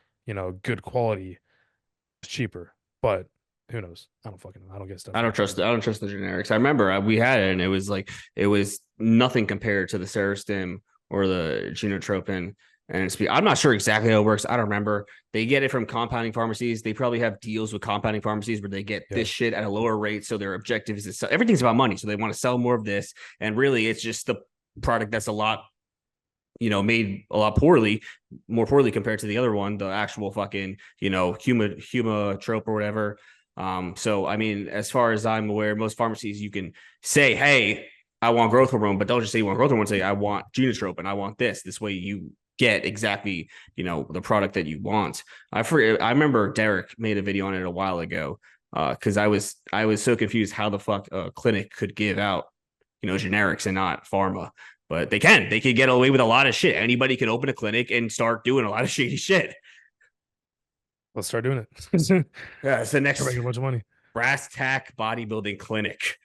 good quality, cheaper. But who knows? I don't fucking know. I don't get stuff I from don't the Chinese. trust. I don't trust the generics. I remember we had it, and it was nothing compared to the Cerestim or the Genotropin. And I'm not sure exactly how it works. I don't remember. They get it from compounding pharmacies. They probably have deals with compounding pharmacies where they get Yeah. this shit at a lower rate. So their objective is to sell. Everything's about money. So they want to sell more of this. And really, it's just the product that's a lot, made a lot more poorly compared to the other one, the actual fucking, humatrope or whatever. So I mean, as far as I'm aware, most pharmacies you can say, hey, I want growth hormone, but don't just say you want growth hormone. Say I want genotrope and I want this. This way you get exactly, the product that you want. I remember Derek made a video on it a while ago. Because I was so confused how the fuck a clinic could give out, generics and not pharma. But they could get away with a lot of shit. Anybody could open a clinic and start doing a lot of shady shit. Let's start doing it. Yeah, it's the Start next making a bunch of money. brass tack bodybuilding clinic,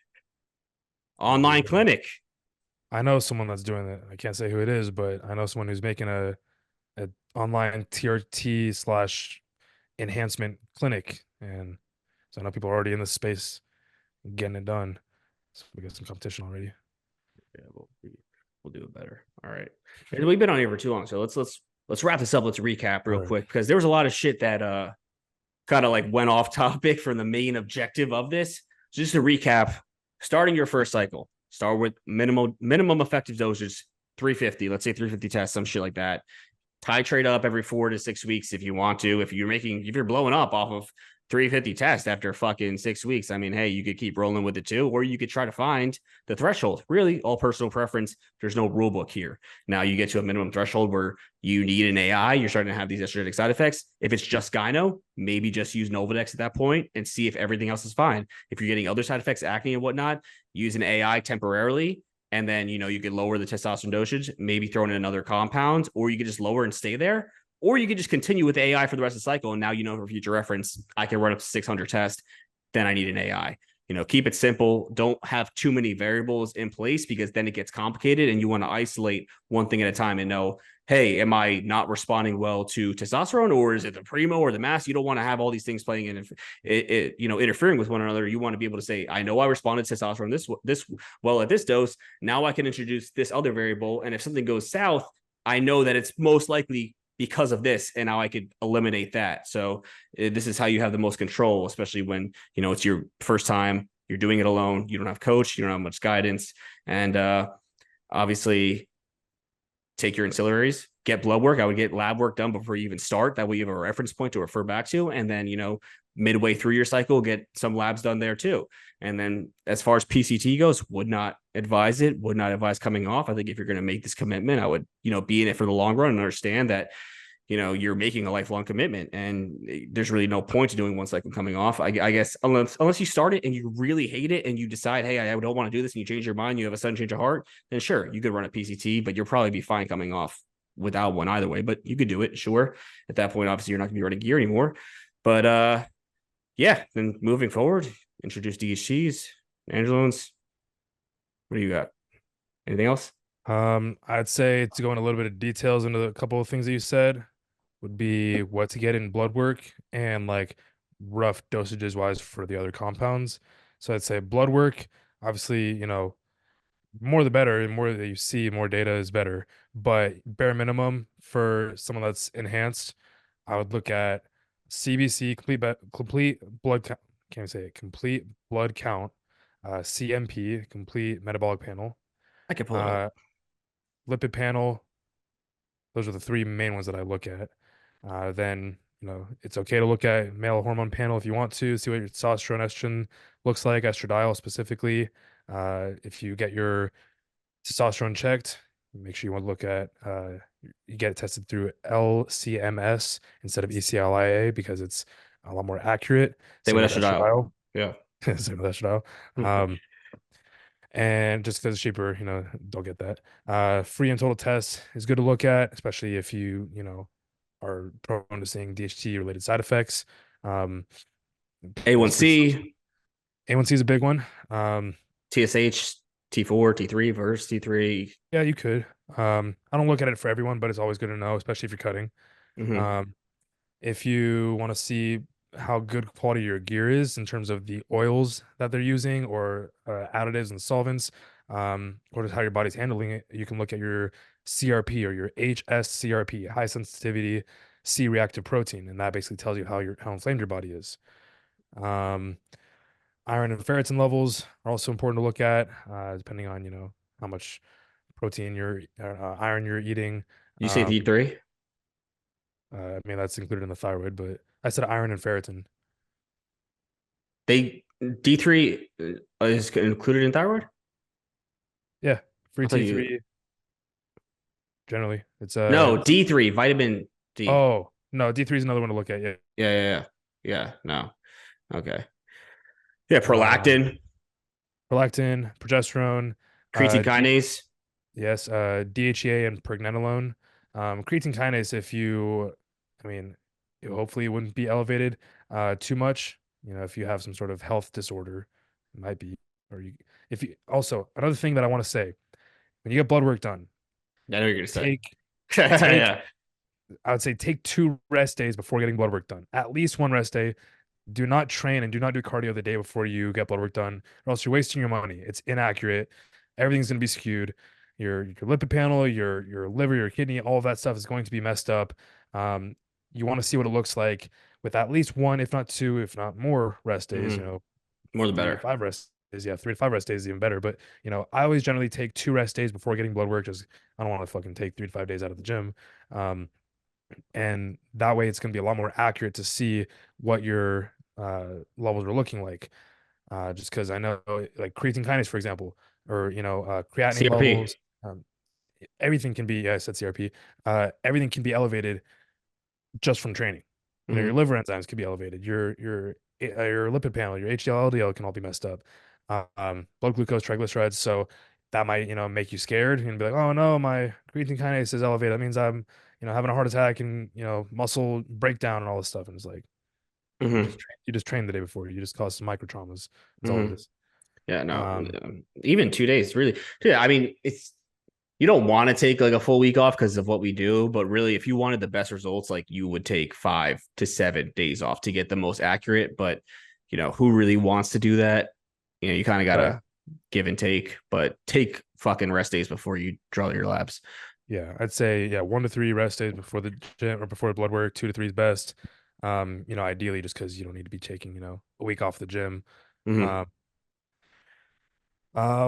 Yeah, online dude. clinic. I know someone that's doing it. I can't say who it is, but I know someone who's making a online TRT slash enhancement clinic, and so I know people are already in this space getting it done. So we got some competition already. Yeah, we'll do it better. All right, and we've been on here for too long, so let's wrap this up. Let's recap All real right. quick because there was a lot of shit that kind of like went off topic from the main objective of this. So just to recap, starting your first cycle, start with minimum effective dosage 350. Let's say 350 tests, some shit like that. Titrate up every 4 to 6 weeks if you want to. If you're blowing up off of 350 test after fucking 6 weeks, I mean, hey, you could keep rolling with it too, or you could try to find the threshold. Really, all personal preference. There's no rule book here. Now you get to a minimum threshold where you need an AI. You're starting to have these estrogenic side effects. If it's just gyno, maybe just use Novadex at that point and see if everything else is fine. If you're getting other side effects, acne and whatnot, use an AI temporarily and then you could lower the testosterone dosage, maybe throw in another compound, or you could just lower and stay there, or you could just continue with AI for the rest of the cycle. And now for future reference, I can run up to 600 tests. Then I need an AI. Keep it simple. Don't have too many variables in place because then it gets complicated, and you want to isolate one thing at a time and know, hey, am I not responding well to testosterone, or is it the primo or the mass? You don't want to have all these things playing in interfering with one another. You want to be able to say, I know I responded to testosterone this well at this dose. Now I can introduce this other variable, and if something goes south, I know that it's most likely because of this, and now I could eliminate that. So this is how you have the most control, especially when it's your first time, you're doing it alone, you don't have coach, you don't have much guidance, and obviously take your ancillaries, get blood work. I would get lab work done before you even start. That way you have a reference point to refer back to. And then, midway through your cycle, get some labs done there too. And then as far as PCT goes, would not advise it, would not advise coming off. I think if you're going to make this commitment, I would, be in it for the long run and understand that, you're making a lifelong commitment and there's really no point to doing one cycle coming off. I guess unless you start it and you really hate it and you decide, hey, I don't want to do this, and you change your mind, you have a sudden change of heart, then sure, you could run a PCT, but you'll probably be fine coming off without one either way, but you could do it. Sure. At that point, obviously you're not gonna be running gear anymore, but yeah, then moving forward, introduce DHTs, Angelones. What do you got? Anything else? I'd say to go in a little bit of details into a couple of things that you said would be what to get in blood work and like rough dosages wise for the other compounds. So I'd say blood work, obviously, more the better, and more that you see, more data is better. But bare minimum for someone that's enhanced, I would look at CBC, complete blood count. Can't even say it. Complete blood count, CMP, complete metabolic panel, I can pull it up. uh, lipid panel. Those are the three main ones that I look at. Then it's okay to look at male hormone panel if you want to see what your testosterone, estrogen looks like, estradiol specifically. If you get your testosterone checked, make sure you want to look at you get it tested through LCMS instead of ECLIA because it's a lot more accurate. They Same would with estradiol. estradiol. Yeah. Same with estradiol. Um, and just because it's cheaper, don't get that. Free and total tests is good to look at, especially if are prone to seeing DHT related side effects. Um, there's free stuff. A1C, A1C is a big one. TSH, T4, T3 versus T3. Yeah, you could. I don't look at it for everyone, but it's always good to know, especially if you're cutting. Mm-hmm. Um, if you want to see how good quality your gear is in terms of the oils that they're using or additives and solvents, or just how your body's handling it. You can look at your CRP or your HSCRP, high sensitivity C-reactive protein, and that basically tells you how inflamed your body is. Um, Iron and ferritin levels are also important to look at, depending on how much protein iron you're eating. You say Um, D3? I mean that's included in the thyroid, but I said iron and ferritin. They D3 is included in thyroid? Yeah, free I thought you T3 generally. No, D3, vitamin D. Oh no, D3 is another one to look at. Yeah. Yeah, yeah, yeah. Yeah, no. Okay. Yeah, Um, prolactin, Prolactin, progesterone, creatine D kinase. yes, DHEA and pregnenolone. Creatine kinase, I mean, hopefully it wouldn't be elevated too much. If you have some sort of health disorder, it might be. Or you, if you also another thing that I want to say, when you get blood work done, I know what you're gonna say. take take Yeah. I would say take 2 rest days before getting blood work done. At least 1 rest day. Do not train and do not do cardio the day before you get blood work done, or else you're wasting your money. It's inaccurate. Everything's going to be skewed. Your lipid panel, your liver, your kidney, all of that stuff is going to be messed up. Um, you want to see what it looks like with at least one, if not two, if not more rest days. Hmm. More the Three to better. five rest days. Yeah, 3 to 5 rest days is even better. But I always generally take 2 rest days before getting blood work. Just I don't want to fucking take 3 to 5 days out of the gym. Um, and that way it's going to be a lot more accurate to see what your levels are looking like. Just because I know, like creatine kinase, for example, or creatinine CRP. levels, everything can be. Yeah, I said CRP. Everything can be elevated just from training. Your Hmm. liver enzymes can be elevated. Your lipid panel, your HDL, LDL can all be messed up. Blood glucose, triglycerides. So that might make you scared and be like, oh no, my creatine kinase is elevated. That means I'm having a heart attack and muscle breakdown and all this stuff. And it's like Hmm. you just trained the day before. You just caused some micro traumas. That's all Hmm. it is. Yeah, no. Um, Even 2 days, really. Yeah, I mean, it's you don't want to take like a full week off because of what we do, but really, if you wanted the best results, like you would take 5 to 7 days off to get the most accurate. But who really wants to do that? You kind of right. gotta give and take, but take fucking rest days before you draw your labs. Yeah, I'd say 1 to 3 rest days before the gym or before blood work. 2 to 3 is best. Ideally, just because you don't need to be taking a week off the gym. Hmm. Um,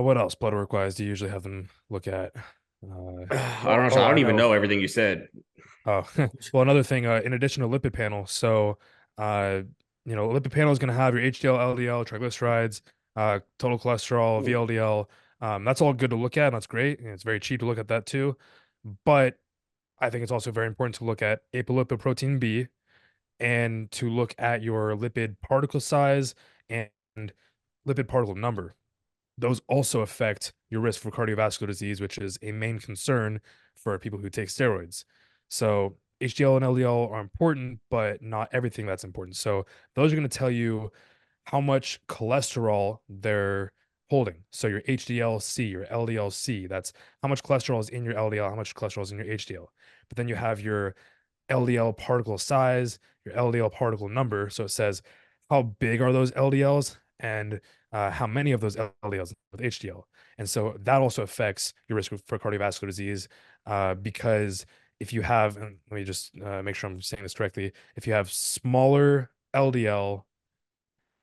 what else blood work wise do you usually have them look at? I don't know. I I don't even know. know everything you said. Oh, well, another thing, in addition to lipid panel, so uh, lipid panel is going to have your HDL, LDL, triglycerides, total cholesterol, VLDL. That's all good to look at, and that's great. And it's very cheap to look at that too. But I think it's also very important to look at apolipoprotein B and to look at your lipid particle size and lipid particle number. Those also affect your risk for cardiovascular disease, which is a main concern for people who take steroids. So HDL and LDL are important, but not everything that's important. So those are going to tell you how much cholesterol they're holding. So your HDL-C, your LDL-C, that's how much cholesterol is in your LDL, how much cholesterol is in your HDL. But then you have your LDL particle size, your LDL particle number. So it says how big are those LDLs and how many of those LDLs with HDL. And so that also affects your risk for cardiovascular disease because if you have, and let me just make sure I'm saying this correctly, if you have smaller LDL,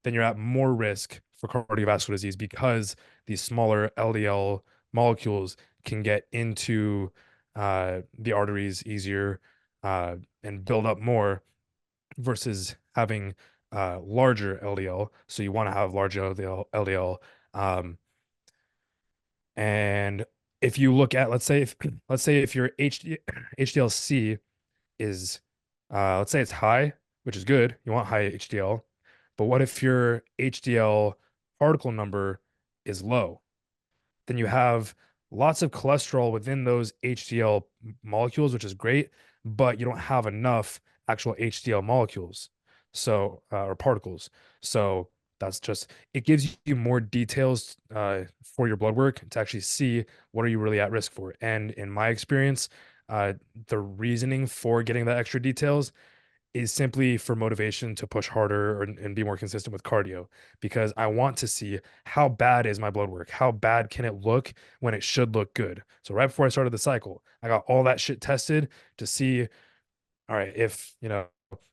then you're at more risk for cardiovascular disease because these smaller LDL molecules can get into the arteries easier and build up more versus having larger LDL. So you want to have large LDL. Um, and if you look at, let's say if your HDL-C is, let's say it's high, which is good. You want high HDL. But what if your HDL particle number is low? Then you have lots of cholesterol within those HDL molecules, which is great, but you don't have enough actual HDL molecules, so or particles. So that's just it gives you more details for your blood work to actually see what are you really at risk for. And in my experience, the reasoning for getting that extra details is simply for motivation to push harder and be more consistent with cardio because I want to see how bad is my blood work? How bad can it look when it should look good? So right before I started the cycle, I got all that shit tested to see, all right, if,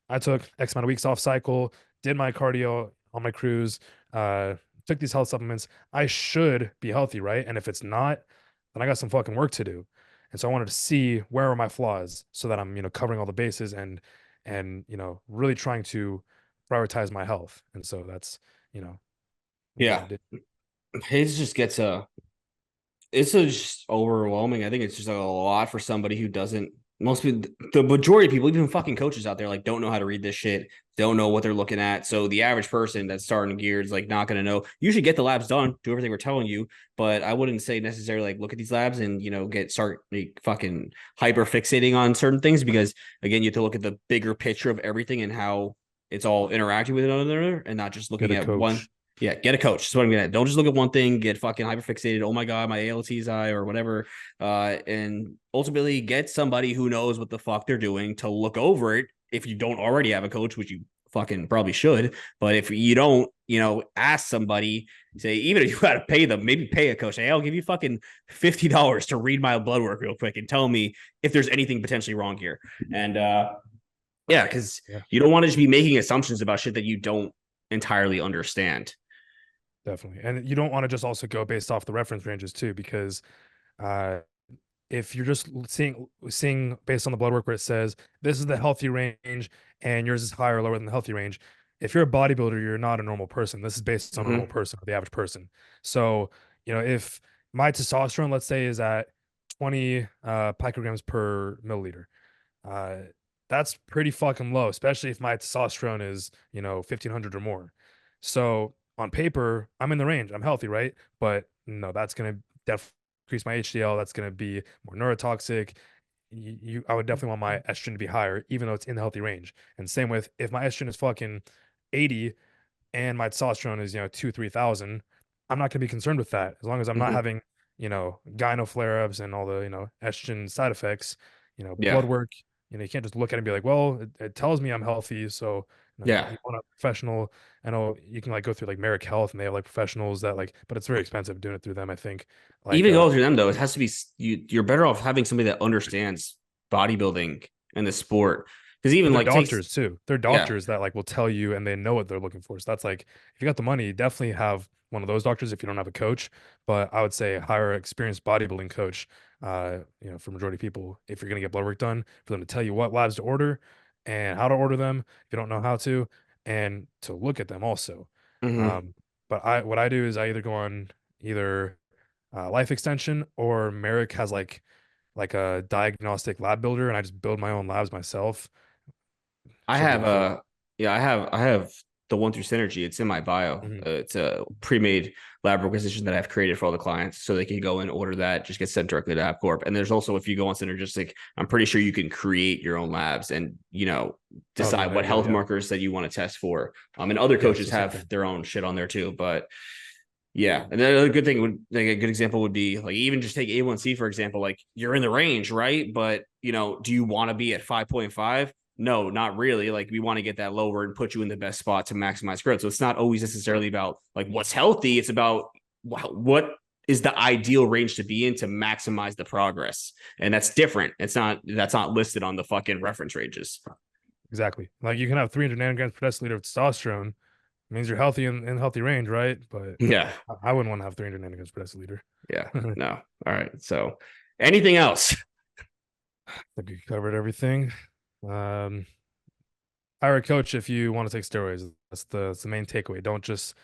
I took X amount of weeks off cycle, did my cardio on my cruise, took these health supplements, I should be healthy, right? And if it's not, then I got some fucking work to do. And so I wanted to see where are my flaws so that I'm, covering all the bases and really trying to prioritize my health. And so that's, you know, what I Yeah. did. It just gets it's just overwhelming. I think it's just a lot for somebody who doesn't. Most people, the majority of people, even fucking coaches out there, like don't know how to read this shit, don't know what they're looking at. So the average person that's starting gear is like not going to know. You should get the labs done, do everything we're telling you, but I wouldn't say necessarily like look at these labs and start like, fucking hyper fixating on certain things because again, you have to look at the bigger picture of everything and how it's all interacting with one another, and not just Get looking a at one. coach. Yeah, get a coach. That's what I'm getting at. Don't just look at one thing, get fucking hyperfixated. Oh my God, my ALT is high or whatever. And ultimately get somebody who knows what the fuck they're doing to look over it if you don't already have a coach, which you fucking probably should. But if you don't, ask somebody, say, even if you got to pay them, maybe pay a coach. Hey, I'll give you fucking $50 to read my blood work real quick and tell me if there's anything potentially wrong here. And yeah, because Yeah, you don't want to just be making assumptions about shit that you don't entirely understand. definitely. And you don't want to just also go based off the reference ranges too, because uh if you're just seeing based on the blood work where it says this is the healthy range and yours is higher or lower than the healthy range, if you're a bodybuilder, you're not a normal person. This is based on a normal Mm-hmm. person, the average person. So, if my testosterone, let's say, is at 20 picograms per milliliter, uh, that's pretty fucking low, especially if my testosterone is, 1500 or more. So on paper, I'm in the range. I'm healthy, right? But no, that's gonna definitely increase my HDL. That's gonna be more neurotoxic. I would definitely want my estrogen to be higher, even though it's in the healthy range. And same with if my estrogen is fucking 80 and my testosterone is, 2, 3,000, I'm not gonna be concerned with that as long as I'm not Mm-hmm. having, gyno flare-ups and all the, estrogen side effects, blood Yeah. work. You can't just look at it and be like, well, it tells me I'm healthy. So, Yeah. you want a professional. I know you can like go through like Merrick Health and they have like professionals that like, but it's very expensive doing it through them, I think. Like, Even go through them though, it has to be you're better off having somebody that understands bodybuilding and the sport. Because even but they're like takes doctors too. They're yeah. doctors that like will tell you and they know what they're looking for. So that's like if you got the money, definitely have one of those doctors if you don't have a coach. But I would say hire an experienced bodybuilding coach, for majority of people, if you're gonna get blood work done, for them to tell you what labs to order and how to order them if you don't know how to, and to look at them also. Mm-hmm. Um, but what I do is I either go on either Life Extension or Merrick has like a diagnostic lab builder and I just build my own labs myself. I Should be have a fit. yeah, I have the one through Synergy. It's in my bio. Mhm. It's a pre-made lab requisition that I've created for all the clients, so they can go and order that. Just get sent directly to AppCorp. And there's also if you go on Synergistic, I'm pretty sure you can create your own labs and Oh yeah, decide there what you go. health Yeah. markers that you want to test for. And other Yeah. coaches So same have thing. their own shit on there too, but. Yeah, and then a good thing would like a good example would be like even just take A1C for example. Like you're in the range, right? But do you want to be at 5.5? No, not really. Like we want to get that lower and put you in the best spot to maximize growth. So it's not always necessarily about like what's healthy. It's about what is the ideal range to be in to maximize the progress, and that's different. That's not listed on the fucking reference ranges. Exactly. Like you can have 300 nanograms per deciliter of testosterone. It means you're healthy in healthy range, right? But Yeah, I wouldn't want to have 300 nanograms per deciliter. yeah, I no. All right. So, anything else? think we covered everything. Um, hire a coach if you want to take steroids. That's the main takeaway. Don't just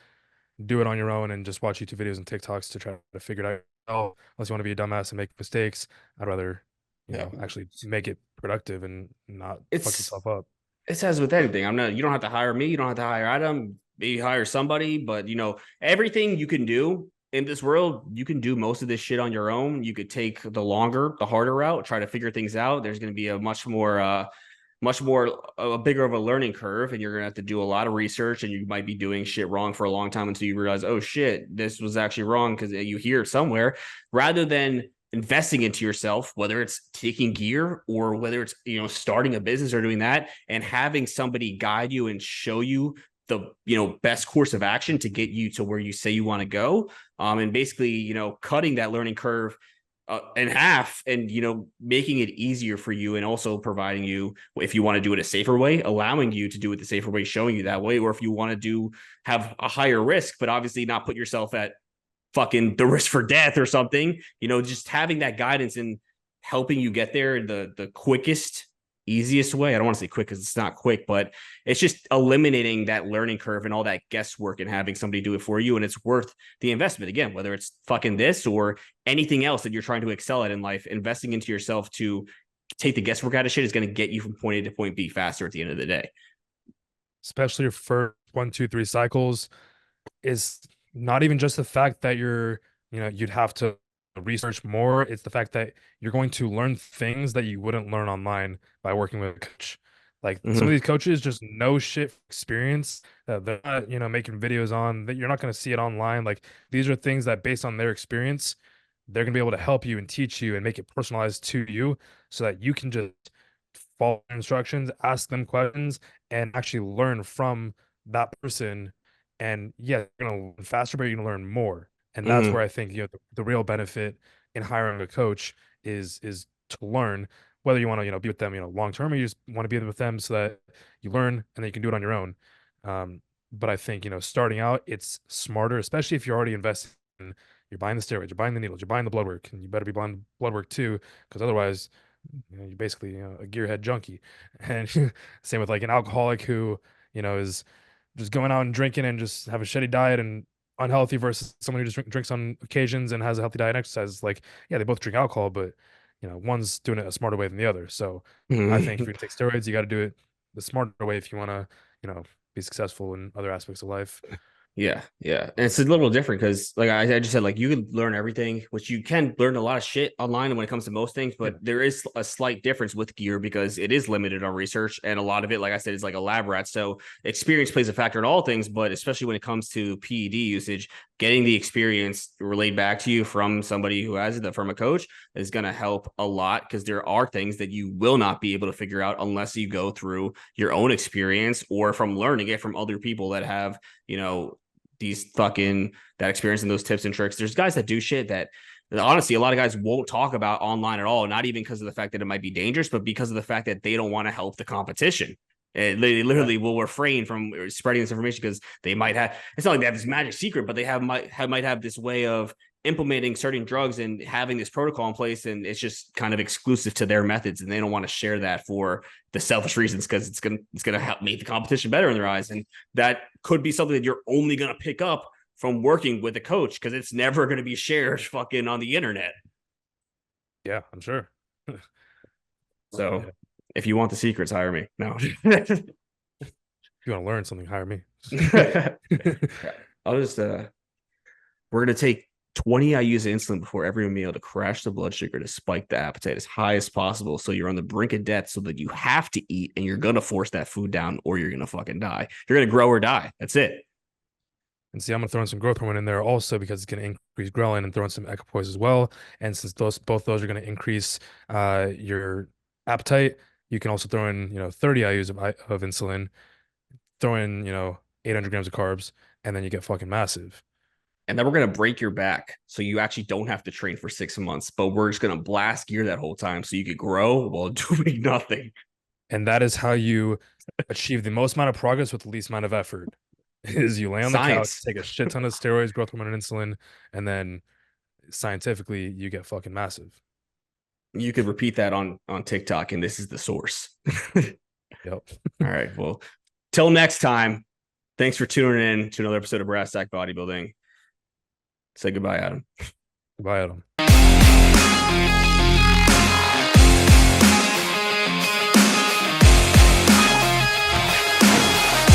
do it on your own and just watch YouTube videos and TikToks to try to figure it out. Oh, unless you want to be a dumbass and make mistakes, I'd rather, Yeah, actually make it productive and not fuck it's yourself up. it says with anything. I'm not. You don't have to hire me. You don't have to hire Adam. Maybe hire somebody. But everything you can do in this world, you can do most of this shit on your own. You could take the longer, the harder route. Try to figure things out. There's going to be a much more a bigger of a learning curve, and you're gonna have to do a lot of research, and you might be doing shit wrong for a long time until you realize, oh shit, this was actually wrong because you hear it somewhere, rather than investing into yourself, whether it's taking gear or whether it's, starting a business or doing that, and having somebody guide you and show you the, best course of action to get you to where you say you want to go. And basically, cutting that learning curve in half, and making it easier for you, and also providing you, if you want to do it a safer way, allowing you to do it the safer way, showing you that way. Or if you want to have a higher risk but obviously not put yourself at fucking the risk for death or something, just having that guidance and helping you get there in the quickest, easiest way. I don't want to say quick because it's not quick, but it's just eliminating that learning curve and all that guesswork and having somebody do it for you. And it's worth the investment, again, whether it's fucking this or anything else that you're trying to excel at in life. Investing into yourself to take the guesswork out of shit is going to get you from point A to point B faster at the end of the day. Especially your first 1, 2, 3 cycles is not even just the fact that you'd have to research more. It's the fact that you're going to learn things that you wouldn't learn online by working with a coach. Like some of these coaches just know shit experience that they're not, making videos on, that you're not going to see it online. Like these are things that based on their experience, they're going to be able to help you and teach you and make it personalized to you so that you can just follow instructions, ask them questions, and actually learn from that person. And yeah, you're gonna learn faster, but you're gonna learn more. And that's where I think the real benefit in hiring a coach is to learn, whether you want to be with them long term, or you just want to be with them so that you learn and then you can do it on your own. But I think starting out, it's smarter, especially if you're already investing in, you're buying the steroids, you're buying the needles, you're buying the blood work, and you better be buying the blood work too, because otherwise you're basically a gearhead junkie. And same with like an alcoholic who is just going out and drinking and just have a shitty diet and unhealthy, versus someone who just drinks on occasions and has a healthy diet and exercise. Like, yeah, they both drink alcohol, but one's doing it a smarter way than the other. So I think if you're gonna take steroids, you got to do it the smarter way if you want to be successful in other aspects of life. Yeah, yeah. And it's a little different because, like I just said, like you can learn everything, which you can learn a lot of shit online when it comes to most things, but Yeah. there is a slight difference with gear because it is limited on research. And a lot of it, like I said, is like a lab rat. So experience plays a factor in all things, but especially when it comes to PED usage, getting the experience relayed back to you from somebody who has it, from a coach, is going to help a lot, because there are things that you will not be able to figure out unless you go through your own experience or from learning it from other people that have, that experience and those tips and tricks. There's guys that do shit that honestly a lot of guys won't talk about online at all, not even because of the fact that it might be dangerous, but because of the fact that they don't want to help the competition. And they literally will refrain from spreading this information because they might have, it's not like they have this magic secret, but they might have this way of implementing certain drugs and having this protocol in place, and it's just kind of exclusive to their methods, and they don't want to share that for the selfish reasons because it's gonna help make the competition better in their eyes. And that could be something that you're only gonna pick up from working with a coach, because it's never gonna be shared fucking on the internet. Yeah, I'm sure. So Yeah. if you want the secrets, hire me. No. If you want to learn something, hire me. I'll just we're gonna take 20 IUs of insulin before every meal to crash the blood sugar, to spike the appetite as high as possible, so you're on the brink of death, so that you have to eat and you're gonna force that food down or you're gonna fucking die. You're gonna grow or die. That's it. And see, I'm gonna throw in some growth hormone in there also because it's gonna increase ghrelin, and throw in some equipoise as well. And since both those are gonna increase your appetite, you can also throw in 30 IUs of insulin, throw in 800 grams of carbs, and then you get fucking massive. And then we're gonna break your back, so you actually don't have to train for 6 months. But we're just gonna blast gear that whole time, so you could grow while doing nothing. And that is how you achieve the most amount of progress with the least amount of effort. Is you lay on the couch, Science. take a shit ton of steroids, growth hormone, and insulin, and then scientifically you get fucking massive. You could repeat that on TikTok, and this is the source. Yep. All right. Well, till next time. Thanks for tuning in to another episode of Brass Tack Bodybuilding. Say goodbye, Adam. Goodbye, Adam.